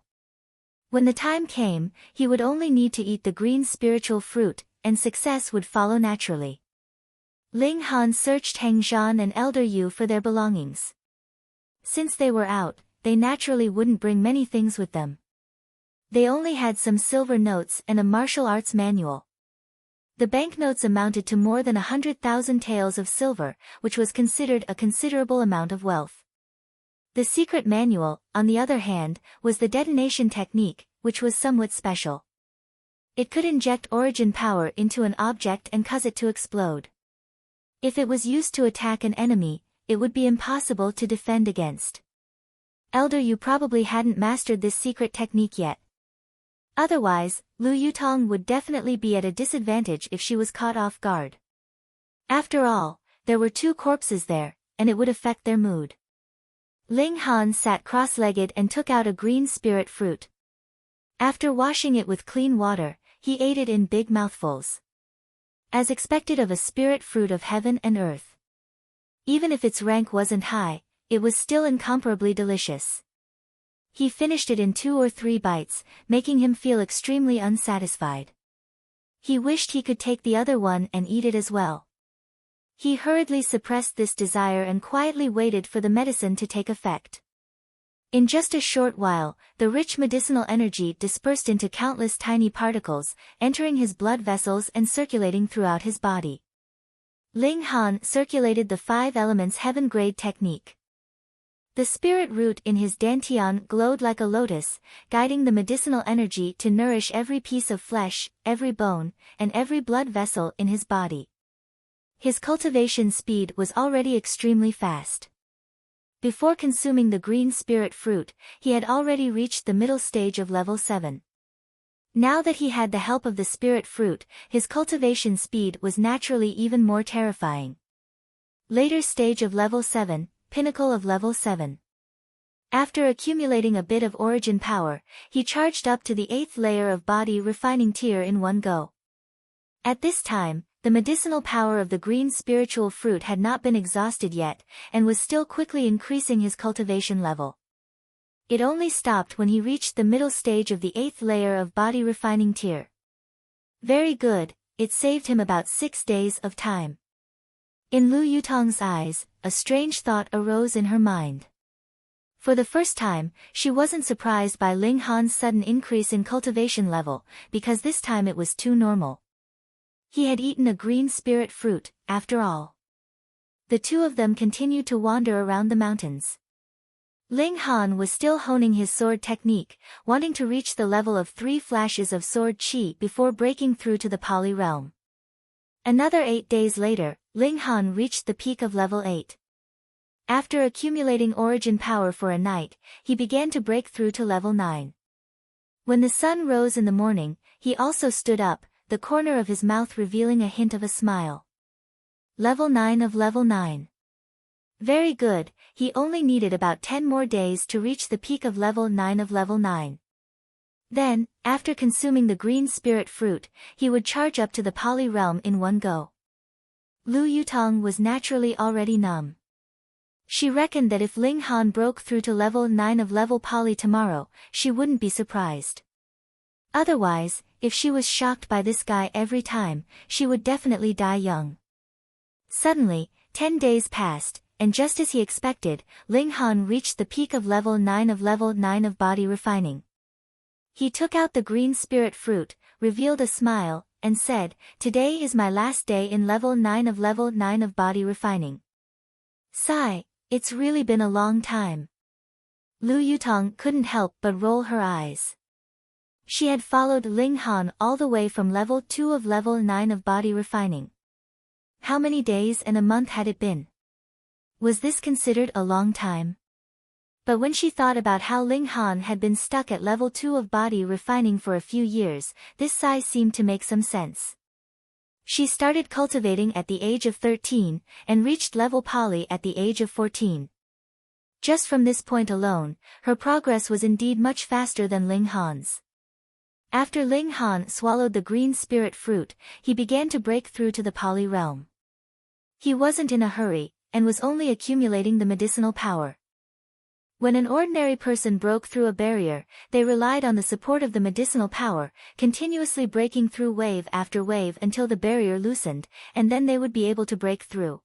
When the time came, he would only need to eat the green spiritual fruit, and success would follow naturally. Ling Han searched Hang Zhan and Elder Yu for their belongings. Since they were out, they naturally wouldn't bring many things with them. They only had some silver notes and a martial arts manual. The banknotes amounted to more than 100,000 taels of silver, which was considered a considerable amount of wealth. The secret manual, on the other hand, was the detonation technique, which was somewhat special. It could inject origin power into an object and cause it to explode. If it was used to attack an enemy, it would be impossible to defend against. Elder Yu probably hadn't mastered this secret technique yet. Otherwise, Lu Yutong would definitely be at a disadvantage if she was caught off guard. After all, there were 2 corpses there, and it would affect their mood. Ling Han sat cross-legged and took out a green spirit fruit. After washing it with clean water, he ate it in big mouthfuls. As expected of a spirit fruit of heaven and earth. Even if its rank wasn't high, it was still incomparably delicious. He finished it in 2 or 3 bites, making him feel extremely unsatisfied. He wished he could take the other one and eat it as well. He hurriedly suppressed this desire and quietly waited for the medicine to take effect. In just a short while, the rich medicinal energy dispersed into countless tiny particles, entering his blood vessels and circulating throughout his body. Ling Han circulated the 5 elements heaven grade technique. The spirit root in his dantian glowed like a lotus, guiding the medicinal energy to nourish every piece of flesh, every bone, and every blood vessel in his body. His cultivation speed was already extremely fast. Before consuming the green spirit fruit, he had already reached the middle stage of level 7. Now that he had the help of the spirit fruit, his cultivation speed was naturally even more terrifying. Later stage of level 7, pinnacle of level 7. After accumulating a bit of origin power, he charged up to the 8th layer of body refining tier in one go. At this time, the medicinal power of the green spiritual fruit had not been exhausted yet, and was still quickly increasing his cultivation level. It only stopped when he reached the middle stage of the 8th layer of body refining tier. Very good, it saved him about 6 days of time. In Lu Yutong's eyes, a strange thought arose in her mind. For the first time, she wasn't surprised by Ling Han's sudden increase in cultivation level, because this time it was too normal. He had eaten a green spirit fruit, after all. The 2 of them continued to wander around the mountains. Ling Han was still honing his sword technique, wanting to reach the level of 3 flashes of sword chi before breaking through to the poly realm. Another 8 days later, Ling Han reached the peak of level 8. After accumulating origin power for a night, he began to break through to level 9. When the sun rose in the morning, he also stood up, the corner of his mouth revealing a hint of a smile. Level 9 of level 9. Very good, he only needed about 10 more days to reach the peak of level 9 of level 9. Then, after consuming the green spirit fruit, he would charge up to the poly realm in one go. Lu Yutong was naturally already numb. She reckoned that if Ling Han broke through to level 9 of level poly tomorrow, she wouldn't be surprised. Otherwise, if she was shocked by this guy every time, she would definitely die young. Suddenly, 10 days passed, and just as he expected, Ling Han reached the peak of level 9 of body refining. He took out the green spirit fruit, revealed a smile, and said, "Today is my last day in level 9 of body refining." Sigh, it's really been a long time. Lu Yutong couldn't help but roll her eyes. She had followed Ling Han all the way from level 2 of level 9 of body refining. How many days and a month had it been? Was this considered a long time? But when she thought about how Ling Han had been stuck at level 2 of body refining for a few years, this sigh seemed to make some sense. She started cultivating at the age of 13, and reached level poly at the age of 14. Just from this point alone, her progress was indeed much faster than Ling Han's. After Ling Han swallowed the green spirit fruit, he began to break through to the poly realm. He wasn't in a hurry, and was only accumulating the medicinal power. When an ordinary person broke through a barrier, they relied on the support of the medicinal power, continuously breaking through wave after wave until the barrier loosened, and then they would be able to break through.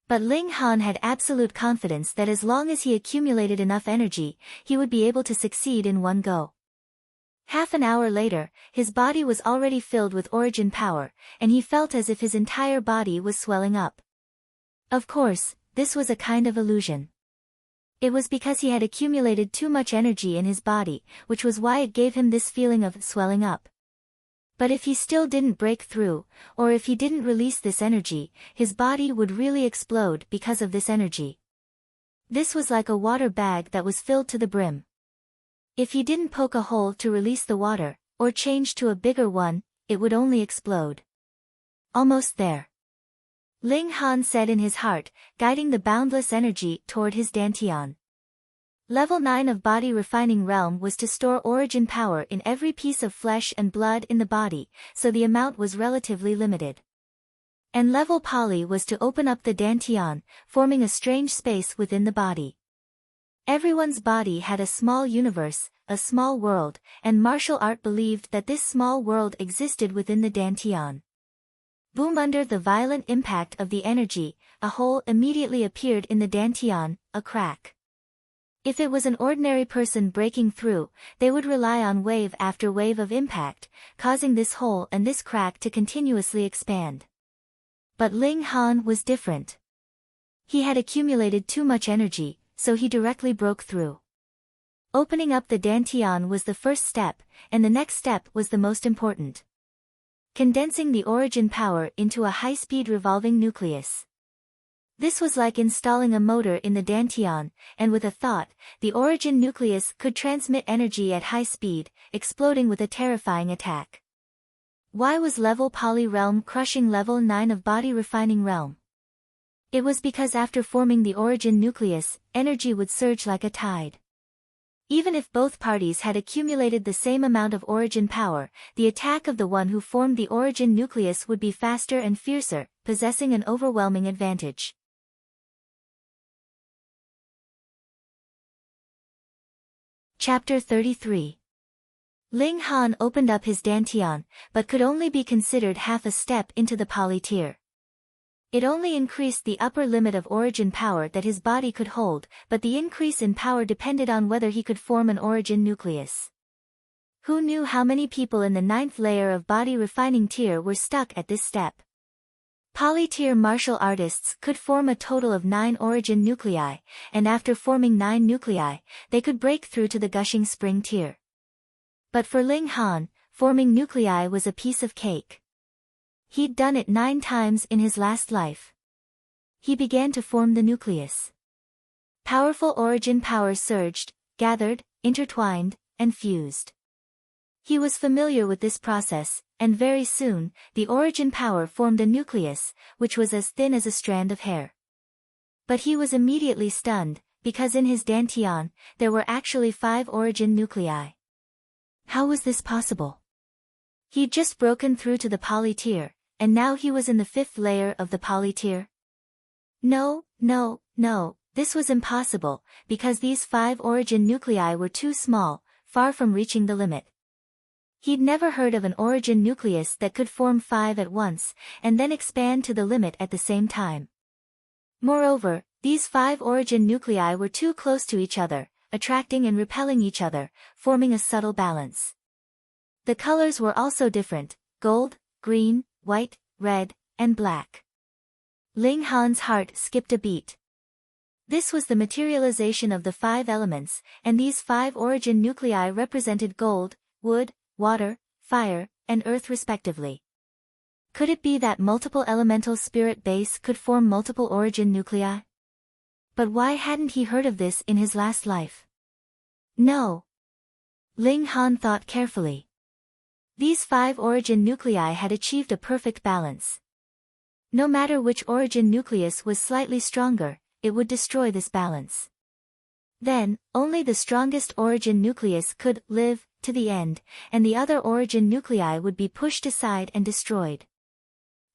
But Ling Han had absolute confidence that as long as he accumulated enough energy, he would be able to succeed in one go. Half an hour later, his body was already filled with origin power, and he felt as if his entire body was swelling up. Of course, this was a kind of illusion. It was because he had accumulated too much energy in his body, which was why it gave him this feeling of swelling up. But if he still didn't break through, or if he didn't release this energy, his body would really explode because of this energy. This was like a water bag that was filled to the brim. If he didn't poke a hole to release the water, or change to a bigger one, it would only explode. Almost there. Ling Han said in his heart, guiding the boundless energy toward his dantian. Level 9 of body refining realm was to store origin power in every piece of flesh and blood in the body, so the amount was relatively limited. And level poly was to open up the dantian, forming a strange space within the body. Everyone's body had a small universe, a small world, and martial art believed that this small world existed within the dantian. Boom! Under the violent impact of the energy, a hole immediately appeared in the dantian, a crack. If it was an ordinary person breaking through, they would rely on wave after wave of impact, causing this hole and this crack to continuously expand. But Ling Han was different. He had accumulated too much energy, so he directly broke through. Opening up the dantian was the first step, and the next step was the most important. Condensing the origin power into a high-speed revolving nucleus. This was like installing a motor in the dantian, and with a thought, the origin nucleus could transmit energy at high speed, exploding with a terrifying attack. Why was level poly realm crushing level 9 of body refining realm? It was because after forming the origin nucleus, energy would surge like a tide. Even if both parties had accumulated the same amount of origin power, the attack of the one who formed the origin nucleus would be faster and fiercer, possessing an overwhelming advantage. Chapter 33. Ling Han opened up his dantian, but could only be considered half a step into the poly tier. It only increased the upper limit of origin power that his body could hold, but the increase in power depended on whether he could form an origin nucleus. Who knew how many people in the 9th layer of body refining tier were stuck at this step? Polytier martial artists could form a total of 9 origin nuclei, and after forming 9 nuclei, they could break through to the gushing spring tier. But for Ling Han, forming nuclei was a piece of cake. He'd done it 9 times in his last life. He began to form the nucleus. Powerful origin power surged, gathered, intertwined, and fused. He was familiar with this process, and very soon, the origin power formed a nucleus, which was as thin as a strand of hair. But he was immediately stunned, because in his dantian, there were actually 5 origin nuclei. How was this possible? He'd just broken through to the polytier, and now he was in the 5th layer of the polytier? No, this was impossible, because these 5 origin nuclei were too small, far from reaching the limit. He'd never heard of an origin nucleus that could form 5 at once, and then expand to the limit at the same time. Moreover, these 5 origin nuclei were too close to each other, attracting and repelling each other, forming a subtle balance. The colors were also different: gold, green, white, red, and black. Ling Han's heart skipped a beat. This was the materialization of the 5 elements, and these 5 origin nuclei represented gold, wood, water, fire, and earth respectively. Could it be that multiple elemental spirit base could form multiple origin nuclei? But why hadn't he heard of this in his last life? No. Ling Han thought carefully. These 5 origin nuclei had achieved a perfect balance. No matter which origin nucleus was slightly stronger, it would destroy this balance. Then, only the strongest origin nucleus could live to the end, and the other origin nuclei would be pushed aside and destroyed.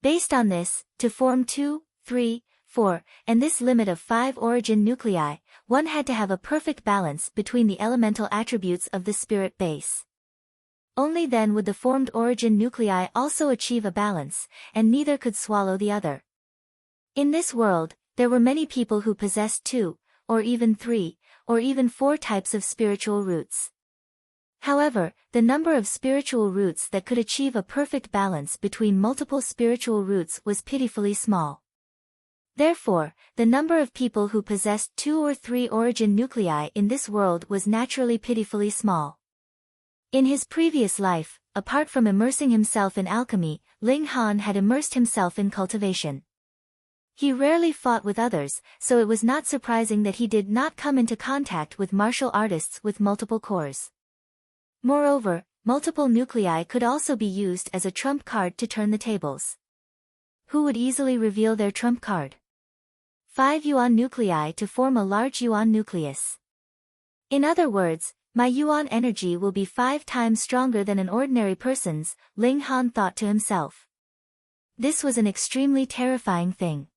Based on this, to form 2, 3, 4, and this limit of 5 origin nuclei, one had to have a perfect balance between the elemental attributes of the spirit base. Only then would the formed origin nuclei also achieve a balance, and neither could swallow the other. In this world, there were many people who possessed 2, or even 3, or even 4 types of spiritual roots. However, the number of spiritual roots that could achieve a perfect balance between multiple spiritual roots was pitifully small. Therefore, the number of people who possessed 2 or 3 origin nuclei in this world was naturally pitifully small. In his previous life, apart from immersing himself in alchemy, Ling Han had immersed himself in cultivation. He rarely fought with others, so it was not surprising that he did not come into contact with martial artists with multiple cores. Moreover, multiple nuclei could also be used as a trump card to turn the tables. Who would easily reveal their trump card? 5 yuan nuclei to form a large yuan nucleus. In other words, my yuan energy will be 5 times stronger than an ordinary person's, Ling Han thought to himself. This was an extremely terrifying thing.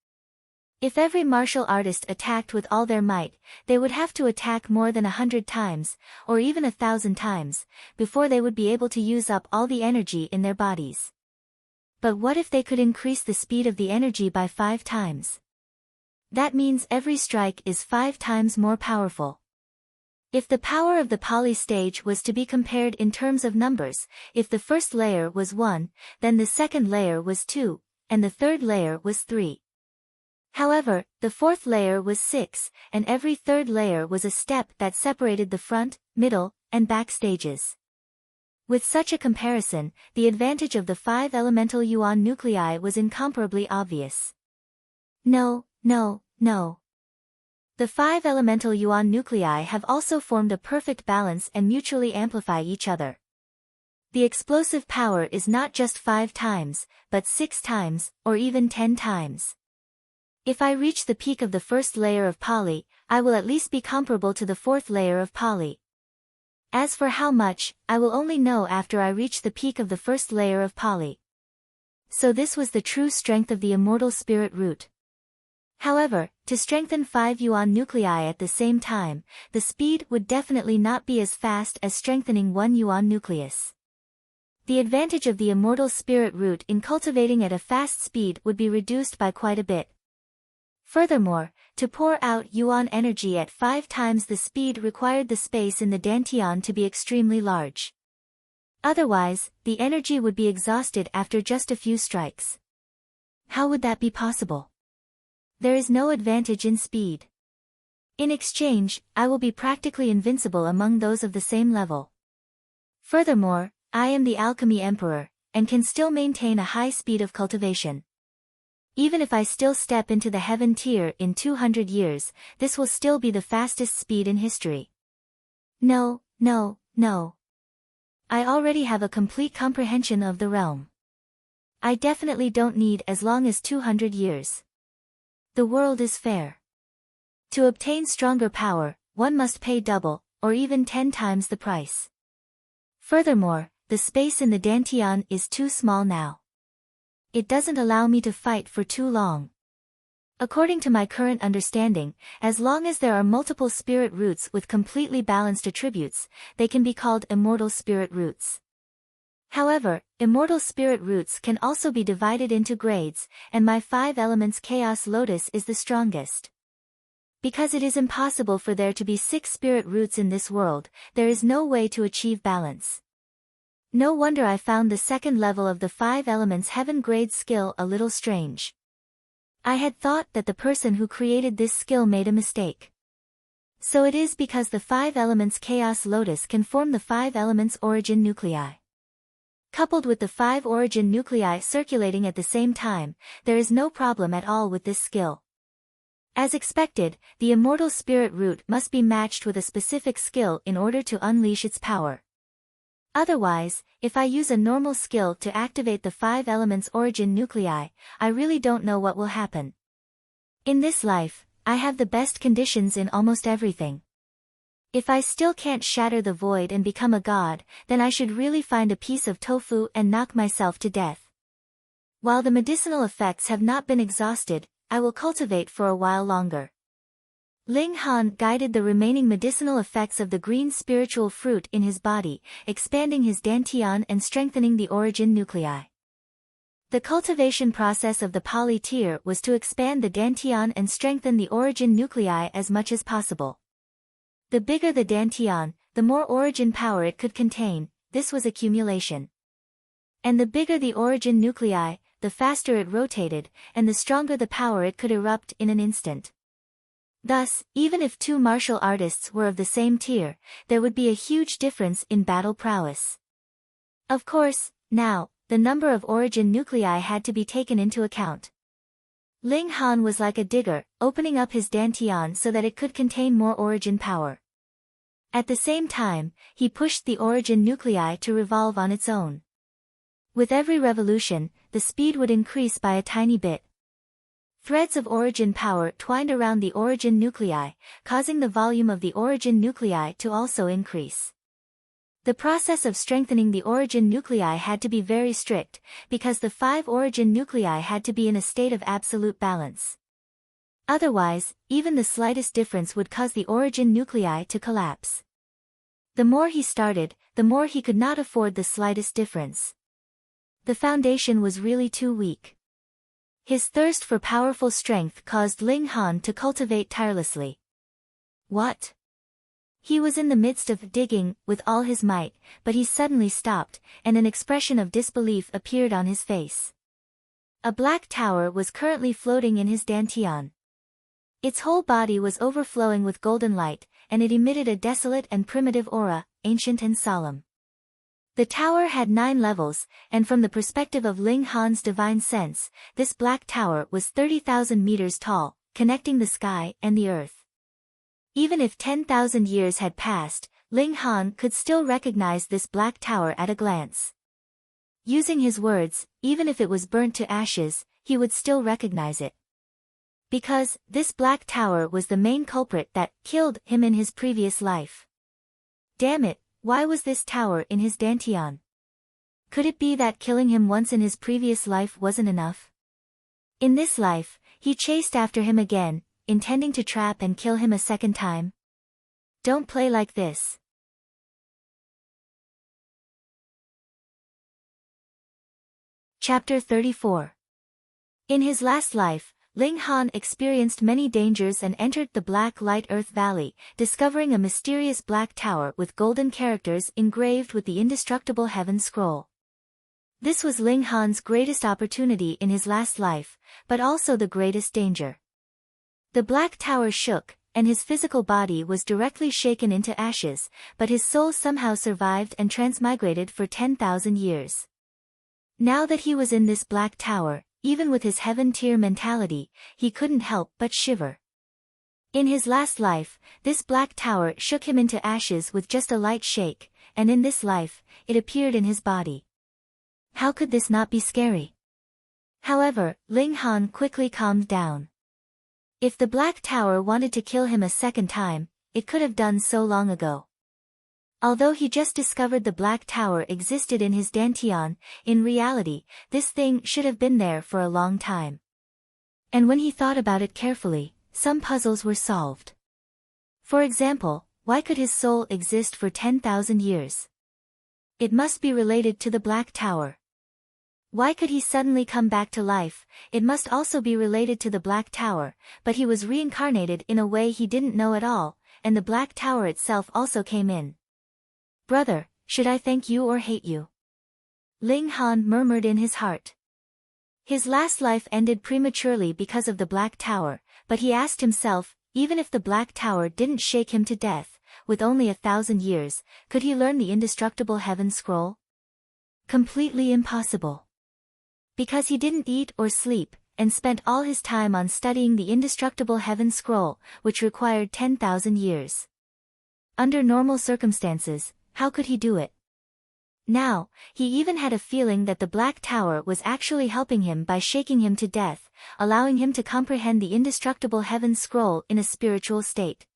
If every martial artist attacked with all their might, they would have to attack more than 100 times, or even 1,000 times, before they would be able to use up all the energy in their bodies. But what if they could increase the speed of the energy by 5 times? That means every strike is 5 times more powerful. If the power of the poly stage was to be compared in terms of numbers, if the first layer was 1, then the second layer was 2, and the third layer was 3. However, the 4th layer was 6, and every third layer was a step that separated the front, middle, and back stages. With such a comparison, the advantage of the 5 elemental yuan nuclei was incomparably obvious. No. The 5 elemental yuan nuclei have also formed a perfect balance and mutually amplify each other. The explosive power is not just 5 times, but 6 times, or even 10 times. If I reach the peak of the first layer of poly, I will at least be comparable to the 4th layer of poly. As for how much, I will only know after I reach the peak of the first layer of poly. So this was the true strength of the immortal spirit root. However, to strengthen 5 yuan nuclei at the same time, the speed would definitely not be as fast as strengthening 1 yuan nucleus. The advantage of the immortal spirit root in cultivating at a fast speed would be reduced by quite a bit. Furthermore, to pour out yuan energy at 5 times the speed required the space in the dantian to be extremely large. Otherwise, the energy would be exhausted after just a few strikes. How would that be possible? There is no advantage in speed. In exchange, I will be practically invincible among those of the same level. Furthermore, I am the Alchemy Emperor, and can still maintain a high speed of cultivation. Even if I still step into the heaven tier in 200 years, this will still be the fastest speed in history. No, no, no. I already have a complete comprehension of the realm. I definitely don't need as long as 200 years. The world is fair. To obtain stronger power, one must pay double, or even 10 times the price. Furthermore, the space in the Dantian is too small now. It doesn't allow me to fight for too long. According to my current understanding, as long as there are multiple spirit roots with completely balanced attributes, they can be called immortal spirit roots. However, immortal spirit roots can also be divided into grades, and my 5 elements Chaos Lotus is the strongest. Because it is impossible for there to be 6 spirit roots in this world, there is no way to achieve balance. No wonder I found the second level of the 5 elements heaven grade skill a little strange. I had thought that the person who created this skill made a mistake. So it is because the 5 elements Chaos Lotus can form the 5 elements origin nuclei. Coupled with the 5 origin nuclei circulating at the same time, there is no problem at all with this skill. As expected, the immortal spirit root must be matched with a specific skill in order to unleash its power. Otherwise, if I use a normal skill to activate the 5 elements origin nuclei, I really don't know what will happen. In this life, I have the best conditions in almost everything. If I still can't shatter the void and become a god, then I should really find a piece of tofu and knock myself to death. While the medicinal effects have not been exhausted, I will cultivate for a while longer. Ling Han guided the remaining medicinal effects of the green spiritual fruit in his body, expanding his dantian and strengthening the origin nuclei. The cultivation process of the Pali tier was to expand the dantian and strengthen the origin nuclei as much as possible. The bigger the dantian, the more origin power it could contain, this was accumulation. And the bigger the origin nuclei, the faster it rotated, and the stronger the power it could erupt in an instant. Thus, even if 2 martial artists were of the same tier, there would be a huge difference in battle prowess. Of course, now, the number of origin nuclei had to be taken into account. Ling Han was like a digger, opening up his dantian so that it could contain more origin power. At the same time, he pushed the origin nuclei to revolve on its own. With every revolution, the speed would increase by a tiny bit. Threads of origin power twined around the origin nuclei, causing the volume of the origin nuclei to also increase. The process of strengthening the origin nuclei had to be very strict, because the 5 origin nuclei had to be in a state of absolute balance. Otherwise, even the slightest difference would cause the origin nuclei to collapse. The more he started, the more he could not afford the slightest difference. The foundation was really too weak. His thirst for powerful strength caused Ling Han to cultivate tirelessly. What? He was in the midst of digging with all his might, but he suddenly stopped, and an expression of disbelief appeared on his face. A black tower was currently floating in his dantian. Its whole body was overflowing with golden light, and it emitted a desolate and primitive aura, ancient and solemn. The tower had 9 levels, and from the perspective of Ling Han's divine sense, this black tower was 30,000 meters tall, connecting the sky and the earth. Even if 10,000 years had passed, Ling Han could still recognize this black tower at a glance. Using his words, even if it was burnt to ashes, he would still recognize it. Because, this black tower was the main culprit that killed him in his previous life. Damn it, why was this tower in his dantian? Could it be that killing him once in his previous life wasn't enough? In this life, he chased after him again, intending to trap and kill him a second time? Don't play like this. Chapter 34. In his last life, Ling Han experienced many dangers and entered the Black Light Earth Valley, discovering a mysterious black tower with golden characters engraved with the indestructible Heaven Scroll. This was Ling Han's greatest opportunity in his last life, but also the greatest danger. The Black Tower shook, and his physical body was directly shaken into ashes, but his soul somehow survived and transmigrated for 10,000 years. Now that he was in this Black Tower, even with his heaven-tier mentality, he couldn't help but shiver. In his last life, this Black Tower shook him into ashes with just a light shake, and in this life, it appeared in his body. How could this not be scary? However, Ling Han quickly calmed down. If the Black Tower wanted to kill him a second time, it could have done so long ago. Although he just discovered the Black Tower existed in his dantian, in reality, this thing should have been there for a long time. And when he thought about it carefully, some puzzles were solved. For example, why could his soul exist for 10,000 years? It must be related to the Black Tower. Why could he suddenly come back to life? It must also be related to the Black Tower, but he was reincarnated in a way he didn't know at all, and the Black Tower itself also came in. Brother, should I thank you or hate you? Ling Han murmured in his heart. His last life ended prematurely because of the Black Tower, but he asked himself, even if the Black Tower didn't shake him to death, with only 1,000 years, could he learn the indestructible heaven scroll? Completely impossible. Because he didn't eat or sleep, and spent all his time on studying the indestructible heaven scroll, which required 10,000 years. Under normal circumstances, how could he do it? Now, he even had a feeling that the Black Tower was actually helping him by shaking him to death, allowing him to comprehend the indestructible heaven scroll in a spiritual state.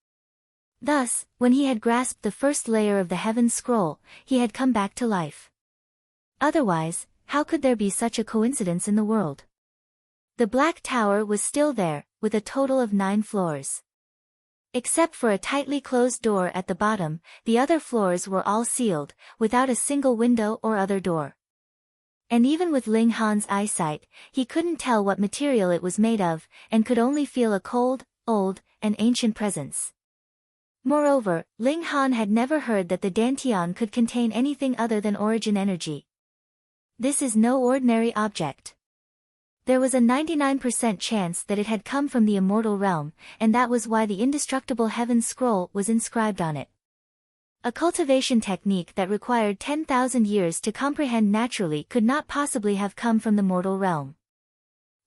Thus, when he had grasped the first layer of the heaven scroll, he had come back to life. Otherwise, how could there be such a coincidence in the world? The Black Tower was still there, with a total of 9 floors. Except for a tightly closed door at the bottom, the other floors were all sealed, without a single window or other door. And even with Ling Han's eyesight, he couldn't tell what material it was made of, and could only feel a cold, old, and ancient presence. Moreover, Ling Han had never heard that the dantian could contain anything other than origin energy. This is no ordinary object. There was a 99% chance that it had come from the immortal realm, and that was why the indestructible heaven scroll was inscribed on it. A cultivation technique that required 10,000 years to comprehend naturally could not possibly have come from the mortal realm.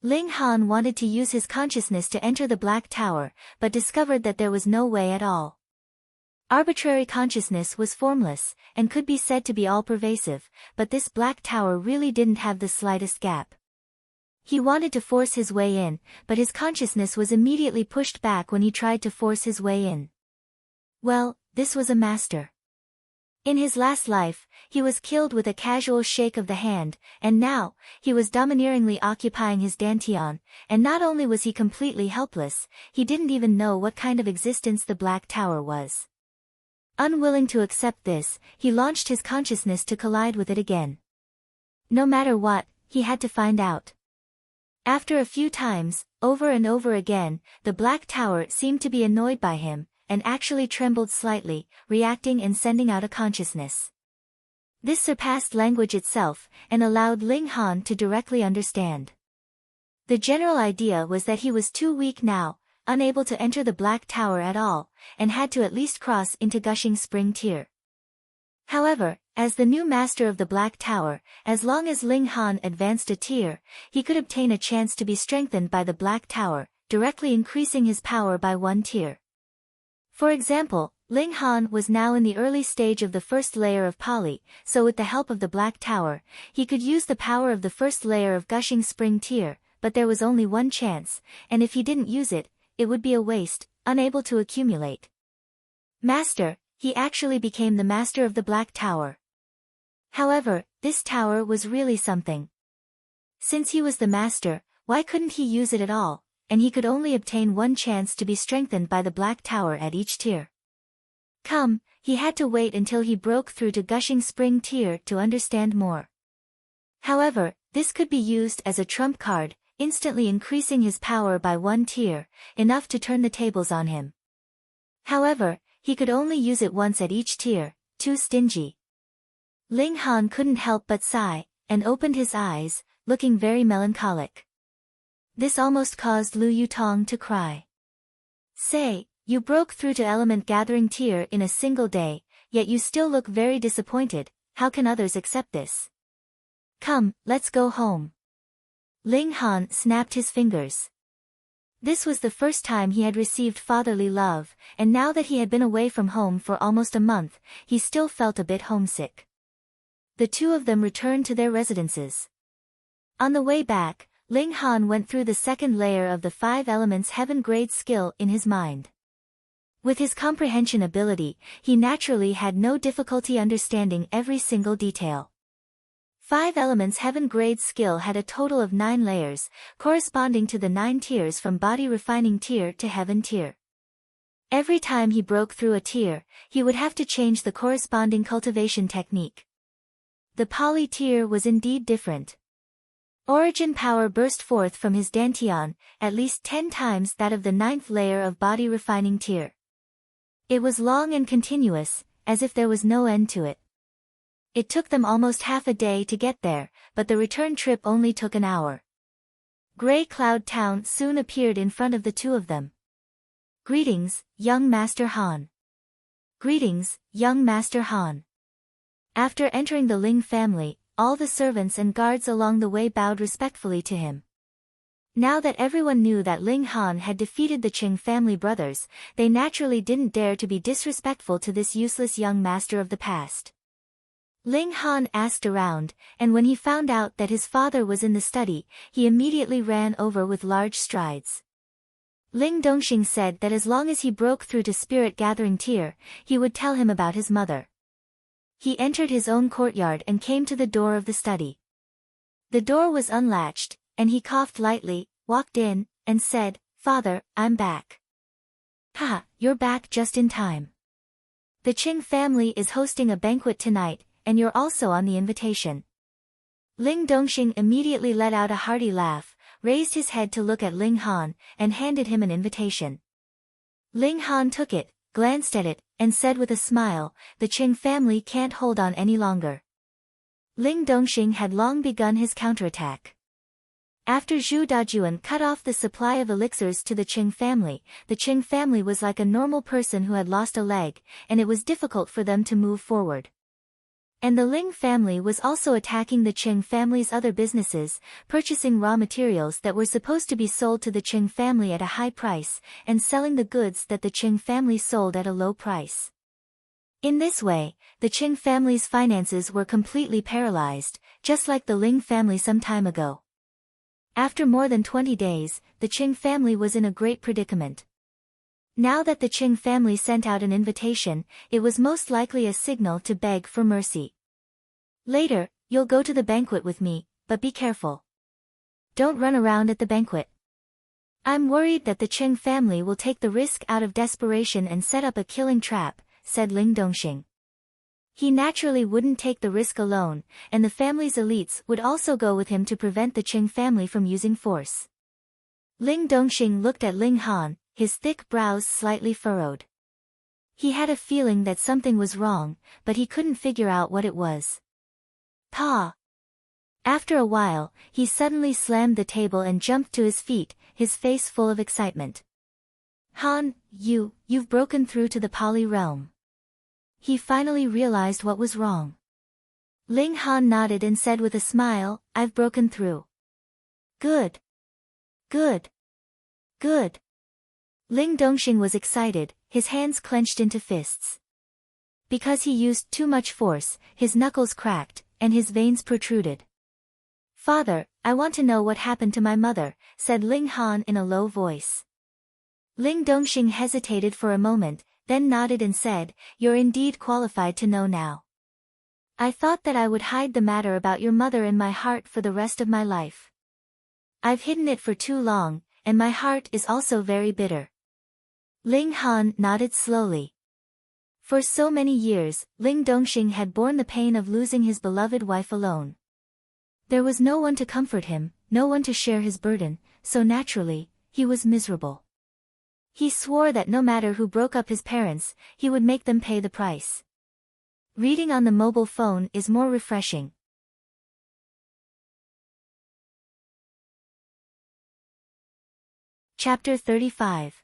Ling Han wanted to use his consciousness to enter the Black Tower, but discovered that there was no way at all. Arbitrary consciousness was formless, and could be said to be all-pervasive, but this Black Tower really didn't have the slightest gap. He wanted to force his way in, but his consciousness was immediately pushed back when he tried to force his way in. Well, this was a master. In his last life, he was killed with a casual shake of the hand, and now, he was domineeringly occupying his dantian, and not only was he completely helpless, he didn't even know what kind of existence the Black Tower was. Unwilling to accept this, he launched his consciousness to collide with it again. No matter what, he had to find out. After a few times, over and over again, the Black Tower seemed to be annoyed by him, and actually trembled slightly, reacting and sending out a consciousness. This surpassed language itself, and allowed Ling Han to directly understand. The general idea was that he was too weak now, unable to enter the Black Tower at all, and had to at least cross into Gushing Spring Tier. However, as the new master of the Black Tower, as long as Ling Han advanced a tier, he could obtain a chance to be strengthened by the Black Tower, directly increasing his power by 1 tier. For example, Ling Han was now in the early stage of the first layer of Pali, so with the help of the Black Tower, he could use the power of the first layer of Gushing Spring Tier, but there was only one chance, and if he didn't use it, it would be a waste, unable to accumulate. Master, he actually became the master of the Black Tower. However, this tower was really something. Since he was the master, why couldn't he use it at all, and he could only obtain 1 chance to be strengthened by the Black Tower at each tier. Come, he had to wait until he broke through to Gushing Spring Tier to understand more. However, this could be used as a trump card, instantly increasing his power by 1 tier, enough to turn the tables on him. However, he could only use it once at each tier, too stingy. Ling Han couldn't help but sigh, and opened his eyes, looking very melancholic. This almost caused Lu Yutong to cry. Say, you broke through to element gathering tier in a single day, yet you still look very disappointed. How can others accept this? Come, let's go home. Ling Han snapped his fingers. This was the first time he had received fatherly love, and now that he had been away from home for almost a month, he still felt a bit homesick. The two of them returned to their residences. On the way back, Ling Han went through the second layer of the 5 elements heaven grade skill in his mind. With his comprehension ability, he naturally had no difficulty understanding every single detail. 5 elements heaven grade skill had a total of 9 layers, corresponding to the 9 tiers from body refining tier to heaven tier. Every time he broke through a tier, he would have to change the corresponding cultivation technique. The poly tier was indeed different. Origin power burst forth from his dantian, at least 10 times that of the 9th layer of body refining tier. It was long and continuous, as if there was no end to it. It took them almost half a day to get there, but the return trip only took an hour. Grey Cloud Town soon appeared in front of the two of them. Greetings, young Master Han. Greetings, young Master Han. After entering the Ling family, all the servants and guards along the way bowed respectfully to him. Now that everyone knew that Ling Han had defeated the Qing family brothers, they naturally didn't dare to be disrespectful to this useless young master of the past. Ling Han asked around, and when he found out that his father was in the study, he immediately ran over with large strides. Ling Dongxing said that as long as he broke through to spirit gathering tier, he would tell him about his mother. He entered his own courtyard and came to the door of the study. The door was unlatched, and he coughed lightly, walked in, and said, "Father, I'm back." "Haha, you're back just in time. The Qing family is hosting a banquet tonight, and you're also on the invitation." Ling Dongxing immediately let out a hearty laugh, raised his head to look at Ling Han, and handed him an invitation. Ling Han took it, glanced at it, and said with a smile, "The Qing family can't hold on any longer." Ling Dongxing had long begun his counterattack. After Zhu Dajuan cut off the supply of elixirs to the Qing family was like a normal person who had lost a leg, and it was difficult for them to move forward. And the Ling family was also attacking the Qing family's other businesses, purchasing raw materials that were supposed to be sold to the Qing family at a high price, and selling the goods that the Qing family sold at a low price. In this way, the Qing family's finances were completely paralyzed, just like the Ling family some time ago. After more than 20 days, the Qing family was in a great predicament. Now that the Qing family sent out an invitation, it was most likely a signal to beg for mercy. "Later, you'll go to the banquet with me, but be careful. Don't run around at the banquet. I'm worried that the Qing family will take the risk out of desperation and set up a killing trap," said Ling Dongxing. He naturally wouldn't take the risk alone, and the family's elites would also go with him to prevent the Qing family from using force. Ling Dongxing looked at Ling Han, his thick brows slightly furrowed. He had a feeling that something was wrong, but he couldn't figure out what it was. Pa! After a while, he suddenly slammed the table and jumped to his feet, his face full of excitement. "Han, you've broken through to the Pali realm." He finally realized what was wrong. Ling Han nodded and said with a smile, "I've broken through." "Good. Good. Good." Ling Dongxing was excited, his hands clenched into fists. Because he used too much force, his knuckles cracked, and his veins protruded. "Father, I want to know what happened to my mother," said Ling Han in a low voice. Ling Dongxing hesitated for a moment, then nodded and said, "You're indeed qualified to know now. I thought that I would hide the matter about your mother in my heart for the rest of my life. I've hidden it for too long, and my heart is also very bitter." Ling Han nodded slowly. For so many years, Ling Dongxing had borne the pain of losing his beloved wife alone. There was no one to comfort him, no one to share his burden, so naturally, he was miserable. He swore that no matter who broke up his parents, he would make them pay the price. Reading on the mobile phone is more refreshing. Chapter 35.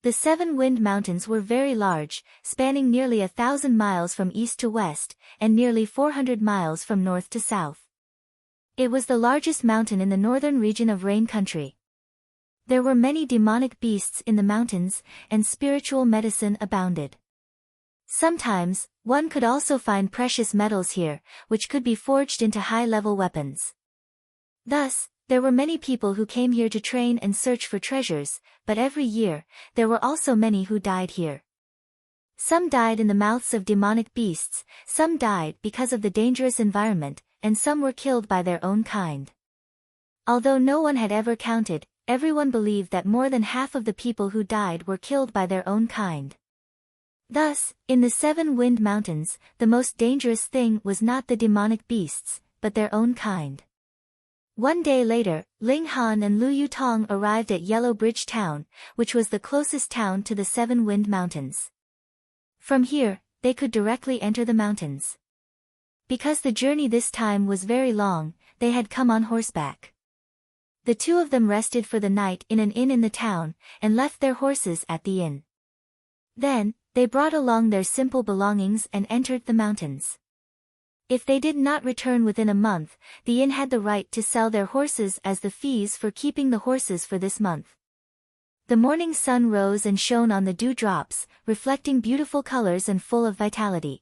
The Seven Wind Mountains were very large, spanning nearly 1,000 miles from east to west, and nearly 400 miles from north to south. It was the largest mountain in the northern region of Rain Country. There were many demonic beasts in the mountains, and spiritual medicine abounded. Sometimes, one could also find precious metals here, which could be forged into high-level weapons. Thus, there were many people who came here to train and search for treasures, but every year, there were also many who died here. Some died in the mouths of demonic beasts, some died because of the dangerous environment, and some were killed by their own kind. Although no one had ever counted, everyone believed that more than half of the people who died were killed by their own kind. Thus, in the Seven Wind Mountains, the most dangerous thing was not the demonic beasts, but their own kind. One day later, Ling Han and Lu Yutong arrived at Yellow Bridge Town, which was the closest town to the Seven Wind Mountains. From here, they could directly enter the mountains. Because the journey this time was very long, they had come on horseback. The two of them rested for the night in an inn in the town, and left their horses at the inn. Then, they brought along their simple belongings and entered the mountains. If they did not return within a month, the inn had the right to sell their horses as the fees for keeping the horses for this month. The morning sun rose and shone on the dewdrops, reflecting beautiful colors and full of vitality.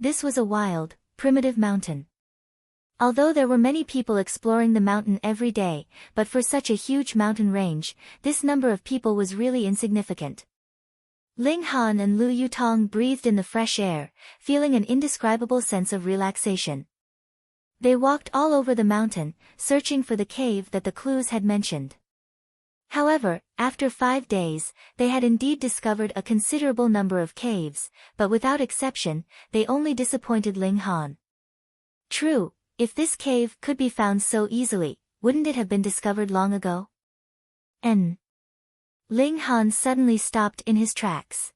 This was a wild, primitive mountain. Although there were many people exploring the mountain every day, but for such a huge mountain range, this number of people was really insignificant. Ling Han and Lu Yutong breathed in the fresh air, feeling an indescribable sense of relaxation. They walked all over the mountain, searching for the cave that the clues had mentioned. However, after 5 days, they had indeed discovered a considerable number of caves, but without exception, they only disappointed Ling Han. True, if this cave could be found so easily, wouldn't it have been discovered long ago? Ling Han suddenly stopped in his tracks.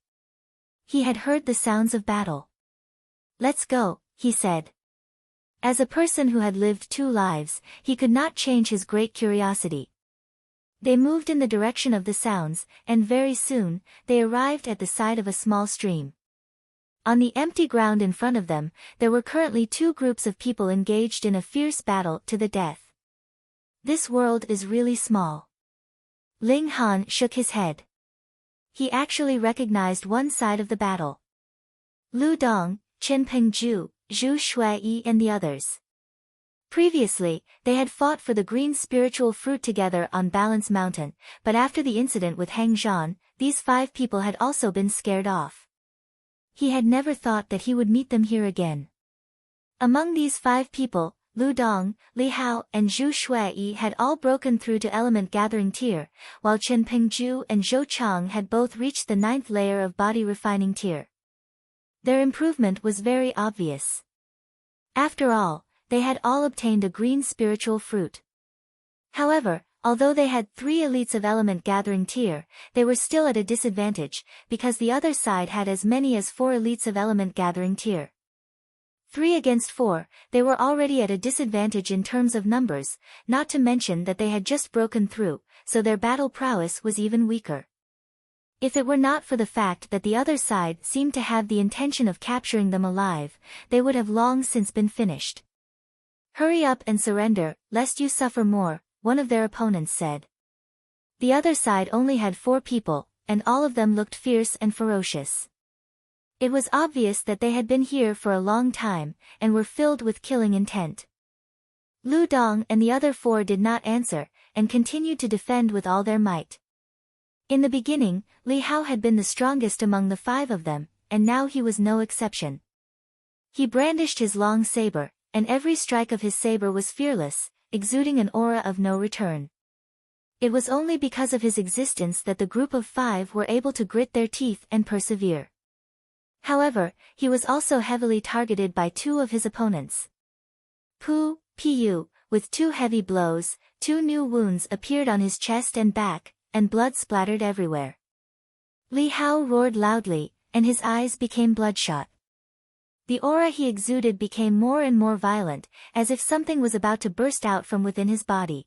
He had heard the sounds of battle. "Let's go," he said. As a person who had lived 2 lives, he could not change his great curiosity. They moved in the direction of the sounds, and very soon, they arrived at the side of a small stream. On the empty ground in front of them, there were currently 2 groups of people engaged in a fierce battle to the death. This world is really small. Ling Han shook his head. He actually recognized one side of the battle. Lu Dong, Chen Pengju, Zhu Shuai and the others. Previously, they had fought for the green spiritual fruit together on Balance Mountain, but after the incident with Hang Zhan, these 5 people had also been scared off. He had never thought that he would meet them here again. Among these 5 people, Lu Dong, Li Hao and Zhu Shuai had all broken through to Element Gathering Tier, while Chen Pengju and Zhou Chang had both reached the 9th layer of Body Refining Tier. Their improvement was very obvious. After all, they had all obtained a green spiritual fruit. However, although they had 3 elites of Element Gathering Tier, they were still at a disadvantage, because the other side had as many as 4 elites of Element Gathering Tier. 3 against 4, they were already at a disadvantage in terms of numbers, not to mention that they had just broken through, so their battle prowess was even weaker. If it were not for the fact that the other side seemed to have the intention of capturing them alive, they would have long since been finished. "Hurry up and surrender, lest you suffer more," one of their opponents said. The other side only had 4 people, and all of them looked fierce and ferocious. It was obvious that they had been here for a long time, and were filled with killing intent. Lu Dong and the other 4 did not answer, and continued to defend with all their might. In the beginning, Li Hao had been the strongest among the 5 of them, and now he was no exception. He brandished his long saber, and every strike of his saber was fearless, exuding an aura of no return. It was only because of his existence that the group of 5 were able to grit their teeth and persevere. However, he was also heavily targeted by 2 of his opponents. Pu, with 2 heavy blows, 2 new wounds appeared on his chest and back, and blood splattered everywhere. Li Hao roared loudly, and his eyes became bloodshot. The aura he exuded became more and more violent, as if something was about to burst out from within his body.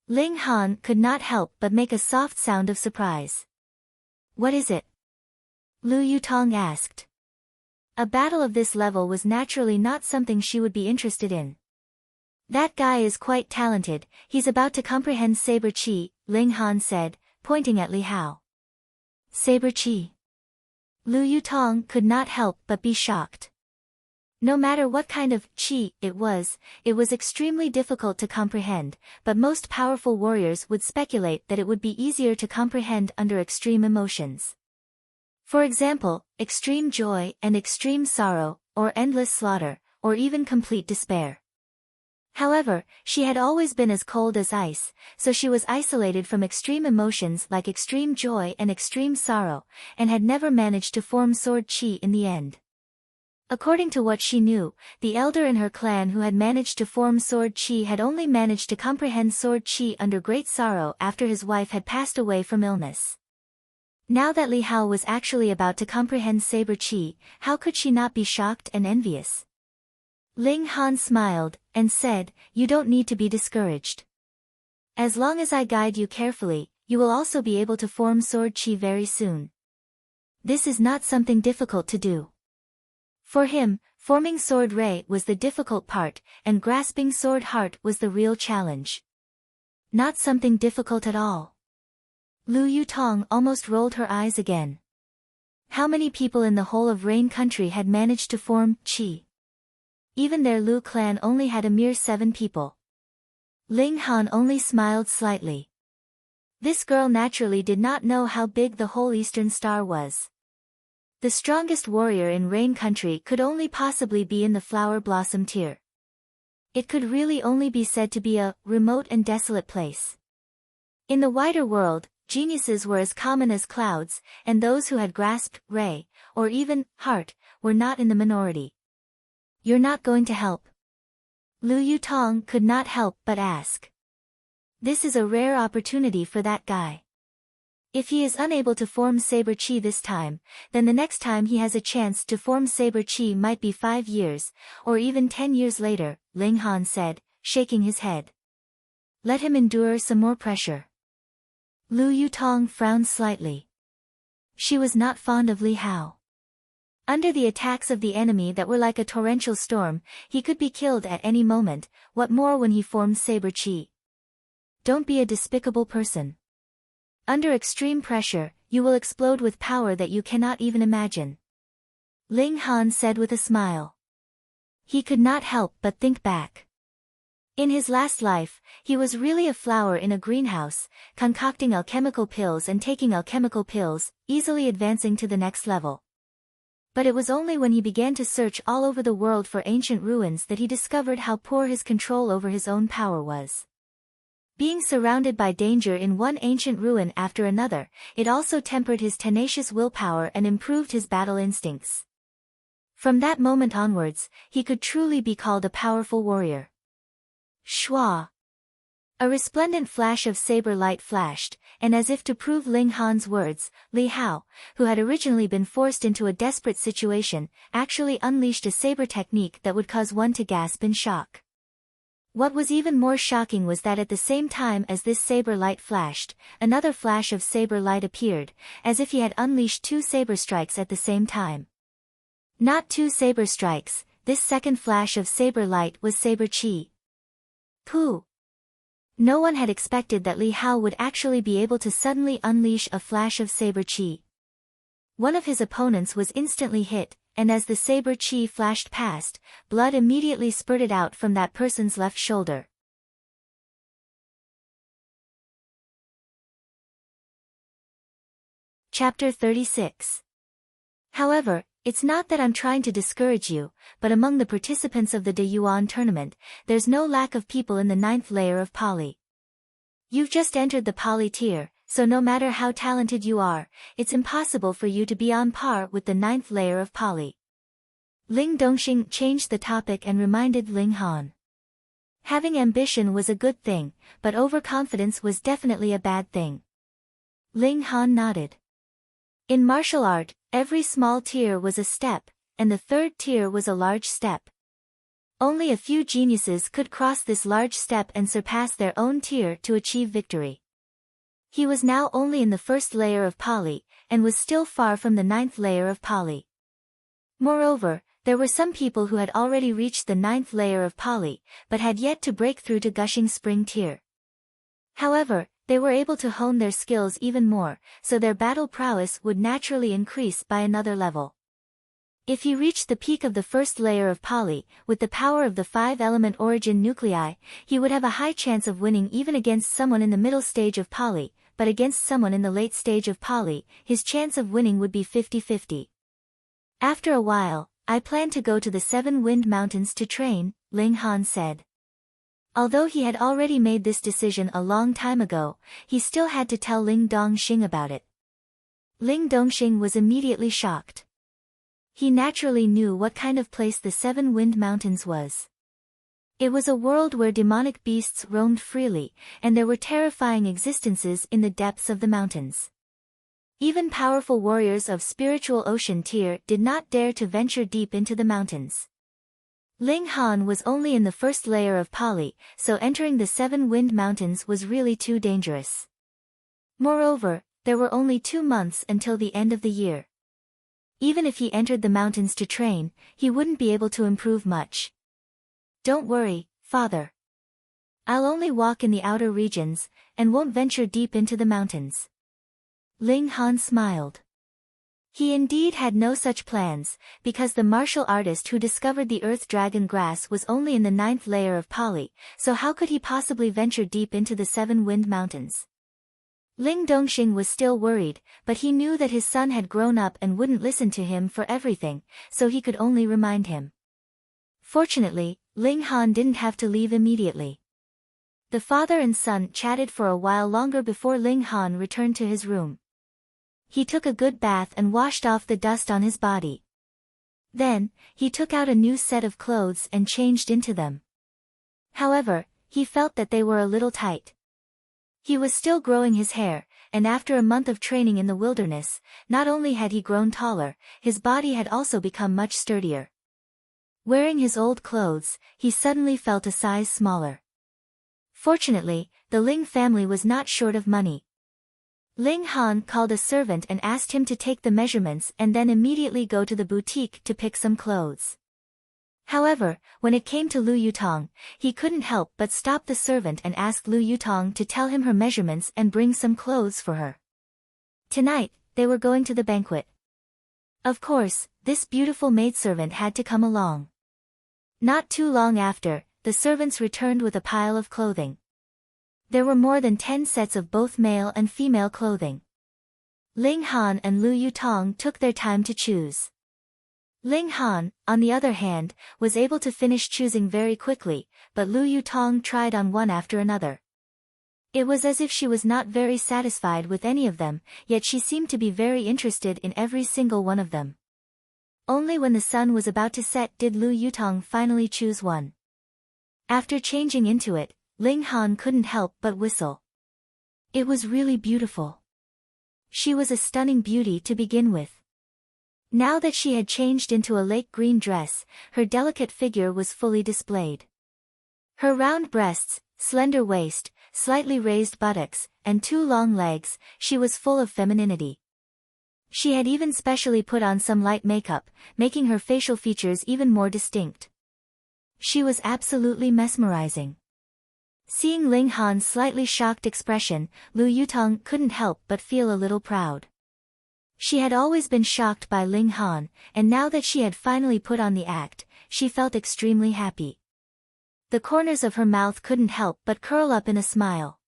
Ling Han could not help but make a soft sound of surprise. What is it? Lu Yutong asked. A battle of this level was naturally not something she would be interested in. That guy is quite talented, he's about to comprehend Saber Chi, Ling Han said, pointing at Li Hao. Saber Chi. Lu Yutong could not help but be shocked. No matter what kind of chi it was extremely difficult to comprehend, but most powerful warriors would speculate that it would be easier to comprehend under extreme emotions. For example, extreme joy and extreme sorrow, or endless slaughter, or even complete despair. However, she had always been as cold as ice, so she was isolated from extreme emotions like extreme joy and extreme sorrow, and had never managed to form sword chi in the end. According to what she knew, the elder in her clan who had managed to form sword chi had only managed to comprehend sword chi under great sorrow after his wife had passed away from illness. Now that Li Hao was actually about to comprehend saber chi, how could she not be shocked and envious? Ling Han smiled, and said, "You don't need to be discouraged. As long as I guide you carefully, you will also be able to form sword chi very soon. This is not something difficult to do." For him, forming sword ray was the difficult part, and grasping sword heart was the real challenge. Not something difficult at all. Lu Yutong almost rolled her eyes again. How many people in the whole of Rain Country had managed to form chi? Even their Lu clan only had a mere 7 people. Ling Han only smiled slightly. This girl naturally did not know how big the whole Eastern Star was. The strongest warrior in Rain Country could only possibly be in the Flower Blossom tier. It could really only be said to be a remote and desolate place. In the wider world, geniuses were as common as clouds, and those who had grasped ray, or even heart, were not in the minority. You're not going to help? Lu Yutong could not help but ask. This is a rare opportunity for that guy. If he is unable to form saber chi this time, then the next time he has a chance to form saber chi might be 5 years, or even 10 years later, Ling Han said, shaking his head. Let him endure some more pressure. Lu Yutong frowned slightly. She was not fond of Li Hao. Under the attacks of the enemy that were like a torrential storm, he could be killed at any moment, what more when he formed saber chi. Don't be a despicable person. Under extreme pressure, you will explode with power that you cannot even imagine. Ling Han said with a smile. He could not help but think back. In his last life, he was really a flower in a greenhouse, concocting alchemical pills and taking alchemical pills, easily advancing to the next level. But it was only when he began to search all over the world for ancient ruins that he discovered how poor his control over his own power was. Being surrounded by danger in one ancient ruin after another, it also tempered his tenacious willpower and improved his battle instincts. From that moment onwards, he could truly be called a powerful warrior. Shua! A resplendent flash of saber light flashed, and as if to prove Ling Han's words, Li Hao, who had originally been forced into a desperate situation, actually unleashed a saber technique that would cause one to gasp in shock. What was even more shocking was that at the same time as this saber light flashed, another flash of saber light appeared, as if he had unleashed 2 saber strikes at the same time. Not 2 saber strikes, this second flash of saber light was saber chi. Pooh! No one had expected that Li Hao would actually be able to suddenly unleash a flash of saber chi. One of his opponents was instantly hit, and as the saber chi flashed past, blood immediately spurted out from that person's left shoulder. Chapter 36. However, it's not that I'm trying to discourage you, but among the participants of the De Yuan tournament, there's no lack of people in the 9th layer of Pali. You've just entered the Pali tier, so no matter how talented you are, it's impossible for you to be on par with the 9th layer of Pali. Ling Dongxing changed the topic and reminded Ling Han. Having ambition was a good thing, but overconfidence was definitely a bad thing. Ling Han nodded. In martial art, every small tier was a step, and the 3rd tier was a large step. Only a few geniuses could cross this large step and surpass their own tier to achieve victory. He was now only in the first layer of Pali, and was still far from the 9th layer of Pali. Moreover, there were some people who had already reached the 9th layer of Pali, but had yet to break through to Gushing Spring tier. However, they were able to hone their skills even more, so their battle prowess would naturally increase by another level. If he reached the peak of the first layer of Pali, with the power of the 5-element origin nuclei, he would have a high chance of winning even against someone in the middle stage of Pali, but against someone in the late stage of Pali, his chance of winning would be 50-50. After a while, I plan to go to the 7 Wind Mountains to train, Ling Han said. Although he had already made this decision a long time ago, he still had to tell Ling Dongxing about it. Ling Dongxing was immediately shocked. He naturally knew what kind of place the 7 Wind Mountains was. It was a world where demonic beasts roamed freely, and there were terrifying existences in the depths of the mountains. Even powerful warriors of spiritual ocean tier did not dare to venture deep into the mountains. Ling Han was only in the first layer of Pali, so entering the 7 Wind Mountains was really too dangerous. Moreover, there were only 2 months until the end of the year. Even if he entered the mountains to train, he wouldn't be able to improve much. Don't worry, father. I'll only walk in the outer regions, and won't venture deep into the mountains. Ling Han smiled. He indeed had no such plans, because the martial artist who discovered the earth dragon grass was only in the 9th layer of Pali, so how could he possibly venture deep into the 7 Wind Mountains? Ling Dongxing was still worried, but he knew that his son had grown up and wouldn't listen to him for everything, so he could only remind him. Fortunately, Ling Han didn't have to leave immediately. The father and son chatted for a while longer before Ling Han returned to his room. He took a good bath and washed off the dust on his body. Then, he took out a new set of clothes and changed into them. However, he felt that they were a little tight. He was still growing his hair, and after a month of training in the wilderness, not only had he grown taller, his body had also become much sturdier. Wearing his old clothes, he suddenly felt a size smaller. Fortunately, the Ling family was not short of money. Ling Han called a servant and asked him to take the measurements and then immediately go to the boutique to pick some clothes. However, when it came to Lu Yutong, he couldn't help but stop the servant and ask Lu Yutong to tell him her measurements and bring some clothes for her. Tonight, they were going to the banquet. Of course, this beautiful maidservant had to come along. Not too long after, the servants returned with a pile of clothing. There were more than 10 sets of both male and female clothing. Ling Han and Lu Yutong took their time to choose. Ling Han, on the other hand, was able to finish choosing very quickly, but Lu Yutong tried on one after another. It was as if she was not very satisfied with any of them, yet she seemed to be very interested in every single one of them. Only when the sun was about to set did Lu Yutong finally choose one. After changing into it, Ling Han couldn't help but whistle. It was really beautiful. She was a stunning beauty to begin with. Now that she had changed into a lake green dress, her delicate figure was fully displayed. Her round breasts, slender waist, slightly raised buttocks, and 2 long legs, she was full of femininity. She had even specially put on some light makeup, making her facial features even more distinct. She was absolutely mesmerizing. Seeing Ling Han's slightly shocked expression, Lu Yutong couldn't help but feel a little proud. She had always been shocked by Ling Han, and now that she had finally put on the act, she felt extremely happy. The corners of her mouth couldn't help but curl up in a smile.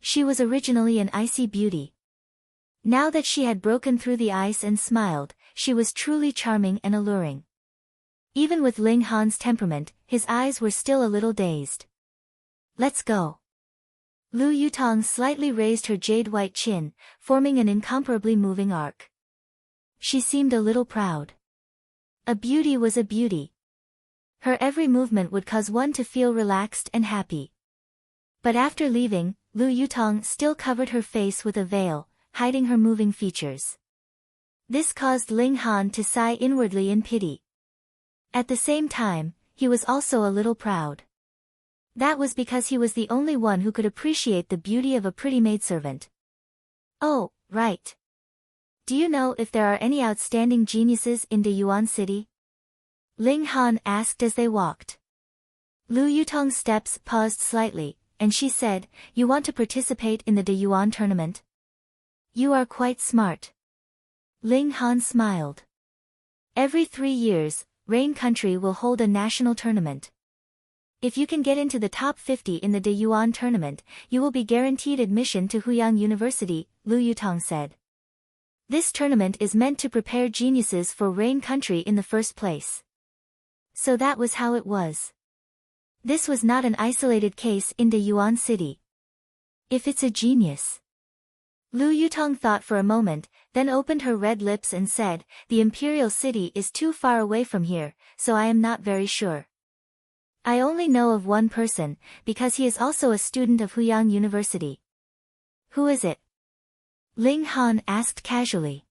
She was originally an icy beauty. Now that she had broken through the ice and smiled, she was truly charming and alluring. Even with Ling Han's temperament, his eyes were still a little dazed. Let's go. Lu Yutong slightly raised her jade-white chin, forming an incomparably moving arc. She seemed a little proud. A beauty was a beauty. Her every movement would cause one to feel relaxed and happy. But after leaving, Lu Yutong still covered her face with a veil, hiding her moving features. This caused Ling Han to sigh inwardly in pity. At the same time, he was also a little proud. That was because he was the only one who could appreciate the beauty of a pretty maidservant. Oh, right. Do you know if there are any outstanding geniuses in Deyuan City? Ling Han asked as they walked. Lu Yutong's steps paused slightly, and she said, "You want to participate in the Deyuan tournament? You are quite smart." Ling Han smiled. Every 3 years, Rain Country will hold a national tournament. If you can get into the top 50 in the Deyuan tournament, you will be guaranteed admission to Huyang University, Lu Yutong said. This tournament is meant to prepare geniuses for Rain Country in the first place. So that was how it was. This was not an isolated case in Deyuan City. If it's a genius. Lu Yutong thought for a moment, then opened her red lips and said, "The Imperial City is too far away from here, so I am not very sure. I only know of one person, because he is also a student of Huyang University." "Who is it?" Ling Han asked casually.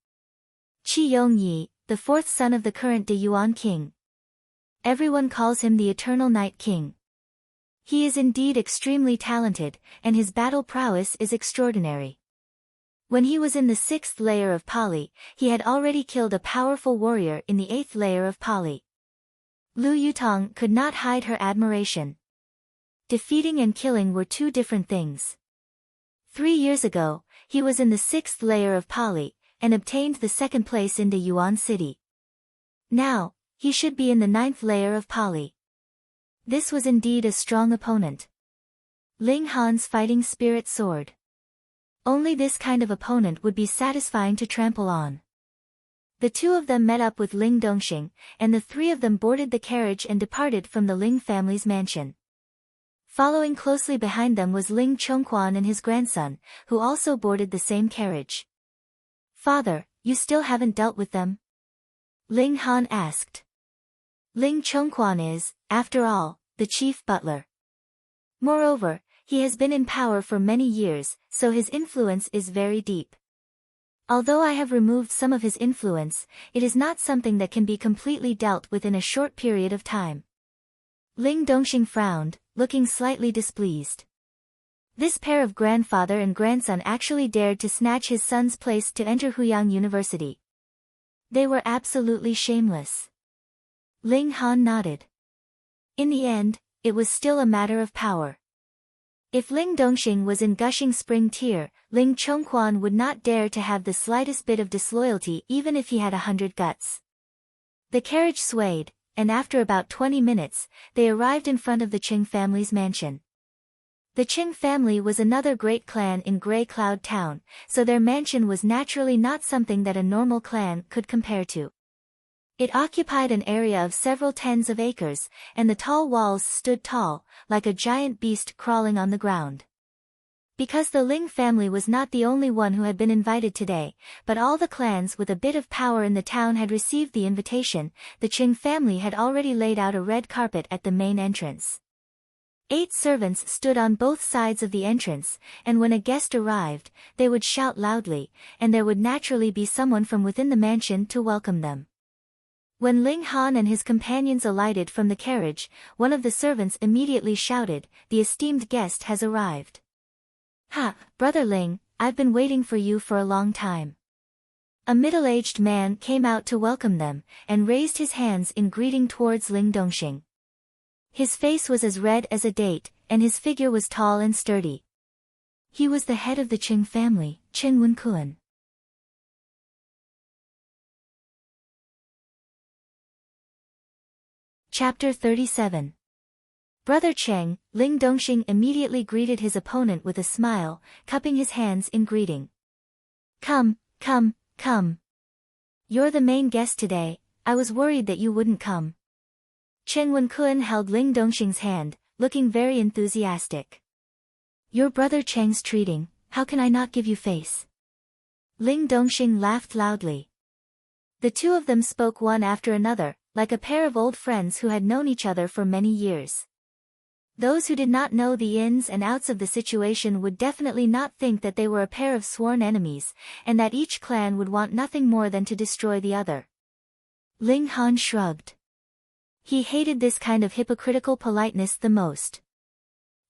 "Qi Yongyi, the 4th son of the current Deyuan king. Everyone calls him the Eternal Night King. He is indeed extremely talented, and his battle prowess is extraordinary. When he was in the 6th layer of Pali, he had already killed a powerful warrior in the 8th layer of Pali." Lu Yutong could not hide her admiration. Defeating and killing were two different things. 3 years ago, he was in the 6th layer of Pali, and obtained the 2nd place in Deyuan City. Now, he should be in the 9th layer of Pali. This was indeed a strong opponent. Ling Han's fighting spirit soared. Only this kind of opponent would be satisfying to trample on. The two of them met up with Ling Dongxing, and the 3 of them boarded the carriage and departed from the Ling family's mansion. Following closely behind them was Ling Chongquan and his grandson, who also boarded the same carriage. "Father, you still haven't dealt with them?" Ling Han asked. Ling Chongquan is, after all, the chief butler. Moreover, he has been in power for many years, so his influence is very deep. Although I have removed some of his influence, it is not something that can be completely dealt with in a short period of time. Ling Dongxing frowned, looking slightly displeased. This pair of grandfather and grandson actually dared to snatch his son's place to enter Huyang University. They were absolutely shameless. Ling Han nodded. In the end, it was still a matter of power. If Ling Dongxing was in gushing spring tear, Ling Chongquan would not dare to have the slightest bit of disloyalty even if he had 100 guts. The carriage swayed, and after about 20 minutes, they arrived in front of the Qing family's mansion. The Qing family was another great clan in Grey Cloud Town, so their mansion was naturally not something that a normal clan could compare to. It occupied an area of several tens of acres, and the tall walls stood tall, like a giant beast crawling on the ground. Because the Ling family was not the only one who had been invited today, but all the clans with a bit of power in the town had received the invitation, the Qing family had already laid out a red carpet at the main entrance. 8 servants stood on both sides of the entrance, and when a guest arrived, they would shout loudly, and there would naturally be someone from within the mansion to welcome them. When Ling Han and his companions alighted from the carriage, one of the servants immediately shouted, "The esteemed guest has arrived." "Ha, Brother Ling, I've been waiting for you for a long time." A middle-aged man came out to welcome them, and raised his hands in greeting towards Ling Dongxing. His face was as red as a date, and his figure was tall and sturdy. He was the head of the Qing family, Qin Wenkuan. Chapter 37. Brother Cheng, Ling Dongxing immediately greeted his opponent with a smile, cupping his hands in greeting. Come, come, come. You're the main guest today, I was worried that you wouldn't come." Chen Wenkuan held Ling Dongxing's hand, looking very enthusiastic. "Your brother Cheng's treating, how can I not give you face?" Ling Dongxing laughed loudly. The two of them spoke one after another, like a pair of old friends who had known each other for many years. Those who did not know the ins and outs of the situation would definitely not think that they were a pair of sworn enemies, and that each clan would want nothing more than to destroy the other. Ling Han shrugged. He hated this kind of hypocritical politeness the most.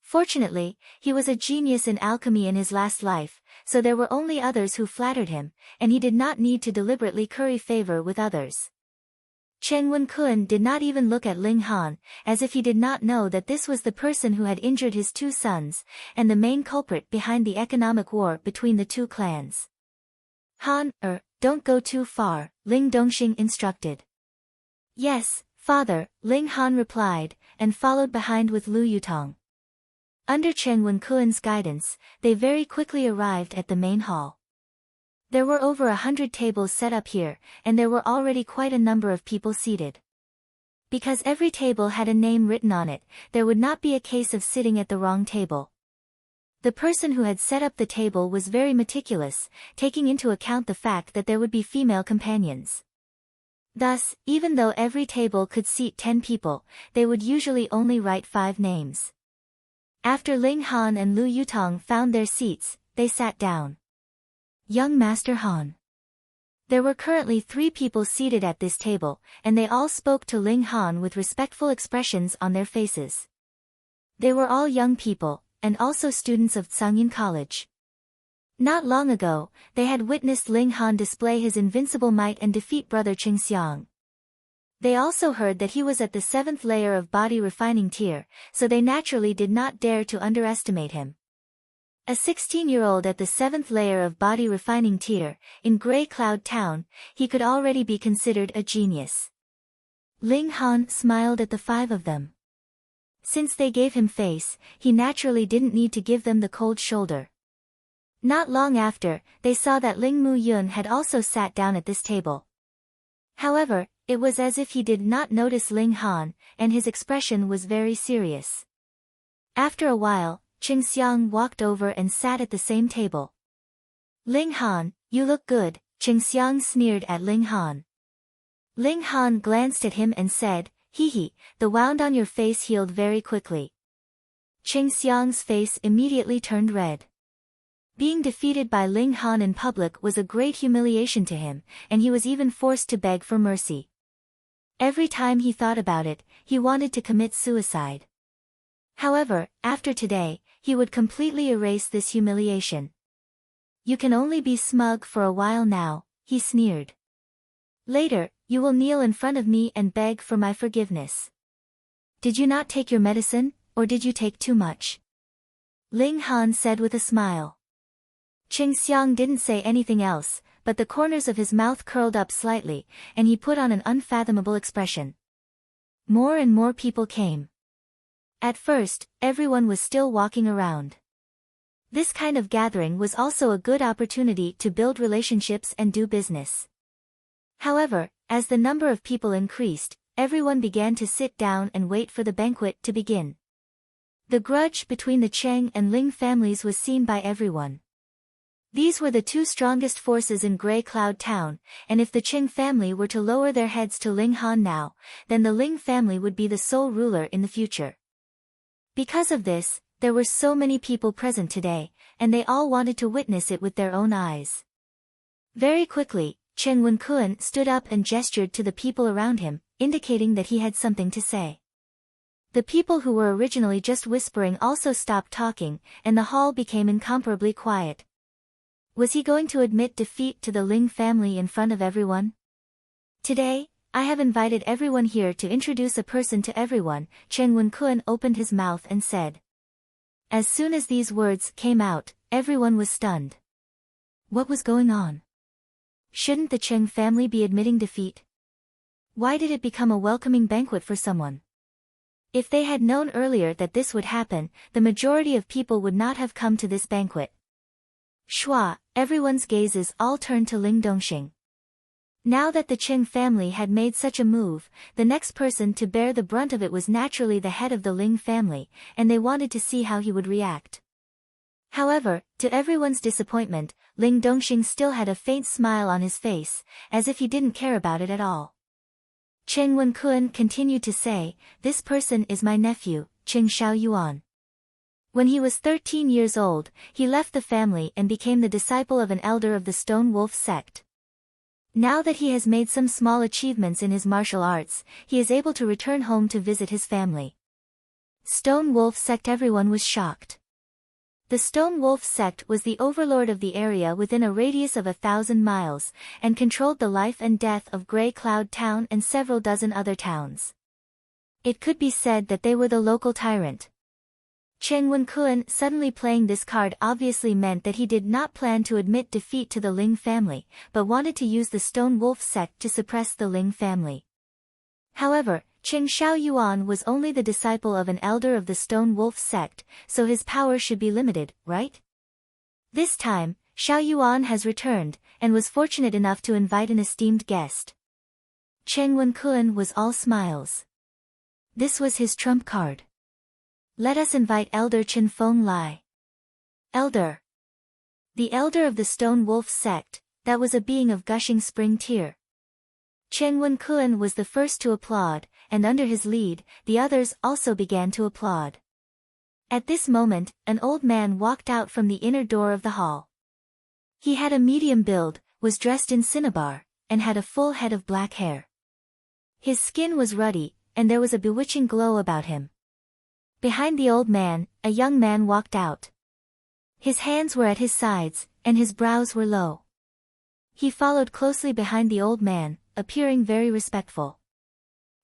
Fortunately, he was a genius in alchemy in his last life, so there were only others who flattered him, and he did not need to deliberately curry favor with others. Chen Wenkuan did not even look at Ling Han, as if he did not know that this was the person who had injured his two sons, and the main culprit behind the economic war between the two clans. Han, don't go too far, Ling Dongxing instructed. Yes, father, Ling Han replied, and followed behind with Lu Yutong. Under Chen Wenkuan's guidance, they very quickly arrived at the main hall. There were over 100 tables set up here, and there were already quite a number of people seated. Because every table had a name written on it, there would not be a case of sitting at the wrong table. The person who had set up the table was very meticulous, taking into account the fact that there would be female companions. Thus, even though every table could seat 10 people, they would usually only write 5 names. After Ling Han and Lu Yutong found their seats, they sat down. Young Master Han. There were currently 3 people seated at this table, and they all spoke to Ling Han with respectful expressions on their faces. They were all young people, and also students of Tsangyin College. Not long ago, they had witnessed Ling Han display his invincible might and defeat brother Qingxiang. They also heard that he was at the 7th layer of body refining tier, so they naturally did not dare to underestimate him. A 16-year-old at the 7th layer of body refining tier, in Grey Cloud Town, he could already be considered a genius. Ling Han smiled at the 5 of them. Since they gave him face, he naturally didn't need to give them the cold shoulder. Not long after, they saw that Ling Mu Yun had also sat down at this table. However, it was as if he did not notice Ling Han, and his expression was very serious. After a while, Qingxiang walked over and sat at the same table. Ling Han, you look good, Qingxiang sneered at Ling Han. Ling Han glanced at him and said, hee, the wound on your face healed very quickly. Qingxiang's face immediately turned red. Being defeated by Ling Han in public was a great humiliation to him, and he was even forced to beg for mercy. Every time he thought about it, he wanted to commit suicide. However, after today, he would completely erase this humiliation. You can only be smug for a while now, he sneered. Later, you will kneel in front of me and beg for my forgiveness. Did you not take your medicine, or did you take too much? Ling Han said with a smile. Qingxiang didn't say anything else, but the corners of his mouth curled up slightly, and he put on an unfathomable expression. More and more people came. At first, everyone was still walking around. This kind of gathering was also a good opportunity to build relationships and do business. However, as the number of people increased, everyone began to sit down and wait for the banquet to begin. The grudge between the Cheng and Ling families was seen by everyone. These were the 2 strongest forces in Grey Cloud Town, and if the Cheng family were to lower their heads to Ling Han now, then the Ling family would be the sole ruler in the future. Because of this, there were so many people present today, and they all wanted to witness it with their own eyes. Very quickly, Chen Wenkuan stood up and gestured to the people around him, indicating that he had something to say. The people who were originally just whispering also stopped talking, and the hall became incomparably quiet. Was he going to admit defeat to the Ling family in front of everyone? Today, I have invited everyone here to introduce a person to everyone, Chen Wenkuan opened his mouth and said. As soon as these words came out, everyone was stunned. What was going on? Shouldn't the Cheng family be admitting defeat? Why did it become a welcoming banquet for someone? If they had known earlier that this would happen, the majority of people would not have come to this banquet. Shua, everyone's gazes all turned to Ling Dongxing. Now that the Cheng family had made such a move, the next person to bear the brunt of it was naturally the head of the Ling family, and they wanted to see how he would react. However, to everyone's disappointment, Ling Dongxing still had a faint smile on his face, as if he didn't care about it at all. Chen Wenkuan continued to say, this person is my nephew, Qing Shaoyuan. When he was 13 years old, he left the family and became the disciple of an elder of the Stone Wolf sect. Now that he has made some small achievements in his martial arts, he is able to return home to visit his family. Stone Wolf Sect. Everyone was shocked. The Stone Wolf Sect was the overlord of the area within a radius of 1,000 miles, and controlled the life and death of Grey Cloud Town and several dozen other towns. It could be said that they were the local tyrant. Cheng Wenkuan suddenly playing this card obviously meant that he did not plan to admit defeat to the Ling family, but wanted to use the Stone Wolf Sect to suppress the Ling family. However, Cheng Xiaoyuan was only the disciple of an elder of the Stone Wolf Sect, so his power should be limited, right? This time, Xiaoyuan has returned, and was fortunate enough to invite an esteemed guest. Cheng Wenkuan was all smiles. This was his trump card. Let us invite Elder Chen Feng Lai. Elder. The elder of the Stone Wolf Sect, that was a being of gushing spring tear. Cheng Wenkuan was the first to applaud, and under his lead, the others also began to applaud. At this moment, an old man walked out from the inner door of the hall. He had a medium build, was dressed in cinnabar, and had a full head of black hair. His skin was ruddy, and there was a bewitching glow about him. Behind the old man, a young man walked out. His hands were at his sides, and his brows were low. He followed closely behind the old man, appearing very respectful.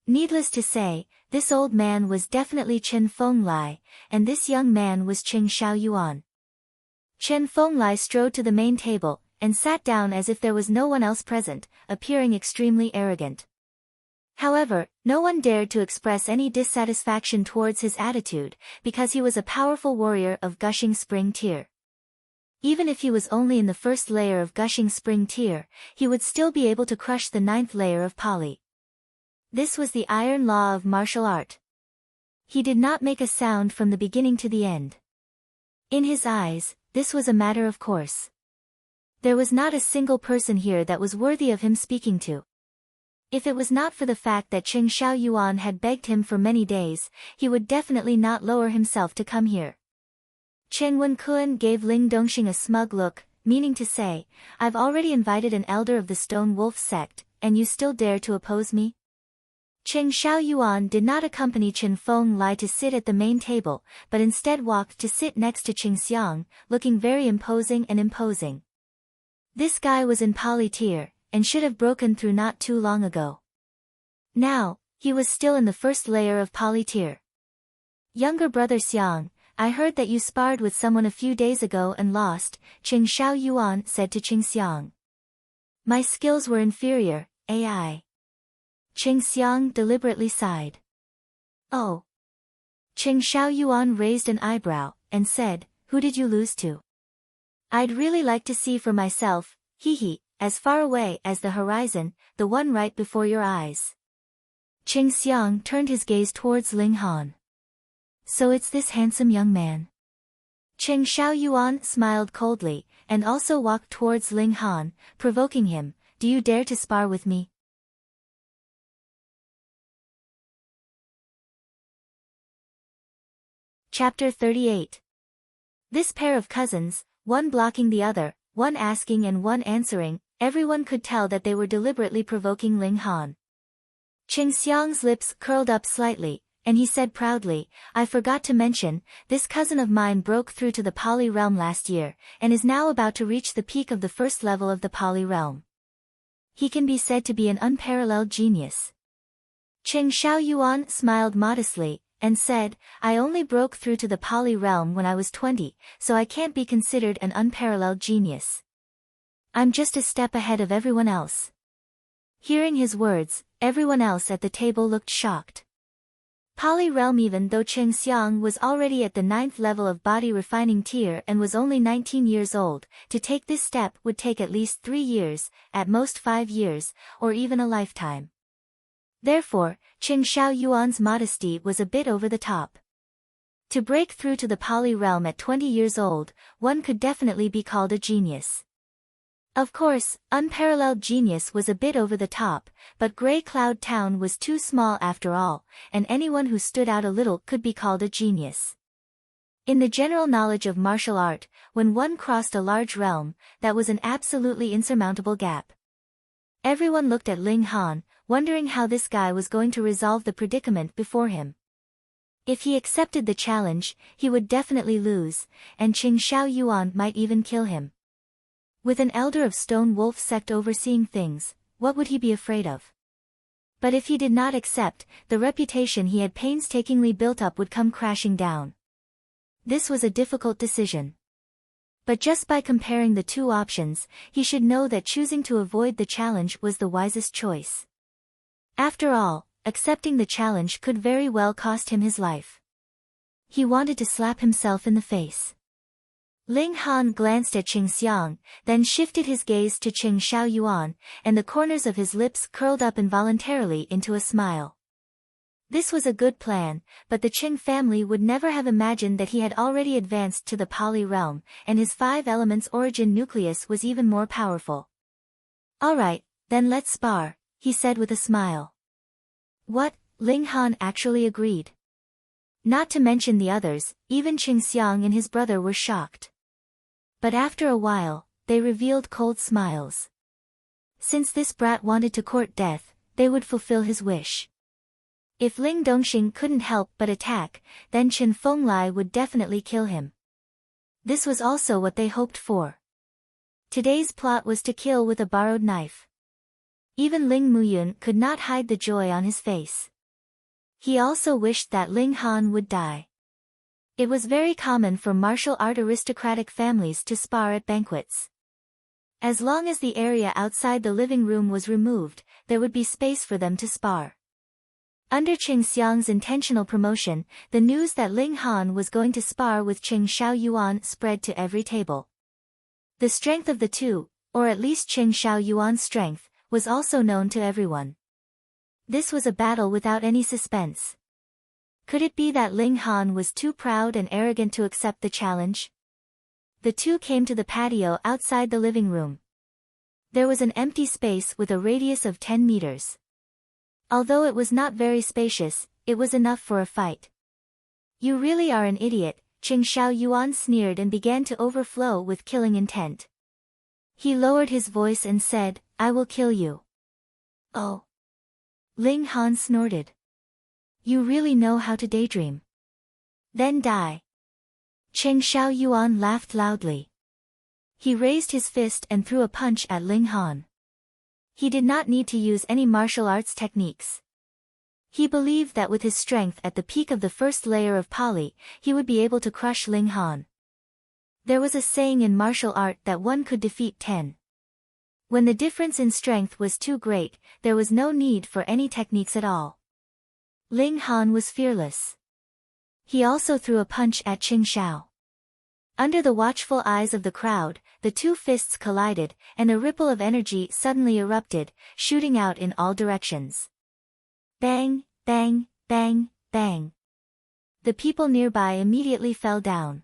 Needless to say, this old man was definitely Chen Feng Lai, and this young man was Cheng Xiaoyuan. Chen Feng Lai strode to the main table, and sat down as if there was no one else present, appearing extremely arrogant. However, no one dared to express any dissatisfaction towards his attitude, because he was a powerful warrior of gushing spring tear. Even if he was only in the first layer of gushing spring tear, he would still be able to crush the 9th layer of Pali. This was the iron law of martial art. He did not make a sound from the beginning to the end. In his eyes, this was a matter of course. There was not a single person here that was worthy of him speaking to. If it was not for the fact that Cheng Xiaoyuan had begged him for many days, he would definitely not lower himself to come here. Cheng Wenkuan gave Ling Dongxing a smug look, meaning to say, I've already invited an elder of the Stone Wolf Sect, and you still dare to oppose me? Cheng Xiaoyuan did not accompany Chen Feng Lai to sit at the main table, but instead walked to sit next to Cheng Xiang, looking very imposing and imposing. This guy was in Pali tier, and should have broken through not too long ago. Now, he was still in the first layer of Pali tier. Younger brother Xiang, I heard that you sparred with someone a few days ago and lost, Cheng Xiaoyuan said to Cheng Xiang. My skills were inferior, AI. Cheng Xiang deliberately sighed. Oh. Cheng Xiaoyuan raised an eyebrow, and said, who did you lose to? I'd really like to see for myself, hee, as far away as the horizon, the one right before your eyes. Cheng Xiang turned his gaze towards Ling Han. So it's this handsome young man. Cheng Xiaoyuan smiled coldly, and also walked towards Ling Han, provoking him, do you dare to spar with me? Chapter 38. This pair of cousins, one blocking the other, one asking and one answering, everyone could tell that they were deliberately provoking Ling Han. Cheng Xiang's lips curled up slightly, and he said proudly, I forgot to mention, this cousin of mine broke through to the Pali realm last year, and is now about to reach the peak of the first level of the Pali realm. He can be said to be an unparalleled genius. Cheng Xiaoyuan smiled modestly, and said, I only broke through to the Pali realm when I was 20, so I can't be considered an unparalleled genius. I'm just a step ahead of everyone else. Hearing his words, everyone else at the table looked shocked. Pali realm. Even though Cheng Xiang was already at the 9th level of body refining tier and was only 19 years old, to take this step would take at least 3 years, at most 5 years, or even a lifetime. Therefore, Cheng Xiaoyuan's modesty was a bit over the top. To break through to the Pali realm at 20 years old, one could definitely be called a genius. Of course, unparalleled genius was a bit over the top, but Grey Cloud Town was too small after all, and anyone who stood out a little could be called a genius. In the general knowledge of martial art, when one crossed a large realm, that was an absolutely insurmountable gap. Everyone looked at Ling Han, wondering how this guy was going to resolve the predicament before him. If he accepted the challenge, he would definitely lose, and Qing Xiao Yuan might even kill him. With an elder of Stone Wolf sect overseeing things, what would he be afraid of? But if he did not accept, the reputation he had painstakingly built up would come crashing down. This was a difficult decision. But just by comparing the two options, he should know that choosing to avoid the challenge was the wisest choice. After all, accepting the challenge could very well cost him his life. He wanted to slap himself in the face. Ling Han glanced at Qing Xiang, then shifted his gaze to Qing Xiao Yuan, and the corners of his lips curled up involuntarily into a smile. This was a good plan, but the Qing family would never have imagined that he had already advanced to the Pali realm, and his 5 elements origin nucleus was even more powerful. Alright, then let's spar, he said with a smile. What? Ling Han actually agreed. Not to mention the others, even Qing Xiang and his brother were shocked. But after a while, they revealed cold smiles. Since this brat wanted to court death, they would fulfill his wish. If Ling Dongxing couldn't help but attack, then Chen Fenglai would definitely kill him. This was also what they hoped for. Today's plot was to kill with a borrowed knife. Even Ling Muyun could not hide the joy on his face. He also wished that Ling Han would die. It was very common for martial art aristocratic families to spar at banquets. As long as the area outside the living room was removed, there would be space for them to spar. Under Qing Xiang's intentional promotion, the news that Ling Han was going to spar with Qing Xiao Yuan spread to every table. The strength of the two, or at least Qing Xiao Yuan's strength, was also known to everyone. This was a battle without any suspense. Could it be that Ling Han was too proud and arrogant to accept the challenge? The two came to the patio outside the living room. There was an empty space with a radius of 10 meters. Although it was not very spacious, it was enough for a fight. You really are an idiot, Qing Xiao Yuan sneered and began to overflow with killing intent. He lowered his voice and said, I will kill you. Oh. Ling Han snorted. You really know how to daydream. Then die. Qing Xiao Yuan laughed loudly. He raised his fist and threw a punch at Ling Han. He did not need to use any martial arts techniques. He believed that with his strength at the peak of the first layer of Pali, he would be able to crush Ling Han. There was a saying in martial art that one could defeat 10. When the difference in strength was too great, there was no need for any techniques at all. Ling Han was fearless. He also threw a punch at Qing Xiao. Under the watchful eyes of the crowd, the two fists collided, and a ripple of energy suddenly erupted, shooting out in all directions. Bang, bang, bang, bang. The people nearby immediately fell down.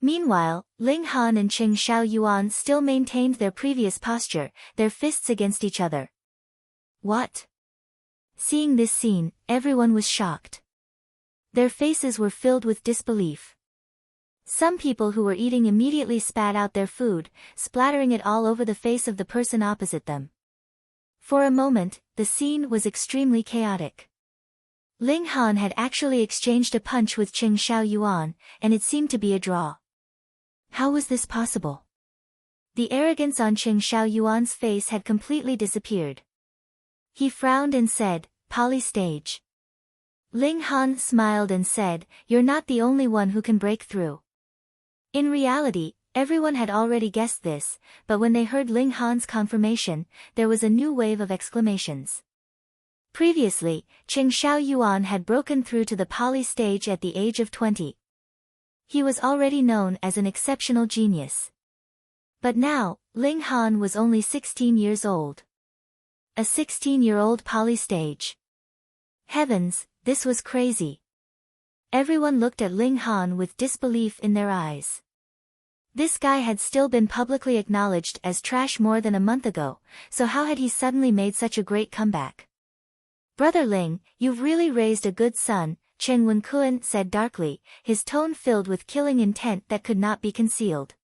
Meanwhile, Ling Han and Qing Xiao Yuan still maintained their previous posture, their fists against each other. What? Seeing this scene, everyone was shocked. Their faces were filled with disbelief. Some people who were eating immediately spat out their food, splattering it all over the face of the person opposite them. For a moment, the scene was extremely chaotic. Ling Han had actually exchanged a punch with Qing Xiao Yuan, and it seemed to be a draw. How was this possible? The arrogance on Qing Xiao Yuan's face had completely disappeared. He frowned and said, Pali stage. Ling Han smiled and said, You're not the only one who can break through. In reality, everyone had already guessed this, but when they heard Ling Han's confirmation, there was a new wave of exclamations. Previously, Qing Xiao Yuan had broken through to the Pali stage at the age of 20. He was already known as an exceptional genius. But now, Ling Han was only 16 years old. A 16-year-old Pali stage. Heavens, this was crazy. Everyone looked at Ling Han with disbelief in their eyes. This guy had still been publicly acknowledged as trash more than a month ago, so how had he suddenly made such a great comeback? Brother Ling, you've really raised a good son, Chen Wenkuan said darkly, his tone filled with killing intent that could not be concealed.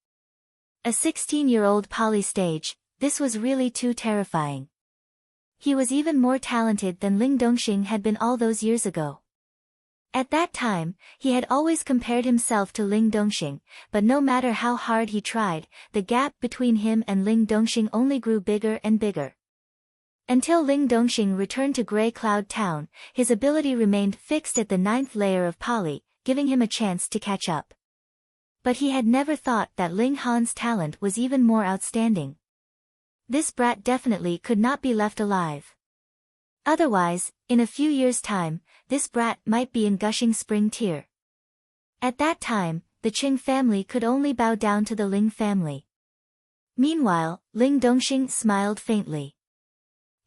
A 16-year-old Pali stage, this was really too terrifying. He was even more talented than Ling Dongxing had been all those years ago. At that time, he had always compared himself to Ling Dongxing, but no matter how hard he tried, the gap between him and Ling Dongxing only grew bigger and bigger. Until Ling Dongxing returned to Grey Cloud Town, his ability remained fixed at the 9th layer of Poly, giving him a chance to catch up. But he had never thought that Ling Han's talent was even more outstanding. This brat definitely could not be left alive. Otherwise, in a few years' time, this brat might be in gushing spring tear. At that time, the Qing family could only bow down to the Ling family. Meanwhile, Ling Dongxing smiled faintly.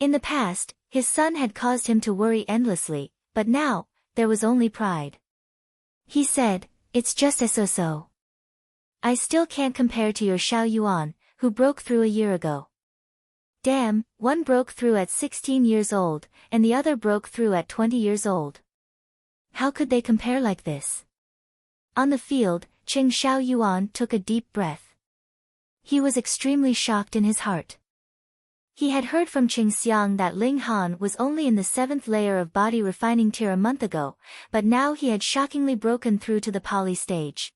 In the past, his son had caused him to worry endlessly, but now, there was only pride. He said, "It's just a so-so. I still can't compare to your Xiao Yuan, who broke through a year ago. Damn, one broke through at 16 years old, and the other broke through at 20 years old. How could they compare like this?" On the field, Qing Xiao Yuan took a deep breath. He was extremely shocked in his heart. He had heard from Qing Xiang that Ling Han was only in the 7th layer of body refining tier a month ago, but now he had shockingly broken through to the Poly stage.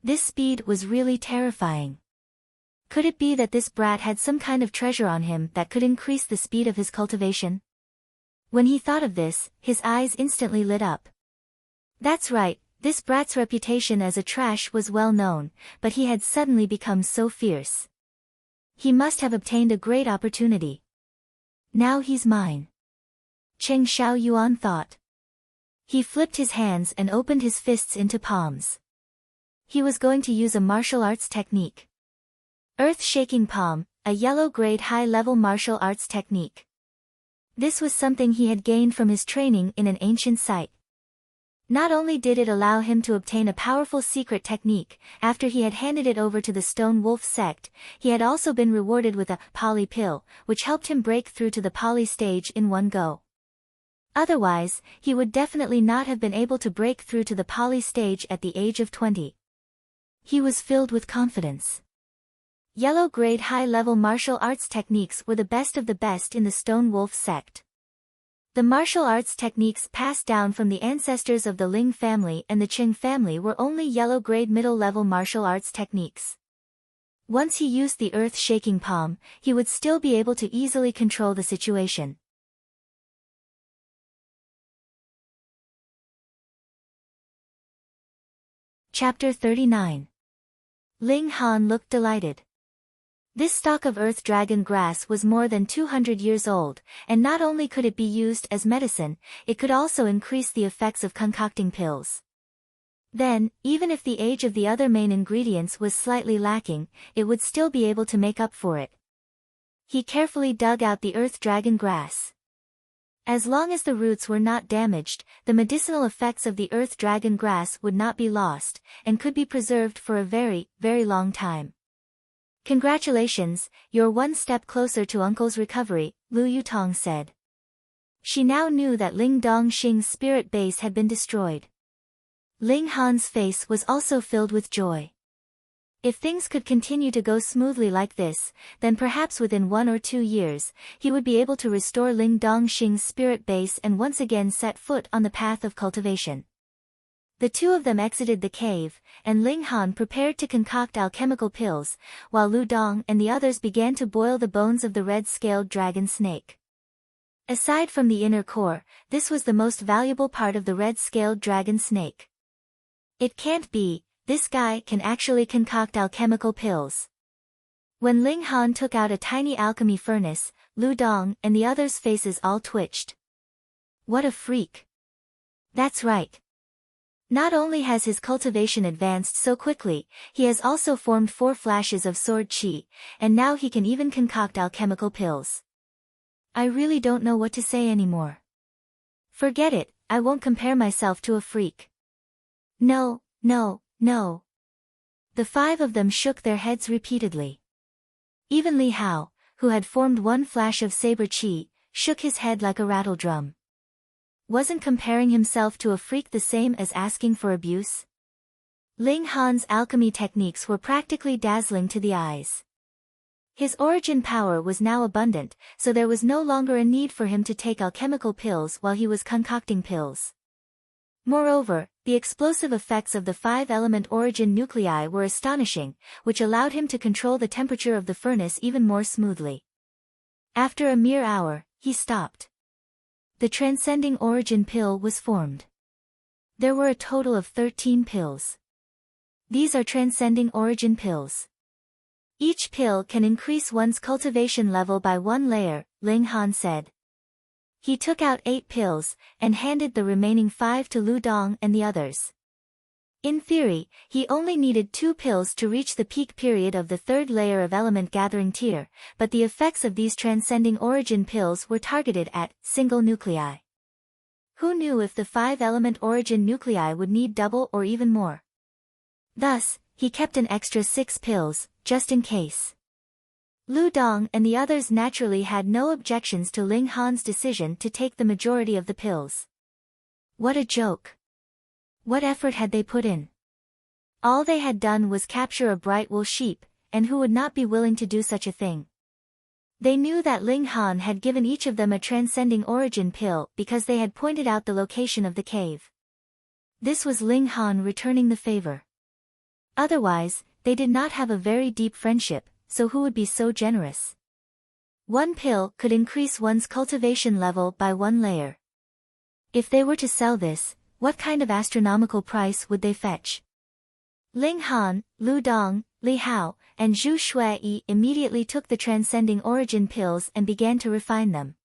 This speed was really terrifying. Could it be that this brat had some kind of treasure on him that could increase the speed of his cultivation? When he thought of this, his eyes instantly lit up. That's right, this brat's reputation as a trash was well known, but he had suddenly become so fierce. He must have obtained a great opportunity. Now he's mine. Qing Xiao Yuan thought. He flipped his hands and opened his fists into palms. He was going to use a martial arts technique. Earth-shaking palm, a yellow-grade high-level martial arts technique. This was something he had gained from his training in an ancient site. Not only did it allow him to obtain a powerful secret technique, after he had handed it over to the Stone Wolf sect, he had also been rewarded with a Poly pill, which helped him break through to the Poly stage in one go. Otherwise, he would definitely not have been able to break through to the Poly stage at the age of 20. He was filled with confidence. Yellow-grade high-level martial arts techniques were the best of the best in the Stone Wolf sect. The martial arts techniques passed down from the ancestors of the Ling family and the Qing family were only yellow-grade middle-level martial arts techniques. Once he used the earth-shaking palm, he would still be able to easily control the situation. Chapter 39. Ling Han looked delighted. This stalk of earth dragon grass was more than 200 years old, and not only could it be used as medicine, it could also increase the effects of concocting pills. Then, even if the age of the other main ingredients was slightly lacking, it would still be able to make up for it. He carefully dug out the earth dragon grass. As long as the roots were not damaged, the medicinal effects of the earth dragon grass would not be lost, and could be preserved for a very, very long time. Congratulations, you're one step closer to Uncle's recovery, Lu Yutong said. She now knew that Ling Dongxing's spirit base had been destroyed. Ling Han's face was also filled with joy. If things could continue to go smoothly like this, then perhaps within 1 or 2 years, he would be able to restore Ling Dongxing's spirit base and once again set foot on the path of cultivation. The two of them exited the cave, and Ling Han prepared to concoct alchemical pills, while Lu Dong and the others began to boil the bones of the red-scaled dragon snake. Aside from the inner core, this was the most valuable part of the red-scaled dragon snake. It can't be, this guy can actually concoct alchemical pills. When Ling Han took out a tiny alchemy furnace, Lu Dong and the others' faces all twitched. What a freak. That's right. Not only has his cultivation advanced so quickly, he has also formed 4 flashes of sword qi, and now he can even concoct alchemical pills. I really don't know what to say anymore. Forget it, I won't compare myself to a freak. No, no, no. The 5 of them shook their heads repeatedly. Even Li Hao, who had formed 1 flash of saber qi, shook his head like a rattle drum. Wasn't comparing himself to a freak the same as asking for abuse? Ling Han's alchemy techniques were practically dazzling to the eyes. His origin power was now abundant, so there was no longer a need for him to take alchemical pills while he was concocting pills. Moreover, the explosive effects of the 5-element origin nuclei were astonishing, which allowed him to control the temperature of the furnace even more smoothly. After a mere hour, he stopped. The transcending origin pill was formed. There were a total of 13 pills. These are transcending origin pills. Each pill can increase one's cultivation level by 1 layer, Ling Han said. He took out 8 pills, and handed the remaining 5 to Lu Dong and the others. In theory, he only needed 2 pills to reach the peak period of the 3rd layer of element gathering tier, but the effects of these transcending origin pills were targeted at single nuclei. Who knew if the 5-element origin nuclei would need double or even more? Thus, he kept an extra 6 pills, just in case. Lu Dong and the others naturally had no objections to Ling Han's decision to take the majority of the pills. What a joke! What effort had they put in? All they had done was capture a bright wool sheep, and who would not be willing to do such a thing? They knew that Ling Han had given each of them a transcending origin pill because they had pointed out the location of the cave. This was Ling Han returning the favor. Otherwise, they did not have a very deep friendship, so who would be so generous? 1 pill could increase one's cultivation level by 1 layer. If they were to sell this, what kind of astronomical price would they fetch? Ling Han, Lu Dong, Li Hao, and Zhu Shui immediately took the transcending origin pills and began to refine them.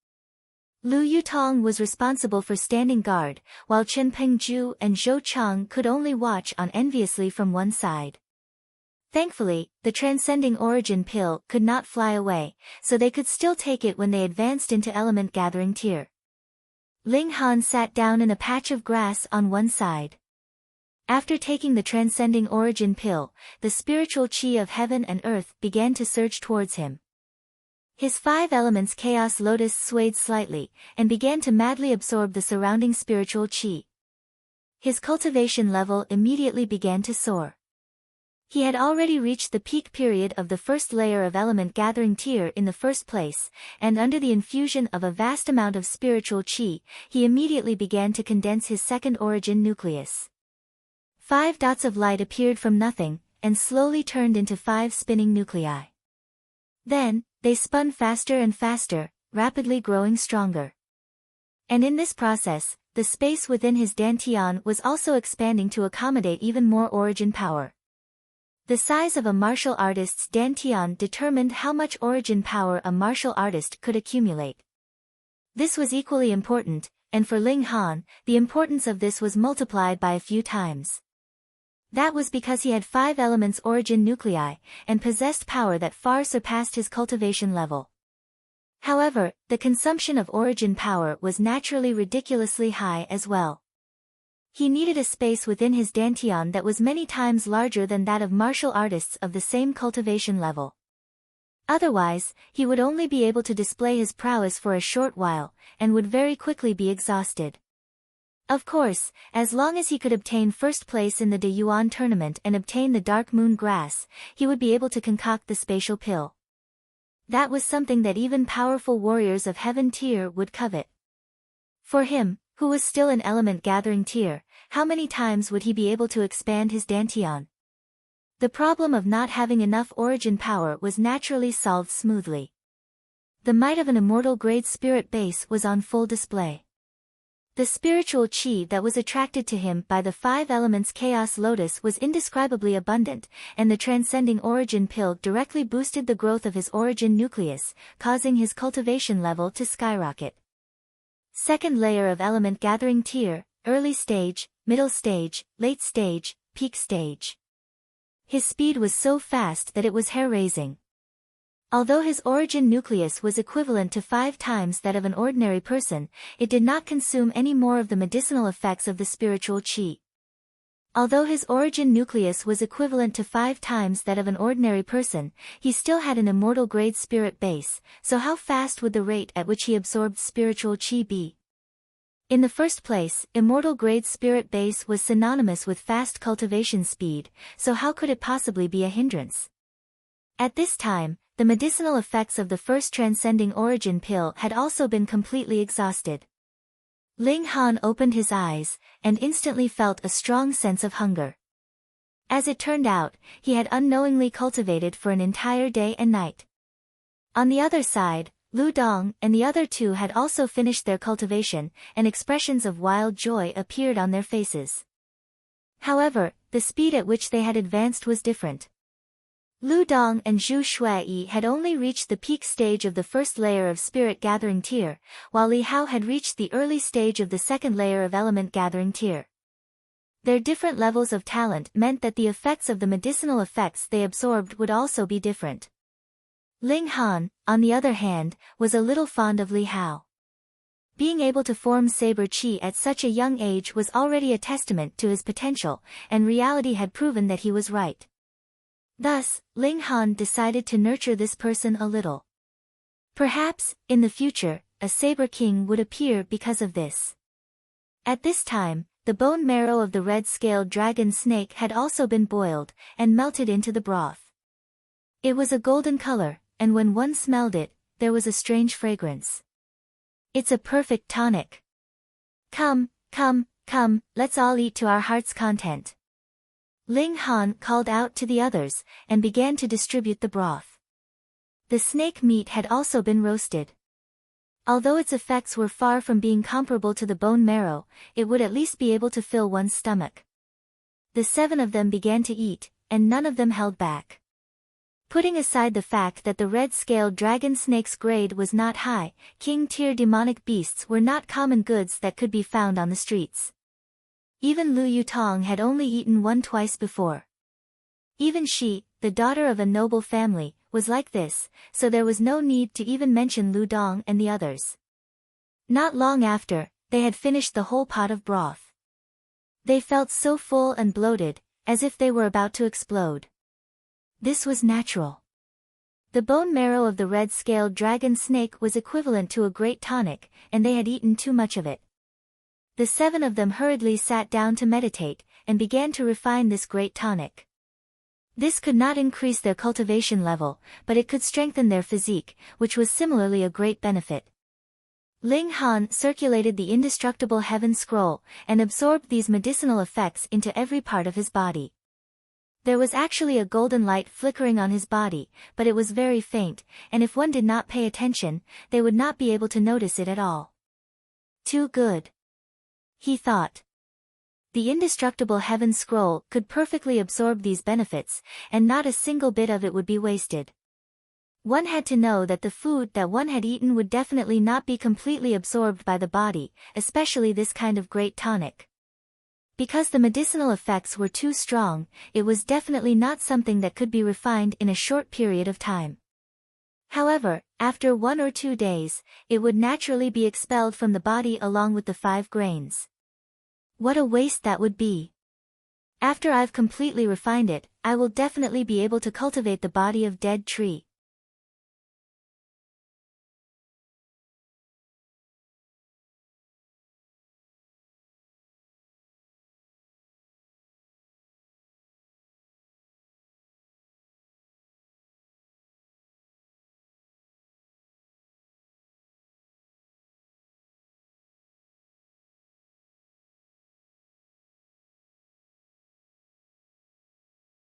Lu Yutong was responsible for standing guard, while Chen Pengju and Zhou Chang could only watch on enviously from one side. Thankfully, the transcending origin pill could not fly away, so they could still take it when they advanced into element gathering tier. Ling Han sat down in a patch of grass on one side. After taking the transcending origin pill, the spiritual chi of heaven and earth began to surge towards him. His 5 elements chaos lotus swayed slightly, and began to madly absorb the surrounding spiritual chi. His cultivation level immediately began to soar. He had already reached the peak period of the 1st layer of element gathering tier in the first place, and under the infusion of a vast amount of spiritual chi, he immediately began to condense his 2nd origin nucleus. 5 dots of light appeared from nothing, and slowly turned into 5 spinning nuclei. Then, they spun faster and faster, rapidly growing stronger. And in this process, the space within his dantian was also expanding to accommodate even more origin power. The size of a martial artist's dantian determined how much origin power a martial artist could accumulate. This was equally important, and for Ling Han, the importance of this was multiplied by a few times. That was because he had 5 elements origin nuclei, and possessed power that far surpassed his cultivation level. However, the consumption of origin power was naturally ridiculously high as well. He needed a space within his dantian that was many times larger than that of martial artists of the same cultivation level. Otherwise, he would only be able to display his prowess for a short while, and would very quickly be exhausted. Of course, as long as he could obtain 1st place in the De Yuan tournament and obtain the Dark Moon Grass, he would be able to concoct the spatial pill. That was something that even powerful warriors of heaven tier would covet. For him, who was still in element gathering tier, how many times would he be able to expand his dantian? The problem of not having enough origin power was naturally solved smoothly. The might of an immortal grade spirit base was on full display. The spiritual chi that was attracted to him by the 5 elements chaos lotus was indescribably abundant, and the transcending origin pill directly boosted the growth of his origin nucleus, causing his cultivation level to skyrocket. 2nd layer of element gathering tier, early stage, middle stage, late stage, peak stage. His speed was so fast that it was hair-raising. Although his origin nucleus was equivalent to 5 times that of an ordinary person, it did not consume any more of the medicinal effects of the spiritual chi. Although his origin nucleus was equivalent to 5 times that of an ordinary person, he still had an immortal grade spirit base, so how fast would the rate at which he absorbed spiritual chi be? In the first place, immortal grade spirit base was synonymous with fast cultivation speed, so how could it possibly be a hindrance? At this time, the medicinal effects of the first transcending origin pill had also been completely exhausted. Ling Han opened his eyes, and instantly felt a strong sense of hunger. As it turned out, he had unknowingly cultivated for an entire day and night. On the other side, Lu Dong and the other two had also finished their cultivation, and expressions of wild joy appeared on their faces. However, the speed at which they had advanced was different. Lu Dong and Zhu Shuai had only reached the peak stage of the first layer of spirit gathering tier, while Li Hao had reached the early stage of the second layer of element gathering tier. Their different levels of talent meant that the effects of the medicinal effects they absorbed would also be different. Ling Han, on the other hand, was a little fond of Li Hao. Being able to form saber qi at such a young age was already a testament to his potential, and reality had proven that he was right. Thus, Ling Han decided to nurture this person a little. Perhaps, in the future, a saber king would appear because of this. At this time, the bone marrow of the red-scaled dragon snake had also been boiled, and melted into the broth. It was a golden color, and when one smelled it, there was a strange fragrance. It's a perfect tonic. Come, let's all eat to our heart's content. Ling Han called out to the others, and began to distribute the broth. The snake meat had also been roasted. Although its effects were far from being comparable to the bone marrow, it would at least be able to fill one's stomach. The 7 of them began to eat, and none of them held back. Putting aside the fact that the red-scaled dragon snake's grade was not high, king-tier demonic beasts were not common goods that could be found on the streets. Even Lu Yutong had only eaten one twice before. Even she, the daughter of a noble family, was like this, so there was no need to even mention Lu Dong and the others. Not long after, they had finished the whole pot of broth. They felt so full and bloated, as if they were about to explode. This was natural. The bone marrow of the red-scaled dragon snake was equivalent to a great tonic, and they had eaten too much of it. The 7 of them hurriedly sat down to meditate, and began to refine this great tonic. This could not increase their cultivation level, but it could strengthen their physique, which was similarly a great benefit. Ling Han circulated the indestructible heaven scroll, and absorbed these medicinal effects into every part of his body. There was actually a golden light flickering on his body, but it was very faint, and if one did not pay attention, they would not be able to notice it at all. Too good, he thought. The indestructible heaven scroll could perfectly absorb these benefits, and not a single bit of it would be wasted. One had to know that the food that one had eaten would definitely not be completely absorbed by the body, especially this kind of great tonic. Because the medicinal effects were too strong, it was definitely not something that could be refined in a short period of time. However, after 1 or 2 days, it would naturally be expelled from the body along with the 5 grains. What a waste that would be! After I've completely refined it, I will definitely be able to cultivate the body of dead tree.